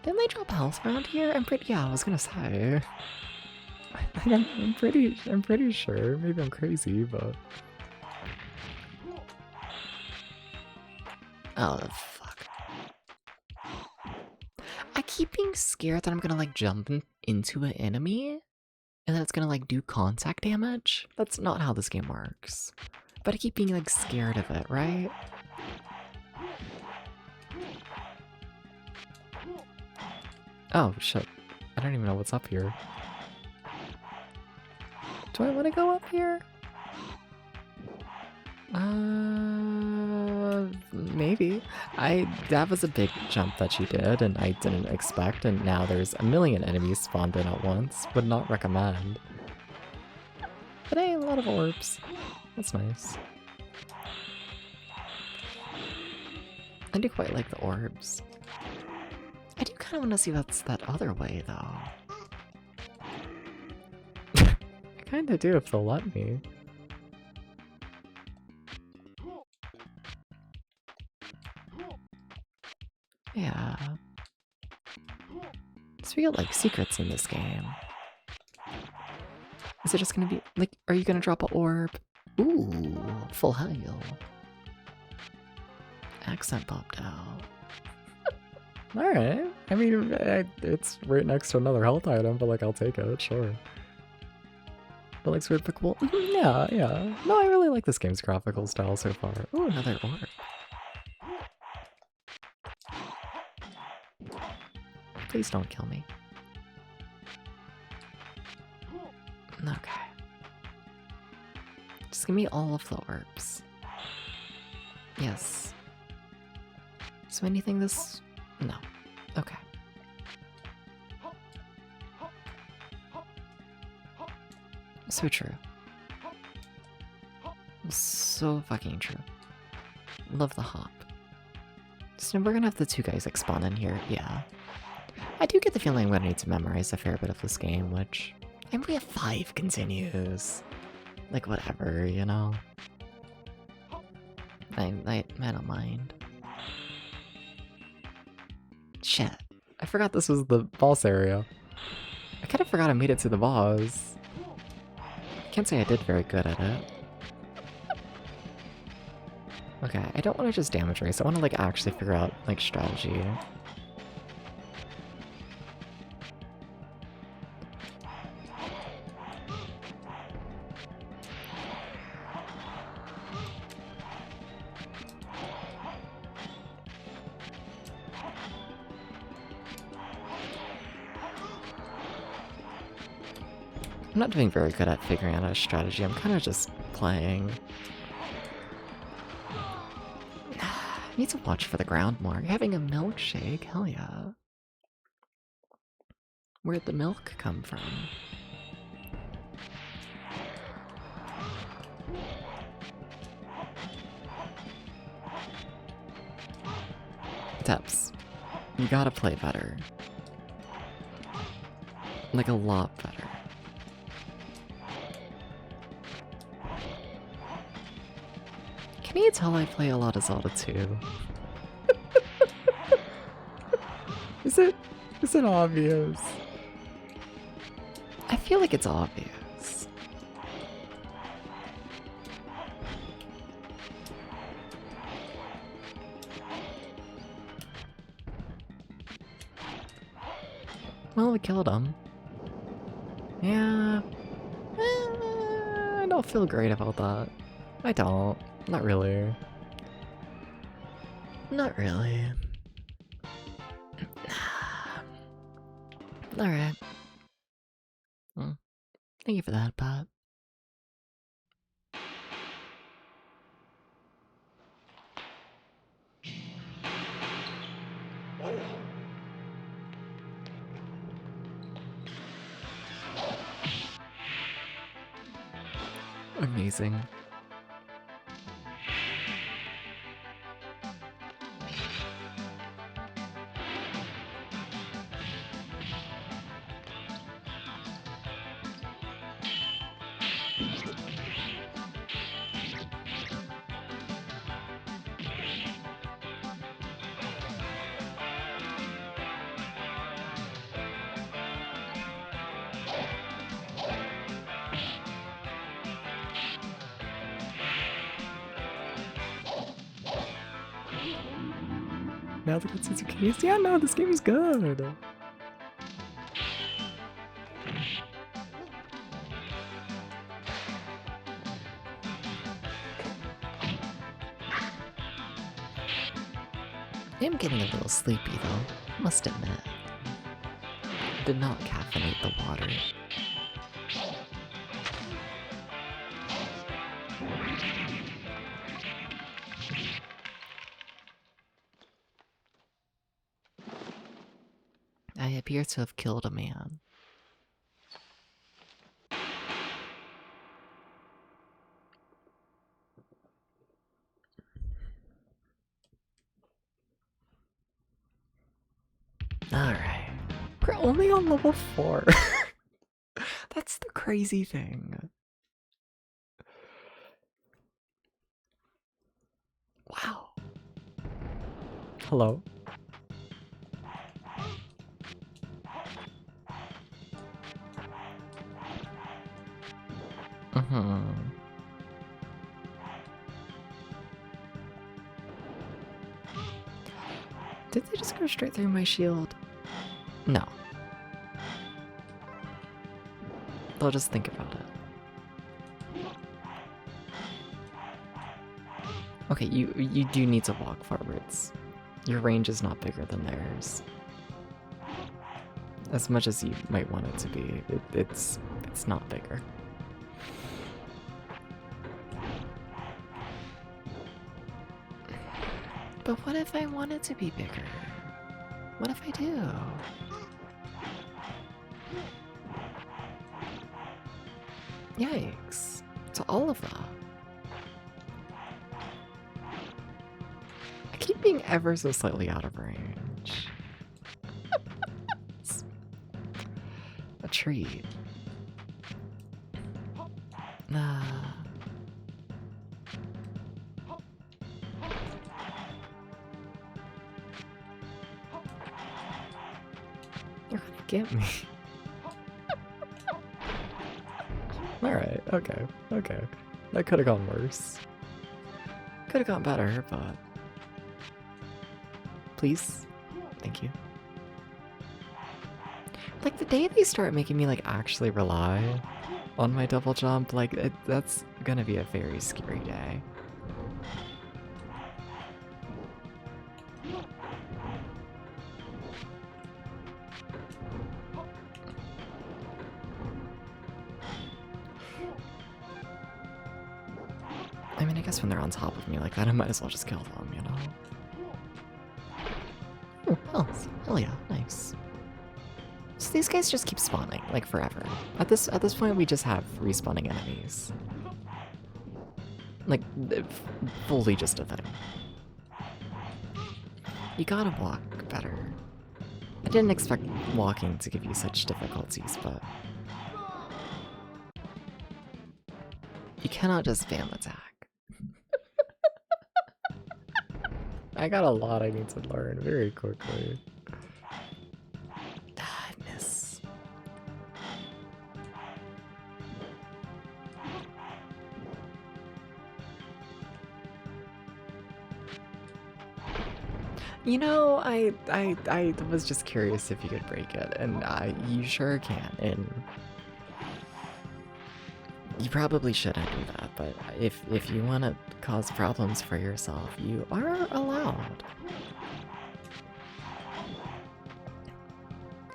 Didn't they drop health around here? Yeah, I was gonna say. I'm pretty sure. Maybe I'm crazy, but... Oh, fuck. I keep being scared that I'm gonna, like, jump into an enemy, and then it's gonna, like, do contact damage. That's not how this game works. But I keep being, like, scared of it, right? Oh, shit. I don't even know what's up here. Do I want to go up here? Maybe. That was a big jump that she did, and I didn't expect, and now there's a million enemies spawned in at once. Would not recommend. But hey, a lot of orbs. That's nice. I do quite like the orbs. I do kind of want to see what's that other way, though. I kind of do if they'll let me. Yeah. So we got like secrets in this game. Is it just gonna be like, are you gonna drop an orb? Ooh, full heal. Accent popped out. Alright. I mean, it's right next to another health item, but like, I'll take it, sure. But like, sort of pickable. Yeah, yeah. No, I really like this game's graphical style so far. Ooh, another orb. Please don't kill me. Okay. Just give me all of the orbs. Yes. So anything this... No. Okay. So true. So fucking true. Love the hop. So we're gonna have the two guys like spawn in here, yeah. I do get the feeling I'm gonna need to memorize a fair bit of this game, which... And we have 5 continues. Like, whatever, you know? I don't mind. Shit. I forgot this was the boss area. I kind of forgot I made it to the boss. Can't say I did very good at it. Okay, I don't want to just damage race. I want to, like, actually figure out, like, strategy. I'm not doing very good at figuring out a strategy. I'm kind of just playing. I need to watch for the ground more. You're having a milkshake? Hell yeah. Where'd the milk come from? Teps, you gotta play better. Like a lot better. Can you tell I play a lot of Zelda 2? Is it obvious? I feel like it's obvious. Well, we killed him. Yeah. I don't feel great about that. I don't. Not really. Not really. Alright. Well, thank you for that, Pat. Amazing. Now the cutscenes are case. Yeah, no, this game is good. I am getting a little sleepy though, must admit. Did not caffeinate the water. I appear to have killed a man. Alright. We're only on level 4. That's the crazy thing. Wow. Hello? Did they just go straight through my shield? No. They'll just think about it. Okay, you do need to walk forwards. Your range is not bigger than theirs. As much as you might want it to be, it's not bigger. But what if I want it to be bigger? What if I do? Yikes. To all of that. I keep being ever so slightly out of range. A treat. You're gonna get me. Alright, okay. That could have gone worse. Could have gone better, but... Please? Thank you. Like, the day they start making me, like, actually rely on my double jump, like, that's gonna be a very scary day. I mean, I guess when they're on top of me like that, I might as well just kill them, you know? Oh, hell yeah, nice. So these guys just keep spawning, like, forever. At this point, we just have respawning enemies. Like, fully just a thing. You gotta walk better. I didn't expect walking to give you such difficulties, but... You cannot just spam attack. I got a lot I need to learn very quickly. I miss. You know, I was just curious if you could break it, and you sure can, and you probably shouldn't do that, but if you want to cause problems for yourself, you are allowed.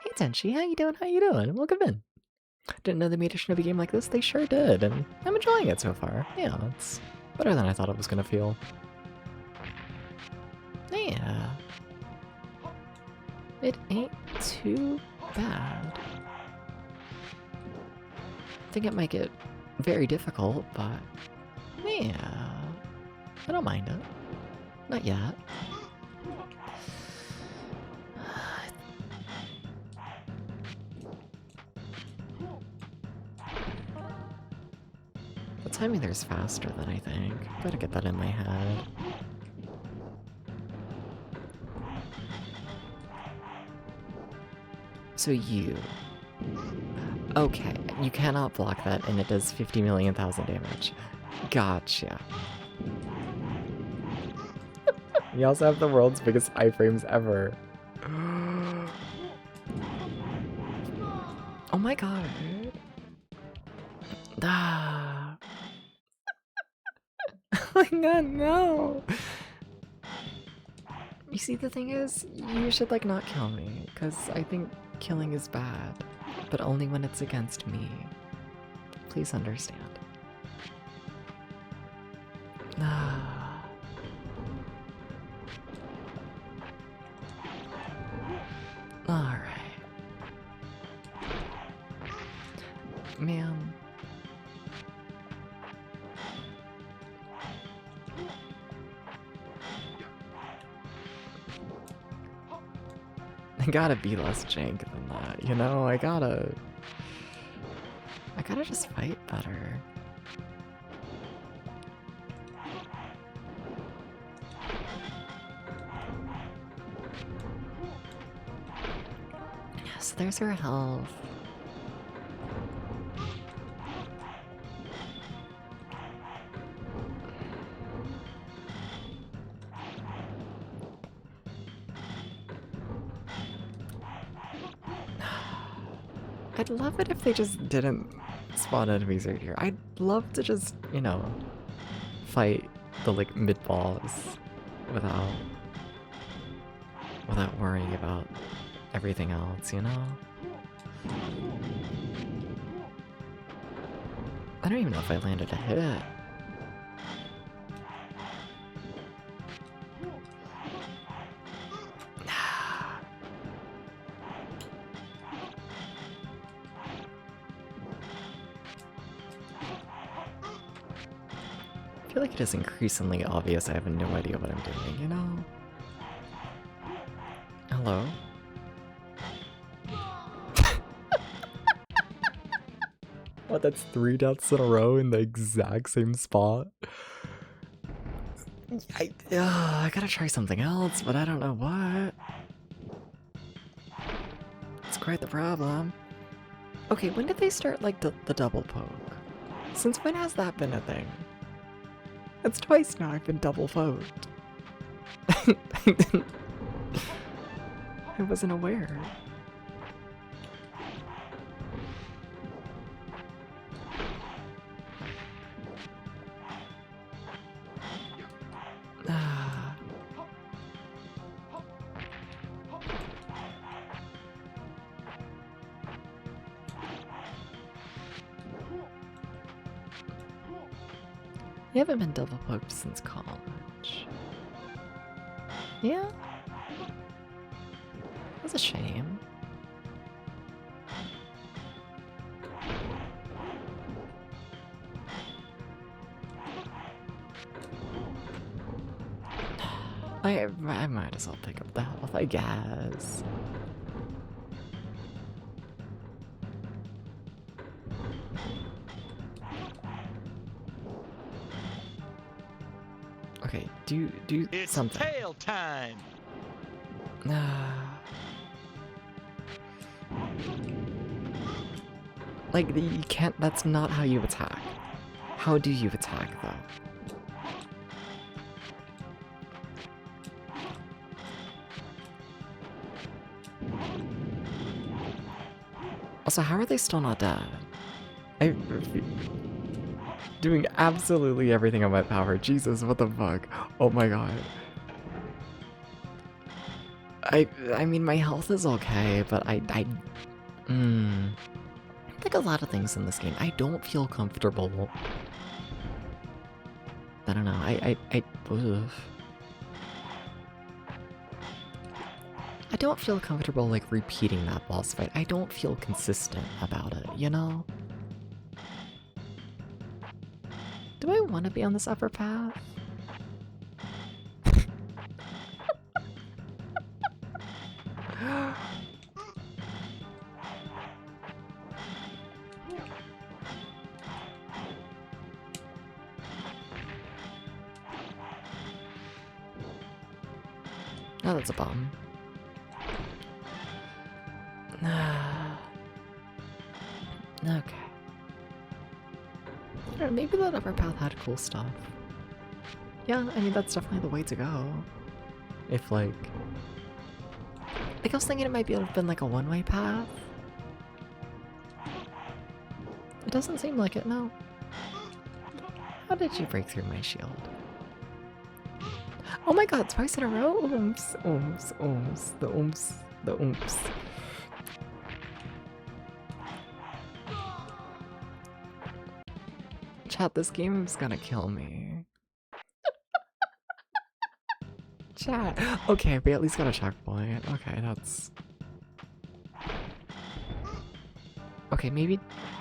Hey Tenchi, how you doing? Welcome in. Didn't know they made a Shinobi game like this? They sure did, and I'm enjoying it so far. Yeah, it's better than I thought it was gonna feel. Yeah. It ain't too bad. I think it might get very difficult, but yeah, I don't mind it. Not yet. The timing there's faster than I think. Gotta get that in my head. So you... Okay, you cannot block that, and it does 50 million thousand damage. Gotcha. You also have the world's biggest iframes ever. Oh my god. Ah. Oh my god, no. You see, the thing is, you should, like, not kill me, because I think killing is bad, but only when it's against me. Please understand. Ah. Alright. Man. I gotta be less jank than that, you know? I gotta just fight better. So there's her health. I'd love it if they just didn't spawn enemies right here. I'd love to just, you know, fight the like mid-boss without worrying about everything else, you know? I don't even know if I landed a hit. I feel like it is increasingly obvious I have no idea what I'm doing, you know? Hello? What, that's 3 deaths in a row in the exact same spot? I gotta try something else, but I don't know what. It's quite the problem. Okay, when did they start, like, the double poke? Since when has that been a thing? It's twice now I've been double poked. I wasn't aware. You haven't been double poked since college. Yeah? That's a shame. I might as well pick up the health, I guess. Okay, do It's something. tail time. Like, you can't, that's not how you attack. How do you attack, though? Also, how are they still not dead? Doing absolutely everything in my power. Jesus, what the fuck? Oh my god. I mean, my health is okay, but like a lot of things in this game, I don't feel comfortable. I don't know, ugh. I don't feel comfortable, like, repeating that boss fight. I don't feel consistent about it, you know? Do I want to be on this upper path? Oh, that's a bomb. Okay. I don't know, maybe that upper path had cool stuff. Yeah, I mean, that's definitely the way to go. If, like... I was thinking it might be have been like a one-way path. It doesn't seem like it, no. How did you break through my shield? Oh my god, twice in a row? Ooms, ooms, ooms, the ooms, the ooms. Chat, this game's gonna kill me. Chat. Okay, we at least got a checkpoint. Okay, that's... Okay, maybe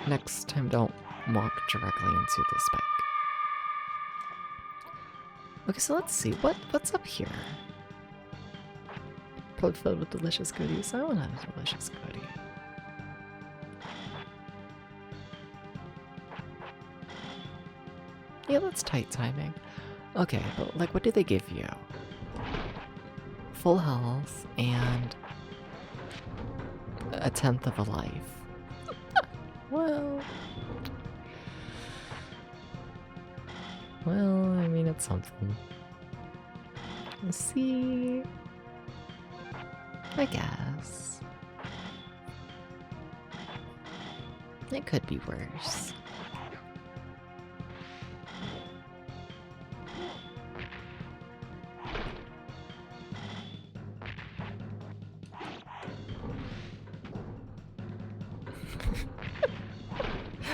next time don't walk directly into the spike. Okay, so let's see. What's up here? plate filled with delicious goodies. I want a delicious goodie. Yeah, that's tight timing. Okay, but like, what do they give you? Full health and a tenth of a life. Well, I mean, it's something. Let's see. I guess. It could be worse.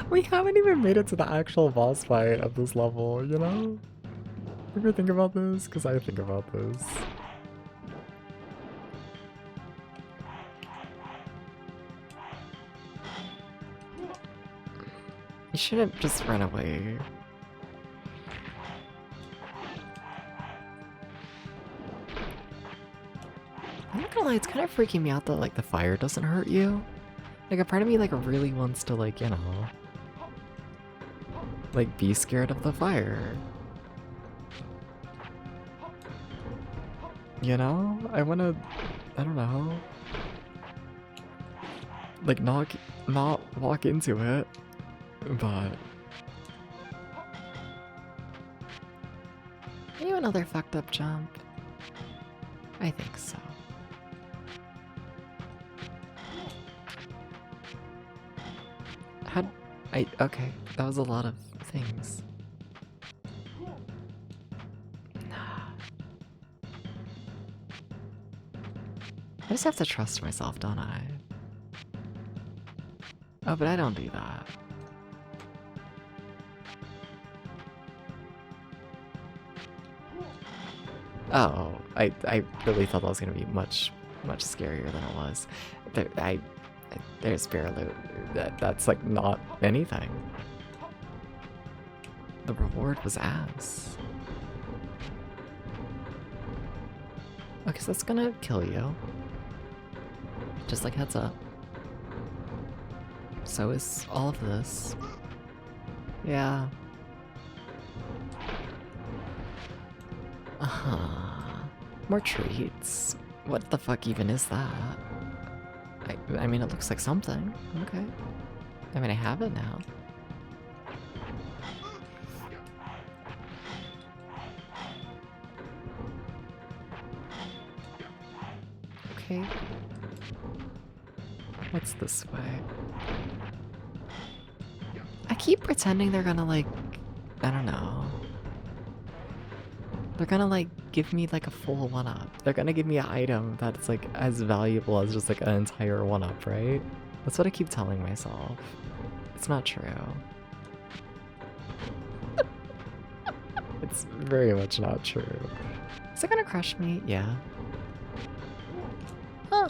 We haven't even made it to the actual boss fight of this level, you know? Ever think about this? Because I think about this. You shouldn't just run away. I'm not gonna lie, it's kind of freaking me out that like the fire doesn't hurt you. Like a part of me like really wants to like, you know, like be scared of the fire. You know? I wanna, I don't know. Like not walk into it, but are you another fucked up jump? I think so. Okay, that was a lot of things. I just have to trust myself, don't I? Oh, but I don't do that. Oh, I really thought that was gonna be much scarier than it was. There's barely that's like not anything. The reward was ass. Okay, so that's gonna kill you. Just like heads up. So is all of this. Yeah. More treats. What the fuck even is that? I mean, it looks like something. Okay. I mean, I have it now. Okay. What's this way? I keep pretending they're gonna like, I don't know. They're gonna like give me like a full 1-up. They're gonna give me an item that's like as valuable as just like an entire 1-up, right? That's what I keep telling myself. It's not true. It's very much not true. Is it gonna crush me? Yeah. Huh.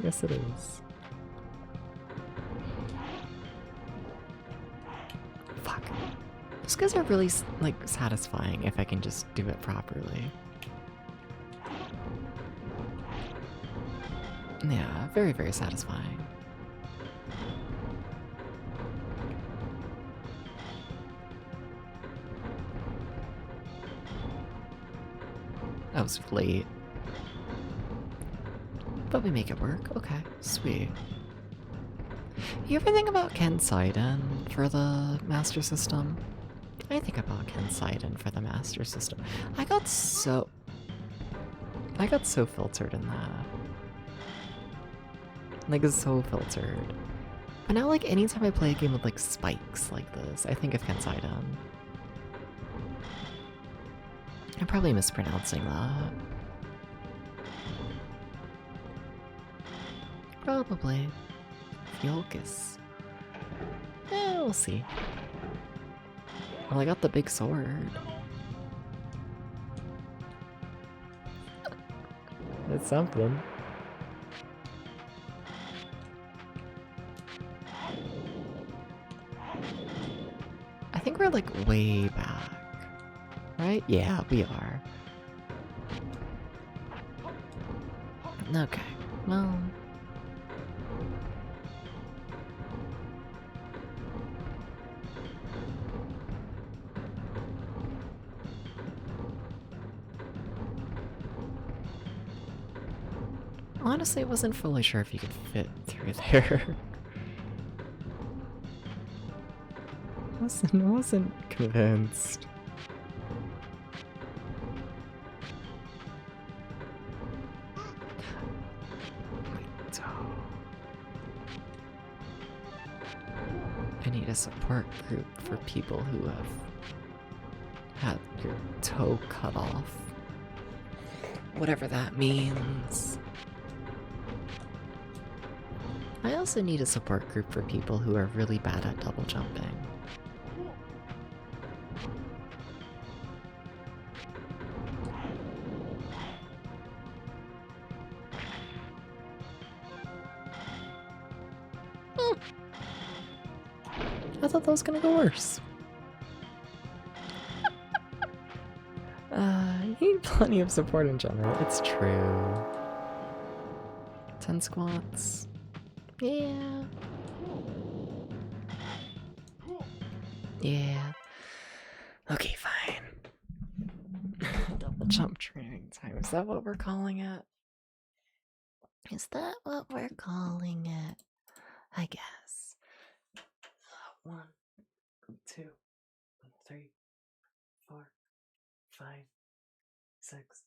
Yes it is. Fuck. Those guys are really like satisfying if I can just do it properly. Yeah, very, very satisfying. I was late. But we make it work. Okay, sweet. You ever think about Ken Saiden for the Master System? I think about Ken Saiden for the Master System. I got so filtered in that. Like, so filtered. But now, like, anytime I play a game with, like, spikes like this, I think of Ken Saiden. I'm probably mispronouncing that. Probably. Fiocus. We'll see. Well, I got the big sword. It's something. think we're like way back. Right? Yeah, we are. Okay, well. Honestly, I wasn't fully sure if you could fit through there. wasn't convinced. My toe. I need a support group for people who have had your toe cut off. Whatever that means. I also need a support group for people who are really bad at double jumping. I thought that was gonna go worse. You need plenty of support in general, it's true. 10 squats. Yeah. Yeah. Okay, fine. Double jump training time. Is that what we're calling it? Is that what we're calling it? I guess. 1, 2, 3, 4, 5, 6,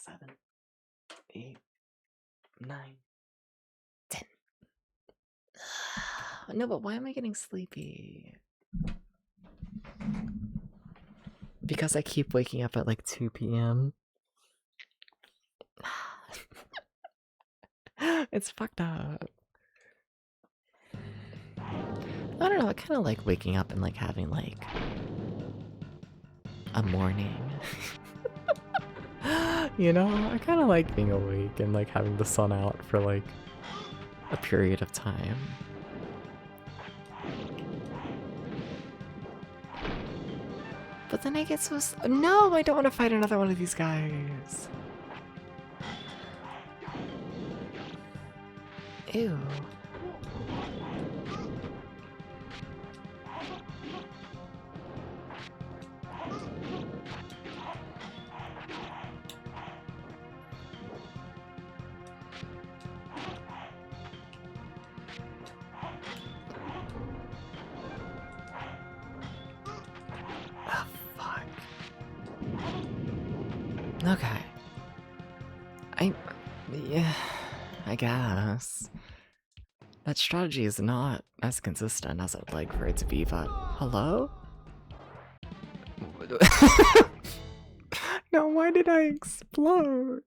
7, 8, 9, 10. No, but why am I getting sleepy? Because I keep waking up at like 2 p.m. It's fucked up. I don't know, I kind of like waking up and like having like a morning. You know, I kind of like being awake and like having the sun out for like a period of time. But then I get so no, I don't want to fight another one of these guys. Ew. Okay. Yeah, I guess. That strategy is not as consistent as I'd like for it to be, but hello? No, why did I explode?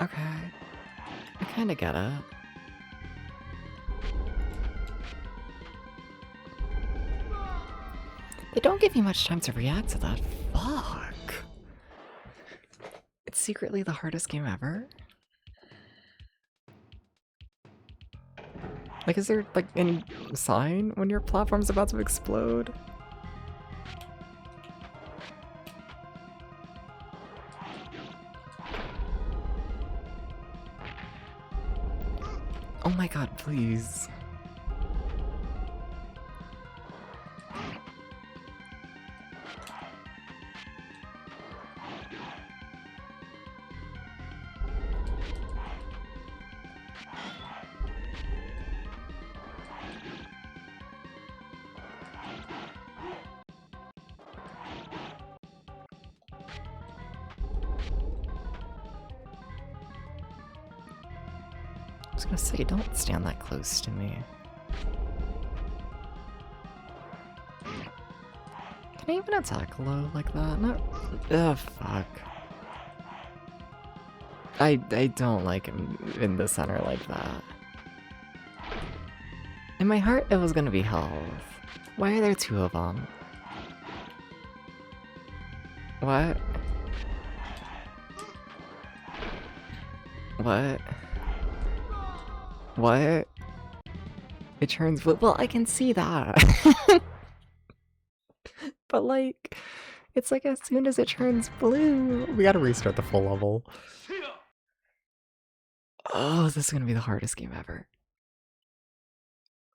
Okay. I kinda get it. They don't give you much time to react to that. Fuck. It's secretly the hardest game ever. Like, is there, like, any sign when your platform's about to explode? Oh my god, please. I was gonna say, don't stand that close to me. Can I even attack low like that? No. Ugh, fuck. I don't like him in the center like that. In my heart, it was gonna be health. Why are there two of them? What? What? What? It turns blue. Well, I can see that. But like, it's like as soon as it turns blue, we gotta restart the full level. Oh, this is gonna be the hardest game ever.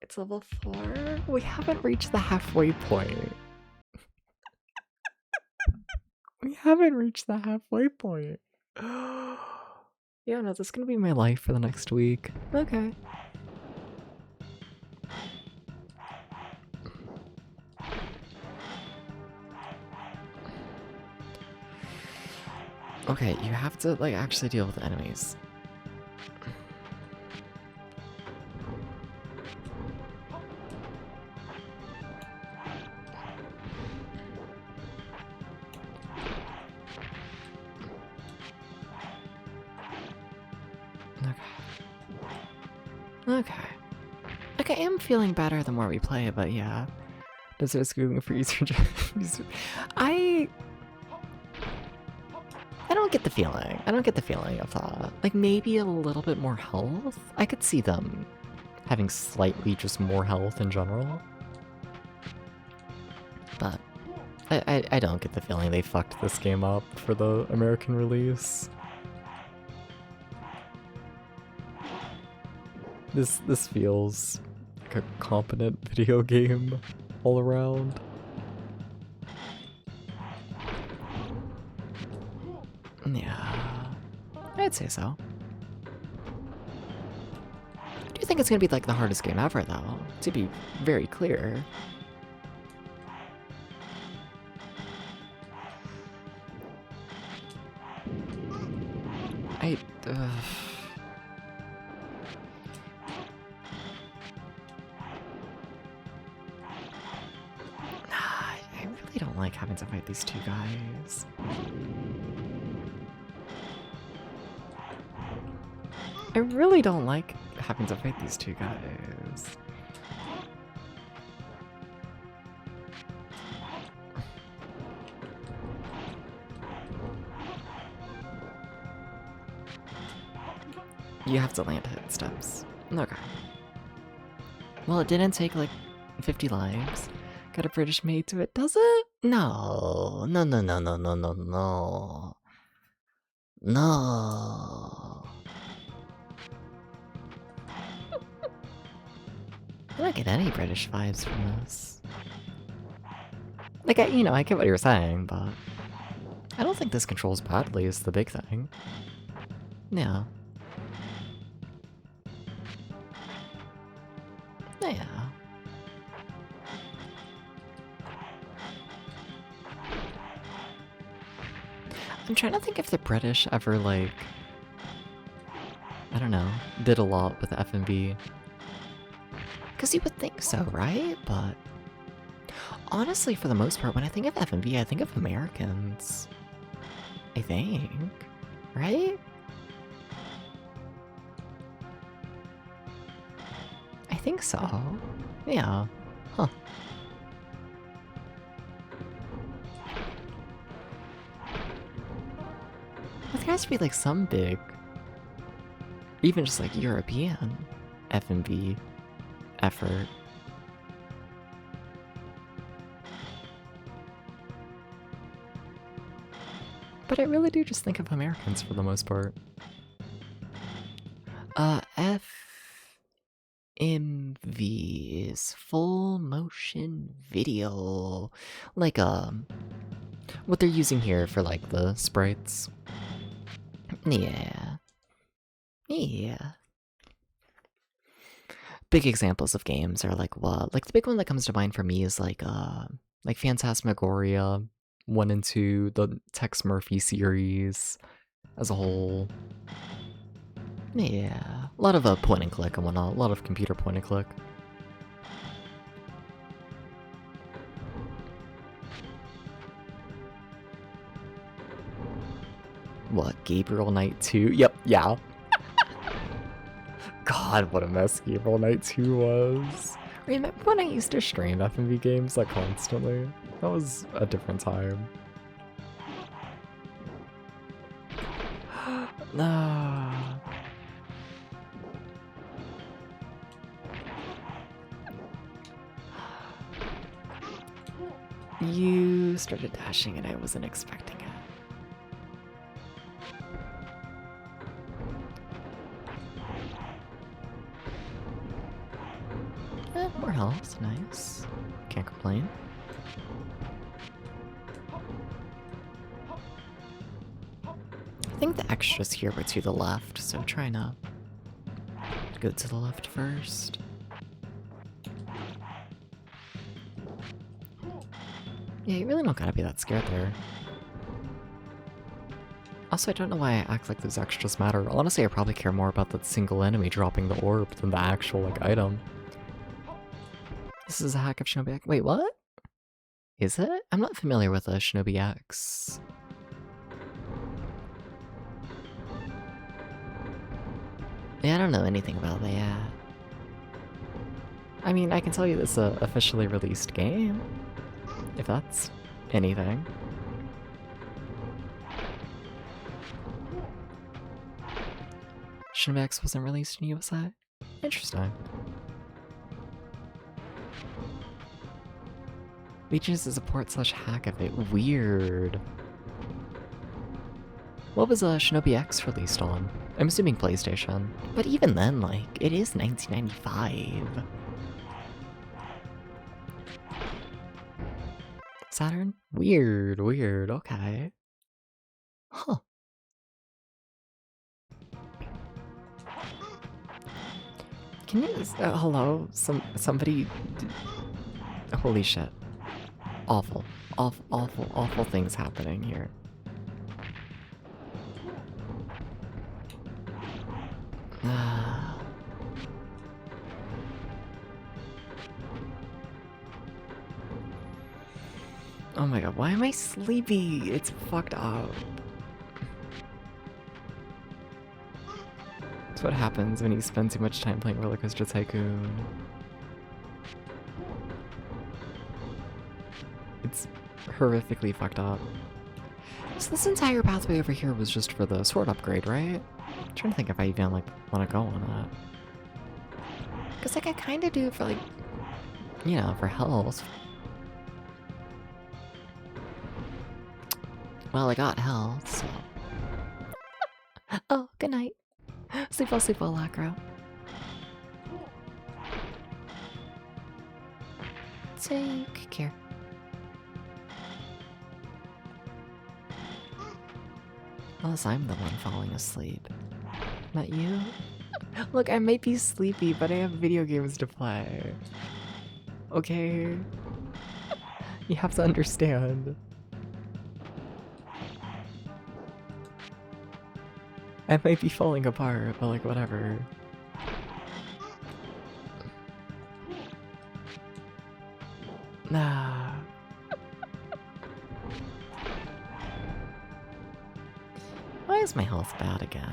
It's level 4? We haven't reached the halfway point. We haven't reached the halfway point. Yeah, no, this is gonna be my life for the next week. Okay. Okay, you have to, like, actually deal with the enemies. Okay. Like, I am feeling better the more we play, but yeah. Does it screaming for user I don't get the feeling. I don't get the feeling of that. Like, maybe a little bit more health? I could see them having slightly just more health in general. But I don't get the feeling they fucked this game up for the American release. This feels like a competent video game all around. Yeah, I'd say so. I do think it's gonna be like the hardest game ever, though, to be very clear. I really don't like having to fight these two guys. I really don't like having to fight these two guys. You have to land hit steps. Okay. Well, it didn't take like 50 lives. Got a British maid to it, does it? No. No, no, no, no, no, no, no. No. I don't get any British vibes from this. Like, I get what you're saying, but I don't think this controls badly is the big thing. Yeah. Yeah. I'm trying to think if the British ever, like, I don't know, did a lot with FMV. Because you would think so, right? But honestly, for the most part, when I think of FMV, I think of Americans. I think. Right? I think so. Yeah. Huh. Well, there has to be like some big, even just like European FMV effort. But I really do just think of Americans for the most part. FMV is full motion video. Like, what they're using here for, like, the sprites. Yeah. Yeah. Big examples of games are like what? Like, the big one that comes to mind for me is like Phantasmagoria 1 and 2, the Tex Murphy series as a whole. Yeah, a lot of point and click and whatnot, a lot of computer point and click. What, Gabriel Knight 2? Yep, yeah. God, what a mess Gabriel Knight 2 was. Remember when I used to stream FMV games like constantly? That was a different time. Ah. You started dashing and I wasn't expecting it. More health, nice. Can't complain. I think the extras here were to the left, so try not to go to the left first. Yeah, you really don't gotta be that scared there. Also, I don't know why I act like those extras matter. Honestly, I probably care more about that single enemy dropping the orb than the actual, like, item. This is a hack of Shinobi X. Wait, what? Is it? I'm not familiar with a Shinobi X. Yeah, I don't know anything about that yet. I mean, I can tell you this is an officially released game. If that's anything. Shinobi X wasn't released in USA? Interesting. Features as a port/hack of it. Weird. What was Shinobi X released on? I'm assuming PlayStation. But even then, like, it is 1995. Saturn? Weird, weird, okay. Huh. Can you, hello? Somebody... Holy shit. Awful, awful, awful, awful things happening here. Oh my god, why am I sleepy? It's fucked up. That's what happens when you spend too much time playing Roller Coaster Tycoon. It's horrifically fucked up. So this entire pathway over here was just for the sword upgrade, right? I'm trying to think if I even, like, want to go on that. Because, like, I kind of do for, like, you know, for health. Well, I got health, so... Oh, good night. Sleep well, Lacro. Take care. Unless I'm the one falling asleep. Not you? Look, I might be sleepy, but I have video games to play. Okay? You have to understand. I might be falling apart, but like, whatever. Nah. Why is my health bad again?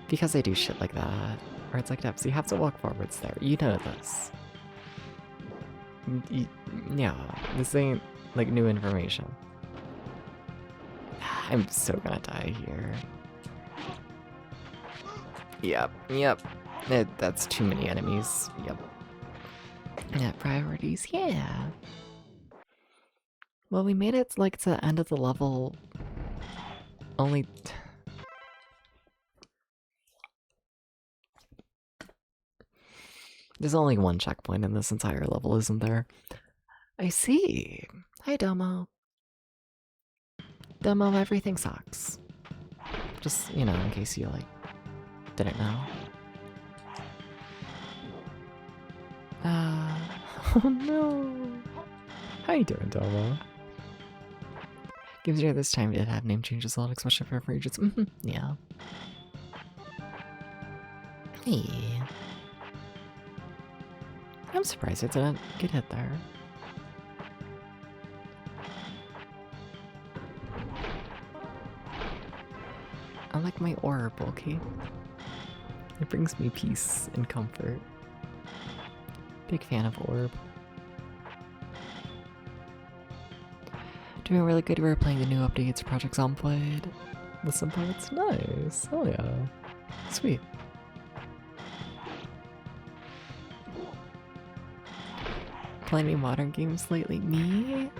Because I do shit like that. Or it's like that, so you have to walk forwards there. You know this. Yeah, this ain't, like, new information. I'm so gonna die here. Yep. That's too many enemies. Yep. Yeah, priorities, yeah. Well, we made it, like, to the end of the level. Only... There's only one checkpoint in this entire level, isn't there? I see. Hi, Domo. Domo, everything sucks. Just, you know, in case you, like, didn't know. Oh no. How you doing, Domo? Games here this time did have name changes a lot, especially for regions. Yeah. Hey. I'm surprised it didn't get hit there. I like my orb, okay? It brings me peace and comfort. Big fan of orb. Doing really good. We were playing the new updates, Project Zomboid. With some parts. Nice. Oh yeah. Sweet. Playing any modern games lately? Me?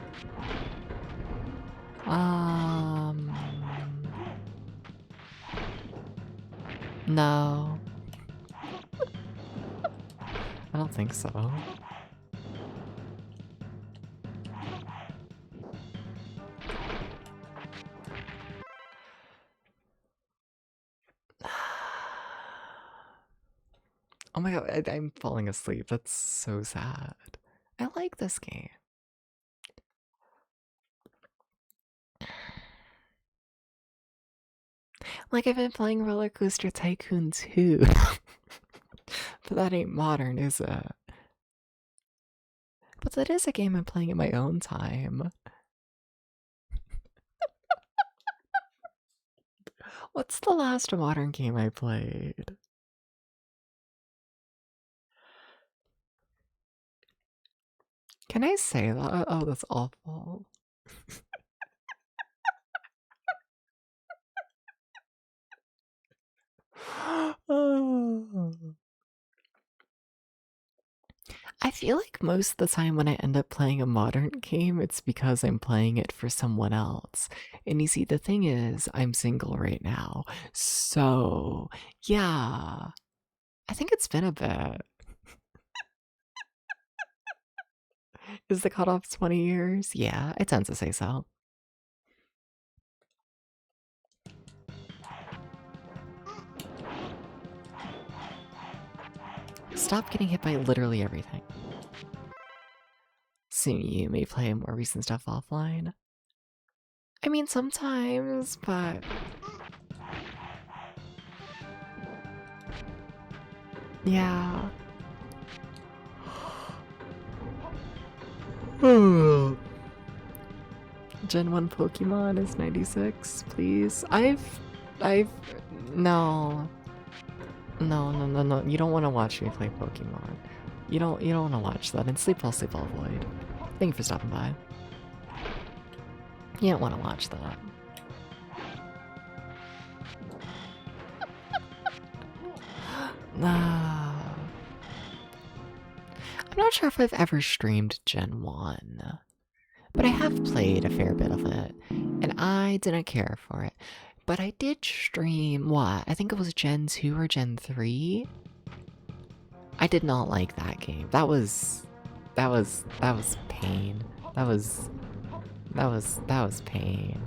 No. I don't think so. Oh my god, I'm falling asleep. That's so sad. I like this game. Like, I've been playing Roller Coaster Tycoon 2. But that ain't modern, is it? But that is a game I'm playing in my own time. What's the last modern game I played? Can I say that? Oh, that's awful. Oh. I feel like most of the time when I end up playing a modern game, it's because I'm playing it for someone else. And you see, the thing is, I'm single right now. So, yeah. I think it's been a bit. Is the cutoff 20 years? Yeah, I tend to say so. Stop getting hit by literally everything. Soon you may play more recent stuff offline. I mean, sometimes, but... yeah. Gen 1 Pokemon is 96, please. No. No. You don't want to watch me play Pokemon. You don't want to watch that. And sleep, I'll avoid. Thank you for stopping by. You don't want to watch that. Nah. I'm not sure if I've ever streamed Gen 1. But I have played a fair bit of it. And I didn't care for it. But I did stream, what? I think it was Gen 2 or Gen 3? I did not like that game. That was pain. That was pain.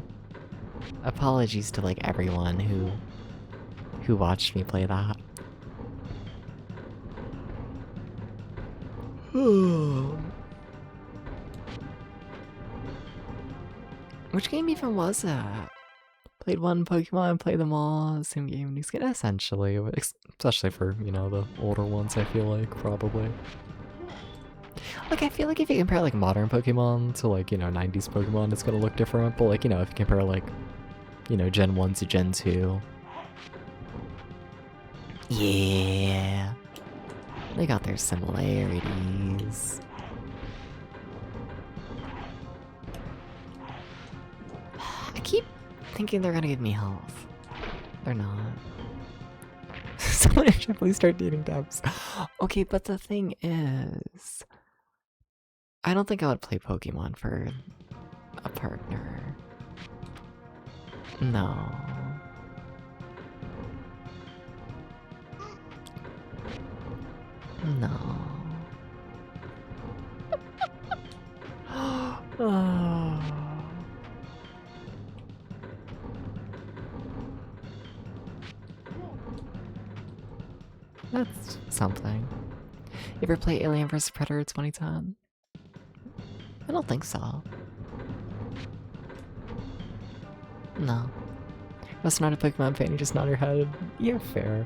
Apologies to like everyone who watched me play that. Which game even was that? Played one Pokemon, played them all, same game, new skin, essentially. Especially for, you know, the older ones, I feel like, probably. Like, I feel like if you compare, like, modern Pokemon to, like, you know, 90s Pokemon, it's gonna look different. But, like, you know, if you compare, like, you know, Gen 1 to Gen 2. Yeah. They got their similarities. I keep thinking they're gonna give me health. They're not. Someone should please start dating Debs. Okay, but the thing is, I don't think I would play Pokemon for a partner. No. No. Oh. That's something. You ever play Alien vs. Predator 2010? I don't think so. No. Must not a Pokemon fan, you just nod your head. Yeah, fair.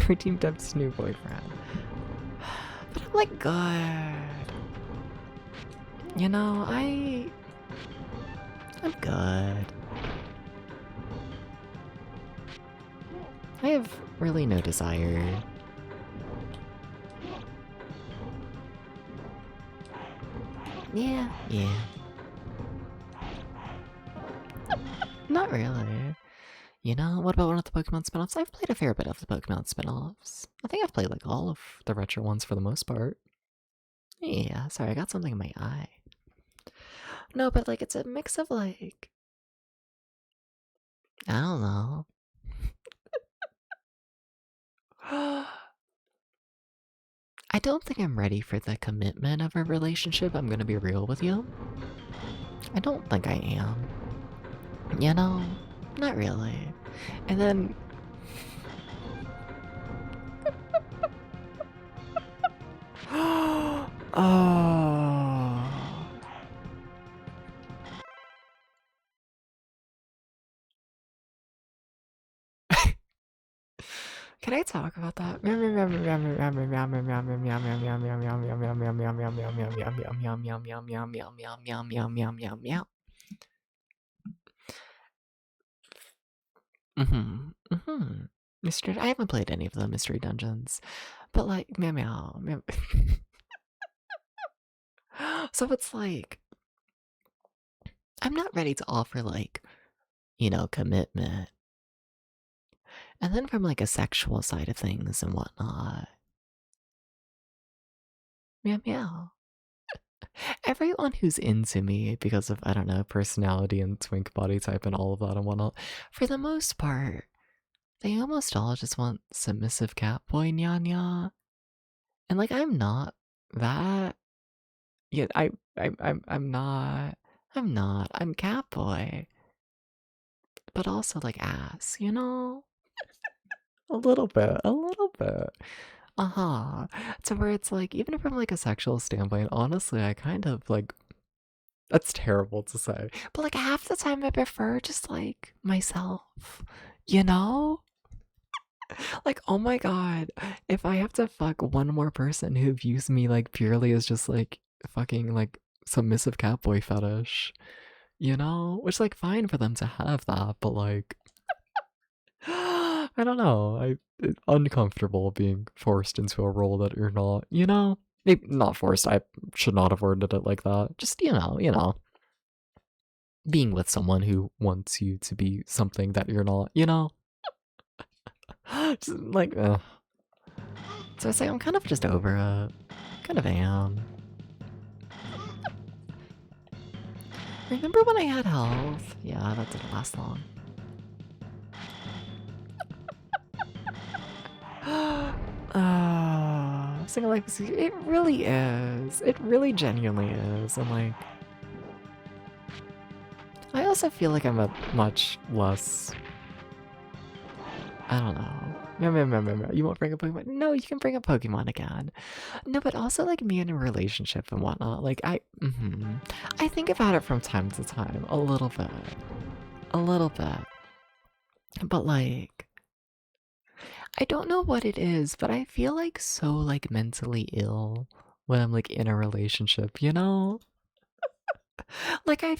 Redeem Deb's new boyfriend. But I'm like, good. You know, I'm good. I have really no desire. Yeah, yeah. Not really. You know, what about one of the Pokemon spin-offs? I've played a fair bit of the Pokemon spin-offs. I think I've played like all of the retro ones for the most part. Yeah, sorry, I got something in my eye. No, but like it's a mix of like I don't know. I don't think I'm ready for the commitment of a relationship, I'm gonna be real with you. I don't think I am. You know? Not really. And then... oh... Can I talk about that? Mystery. I haven't played any of the mystery dungeons, but like meow meow meow. So it's like I'm not ready to offer like, you know, commitment. And then from like a sexual side of things and whatnot. Meow meow. Everyone who's into me because of, I don't know, personality and twink body type and all of that and whatnot, for the most part, they almost all just want submissive catboy nya nya. And like I'm not that. Yeah, I'm not. I'm not. I'm catboy. But also like ass, you know? A little bit, a little bit. Uh-huh. To where it's like, even from like a sexual standpoint, honestly, I kind of like, that's terrible to say. But like half the time I prefer just like myself, you know? Like, oh my god, if I have to fuck one more person who views me like purely as just like fucking like submissive catboy fetish, you know? Which like fine for them to have that, but like I don't know. It's uncomfortable being forced into a role that you're not, you know? Maybe not forced. I should not have worded it like that. Just, you know. Being with someone who wants you to be something that you're not, you know? Just like, So I say I'm kind of just over it. Kind of am. Remember when I had health? Yeah, that didn't last long. Single life is, it really is. It really genuinely is. And like, I also feel like I'm a much less, I don't know. You won't bring up Pokemon? No, you can bring up Pokemon again. No, but also like me in a relationship and whatnot. Like I think about it from time to time, a little bit. But like, I don't know what it is, but I feel like so like mentally ill when I'm like in a relationship, you know? Like I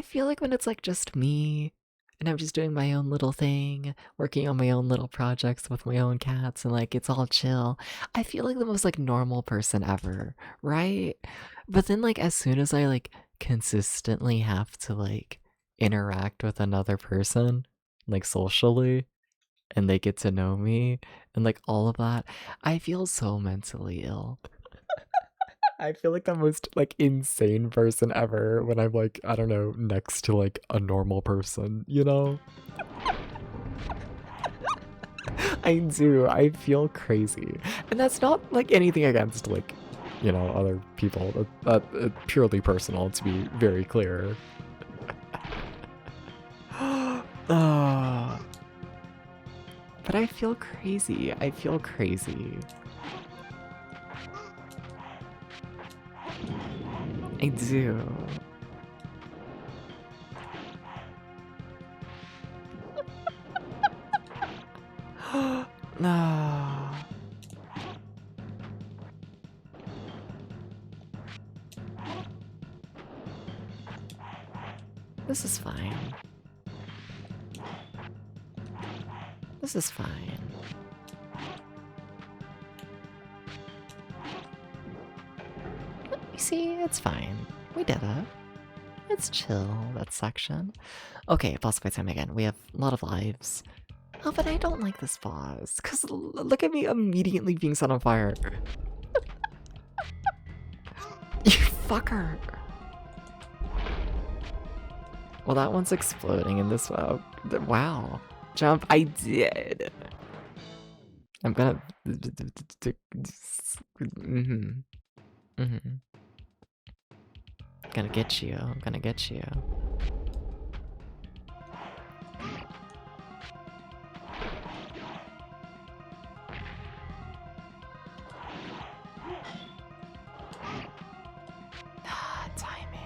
feel like when it's like just me and I'm just doing my own little thing, working on my own little projects with my own cats and like it's all chill. I feel like the most like normal person ever, right? But then like as soon as I like consistently have to like interact with another person, like socially, and they get to know me and like all of that, I feel so mentally ill. I feel like the most like insane person ever when I'm like, I don't know, next to like a normal person, you know? I do. I feel crazy. And that's not like anything against like, you know, other people. That purely personal, to be very clear. But I feel crazy. I feel crazy. I do. No. This is fine. This is fine. You see, it's fine. We did it. It's chill, that section. Okay, boss fight time again. We have a lot of lives. Oh, but I don't like this boss. Because look at me immediately being set on fire. You fucker. Well, that one's exploding in this one. Wow. Jump. I did. I'm gonna... Gonna get you. I'm gonna get you. Timing.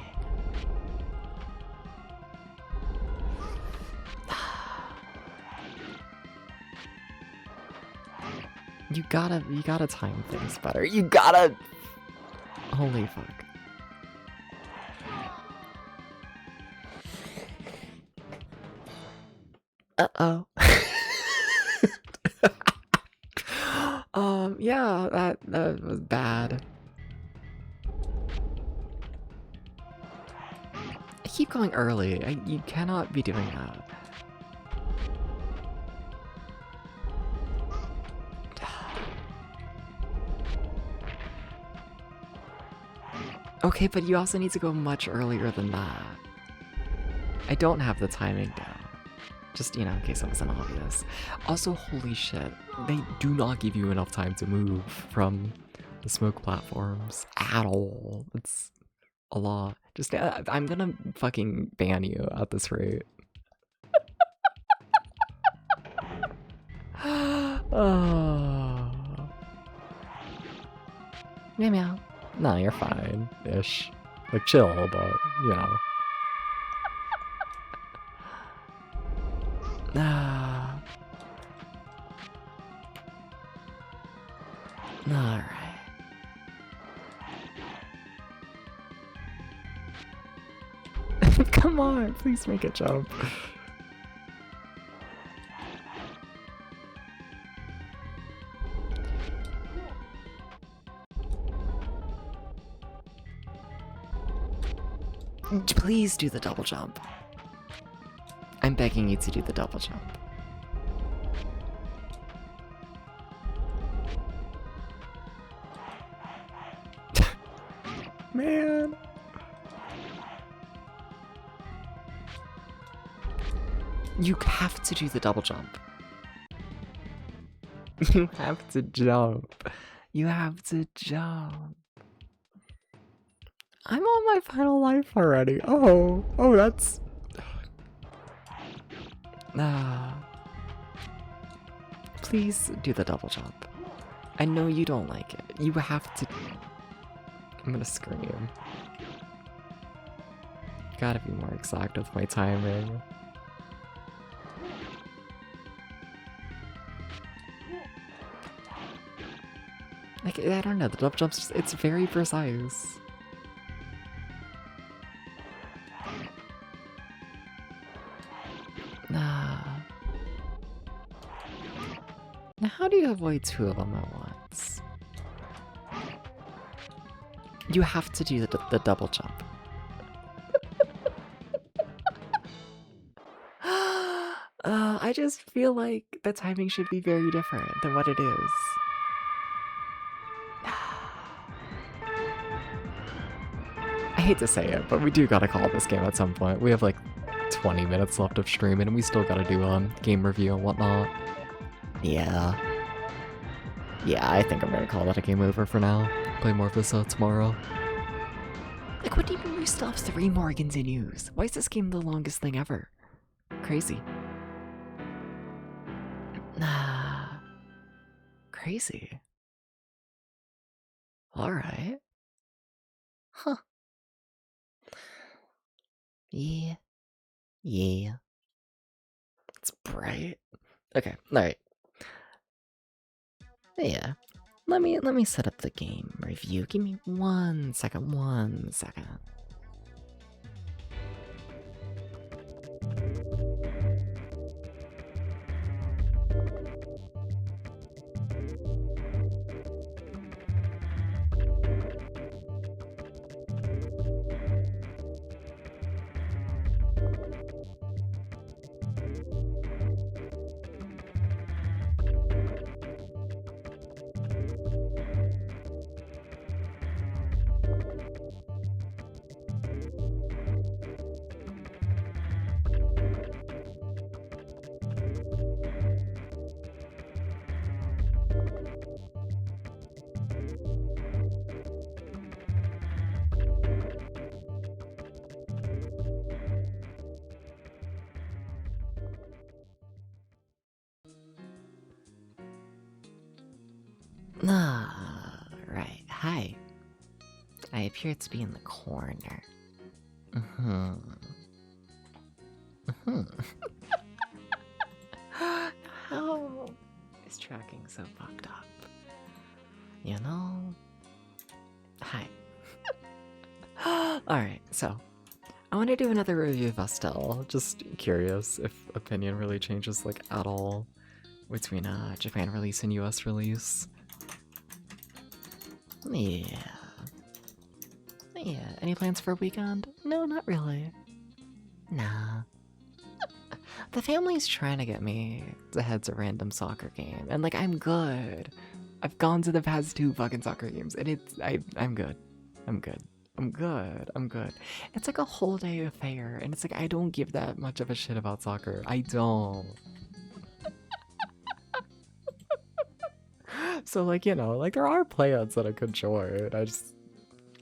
You gotta time things better. You gotta... Holy fuck. Uh-oh. Yeah, that was bad. I keep going early. You cannot be doing that. Okay, but you also need to go much earlier than that. I don't have the timing down. Just, you know, in case that wasn't obvious. Also, holy shit, they do not give you enough time to move from the smoke platforms at all. It's a lot. Just, I'm gonna fucking ban you at this rate. Oh. Meow meow. No, you're fine-ish. Like, chill, but, you know. Alright. Come on, please make a jump. Please do the double jump. I'm begging you to do the double jump. Man. You have to do the double jump. You have to jump. You have to jump. I'm on my final life already. Oh, that's... Please do the double jump. I know you don't like it. You have to... I'm gonna scream. Gotta be more exact with my timing. Like, I don't know, the double jump's just, it's very precise. Now, how do you avoid two of them at once? You have to do the double jump. I just feel like the timing should be very different than what it is. I hate to say it, but we do gotta call this game at some point. We have like 20 minutes left of streaming and we still gotta do game review and whatnot. Yeah, I think I'm gonna call that a game over for now. Play more of this tomorrow. Like, what do you mean we still have 3 more continues? Why is this game the longest thing ever? Crazy. Crazy. Alright. Huh. Yeah. It's bright. Okay, alright. Yeah. Let me set up the game review. Give me 1 second, 1 second. appears to be in the corner. Mm-hmm. Mm-hmm. How is tracking so fucked up? You know? Hi. Alright, so I want to do another review of Astal. Just curious if opinion really changes like at all between Japan release and US release. Yeah. Yeah. Any plans for a weekend? No, not really. Nah. The family's trying to get me to head to a random soccer game, and like I'm good. I've gone to the past 2 fucking soccer games, and I'm good. I'm good. I'm good. I'm good. It's like a whole day affair, and it's like I don't give that much of a shit about soccer. I don't. So like, you know, like there are plans that I could join.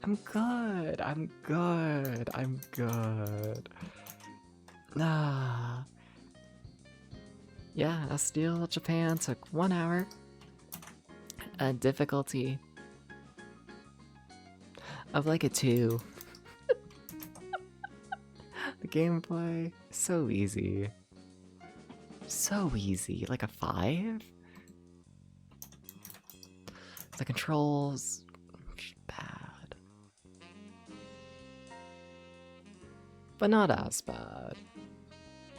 I'm good. I'm good. I'm good. Ah. Yeah, Astal, Japan took 1 hour. Difficulty of like a 2. The gameplay, so easy. So easy, like a 5? The controls, bad. But not as bad.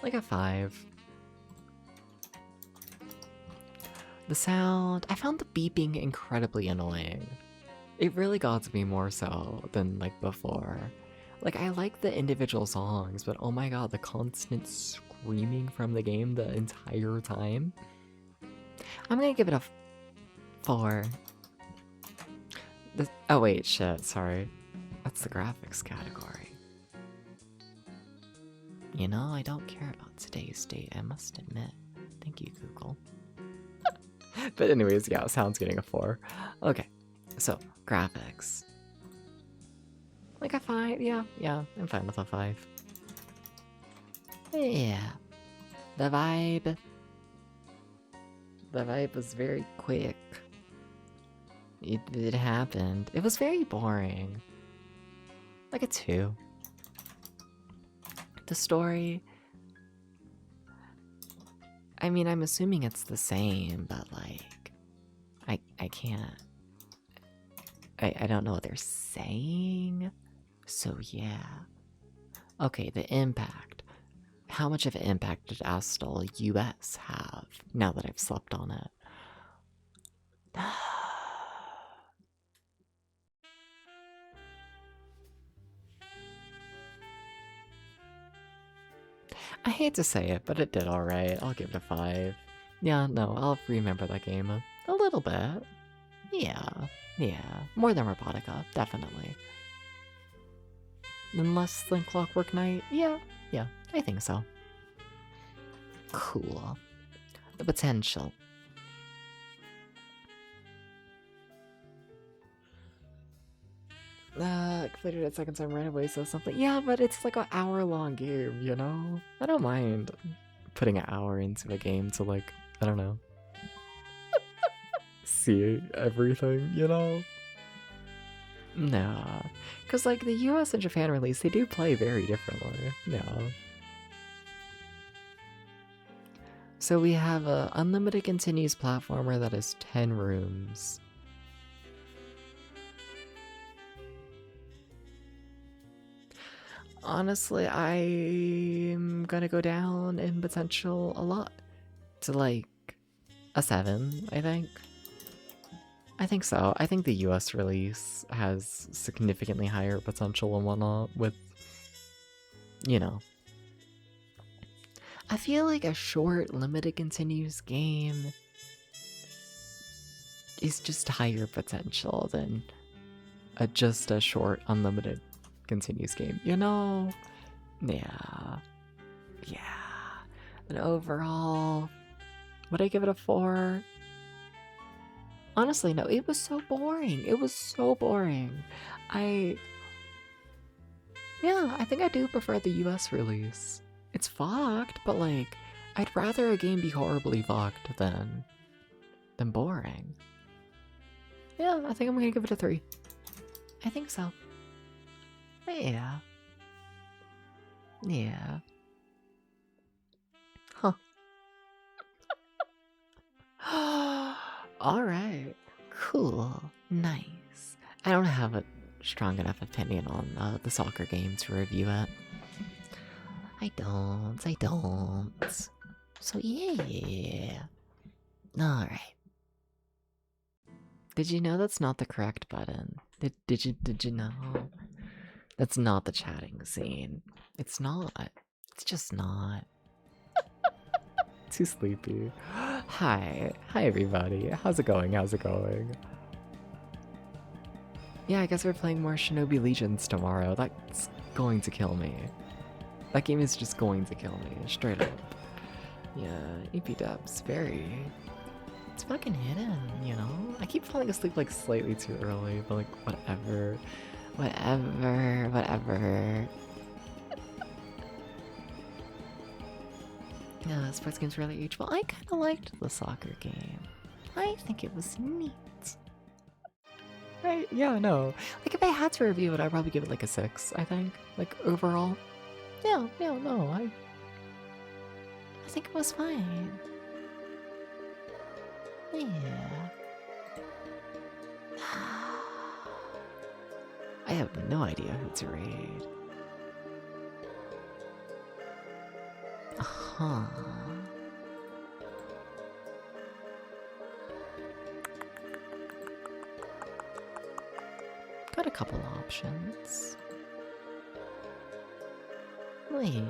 Like a 5. The sound, I found the beeping incredibly annoying. It really got to me more so than like before. Like I like the individual songs, but oh my god, the constant screaming from the game the entire time. I'm gonna give it a 4. Oh wait, shit, sorry. That's the graphics category. You know, I don't care about today's date, I must admit. Thank you, Google. But anyways, yeah, sound's getting a 4. Okay, so, graphics. Like a 5, yeah, I'm fine with a 5. Yeah. The vibe was very quick. It happened. It was very boring. Like a 2. The story... I mean, I'm assuming it's the same, but like... I can't... I don't know what they're saying. So yeah. Okay, the impact. How much of an impact did Astal US have, now that I've slept on it? I hate to say it, but it did alright. I'll give it a 5. Yeah, no, I'll remember that game a little bit. Yeah. More than Robotica, definitely. And less than Clockwork Knight? Yeah, I think so. Cool. The potential. Completed it second time right away, so something. Yeah, but it's like an hour-long game, you know? I don't mind putting an hour into a game to, like, I don't know, see everything, you know? Nah. Because, like, the US and Japan release, they do play very differently. No. So we have a unlimited continuous platformer that has 10 rooms. Honestly, I'm gonna go down in potential a lot. To like a 7, I think. I think so. I think the US release has significantly higher potential and whatnot with, you know. I feel like a short, limited continuous game is just higher potential than just a short, unlimited continuous game, you know? Yeah. And overall, would I give it a 4? Honestly, no, it was so boring. I think I do prefer the US release. It's fucked, but like, I'd rather a game be horribly fucked than boring. Yeah, I think I'm gonna give it a 3. I think so. Yeah. Yeah. Huh. Alright. Cool. Nice. I don't have a strong enough opinion on the soccer game to review it. I don't. So yeah. Alright. Did you know that's not the correct button? Did you know? That's not the chatting scene. It's not. It's just not. Too sleepy. Hi. Hi everybody. How's it going? How's it going? Yeah, I guess we're playing more Shinobi Legions tomorrow. That's going to kill me. That game is just going to kill me, straight up. Yeah, EP depths, very. It's fucking hidden, you know? I keep falling asleep like slightly too early, but like, whatever. Whatever. Yeah, sports games really age well. I kinda liked the soccer game. I think it was neat. Right? Yeah, no. Like, if I had to review it, I'd probably give it like a 6, I think. Like, overall. Yeah, no, I think it was fine. Yeah. I have no idea who to raid. Huh. Got a couple options. Yeah.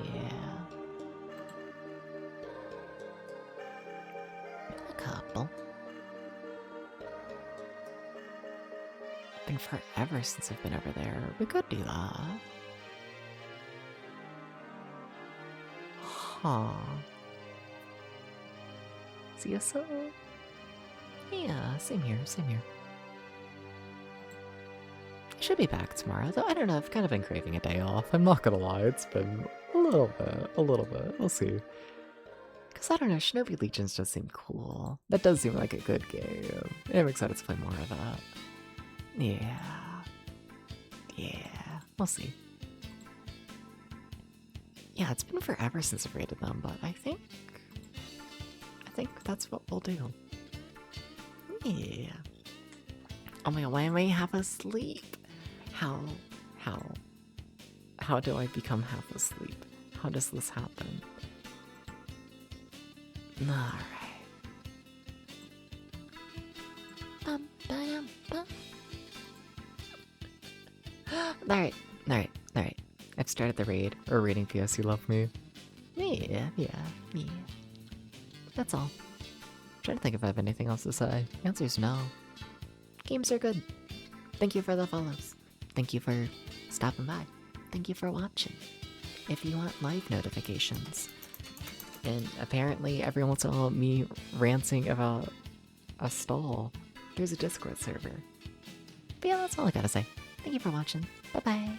A couple. Been forever since I've been over there. We could do that. Huh. See you soon. Yeah, same here. I should be back tomorrow, though I don't know, I've kind of been craving a day off. I'm not gonna lie, it's been a little bit. We'll see. Because I don't know, Shinobi Legions does seem cool. That does seem like a good game. I'm excited to play more of that. Yeah, we'll see. Yeah, it's been forever since I've rated them, but I think that's what we'll do. Yeah. Oh my god, why am I half asleep? How do I become half asleep? How does this happen? Alright. Alright. I've started the raid. Or raiding PS You Love Me. Yeah. That's all. I'm trying to think if I have anything else to say. The answer is no. Games are good. Thank you for the follows. Thank you for stopping by. Thank you for watching. If you want live notifications, and apparently everyone wants to know me ranting about Astal, there's a Discord server. But yeah, that's all I gotta say. Thank you for watching. Bye-bye.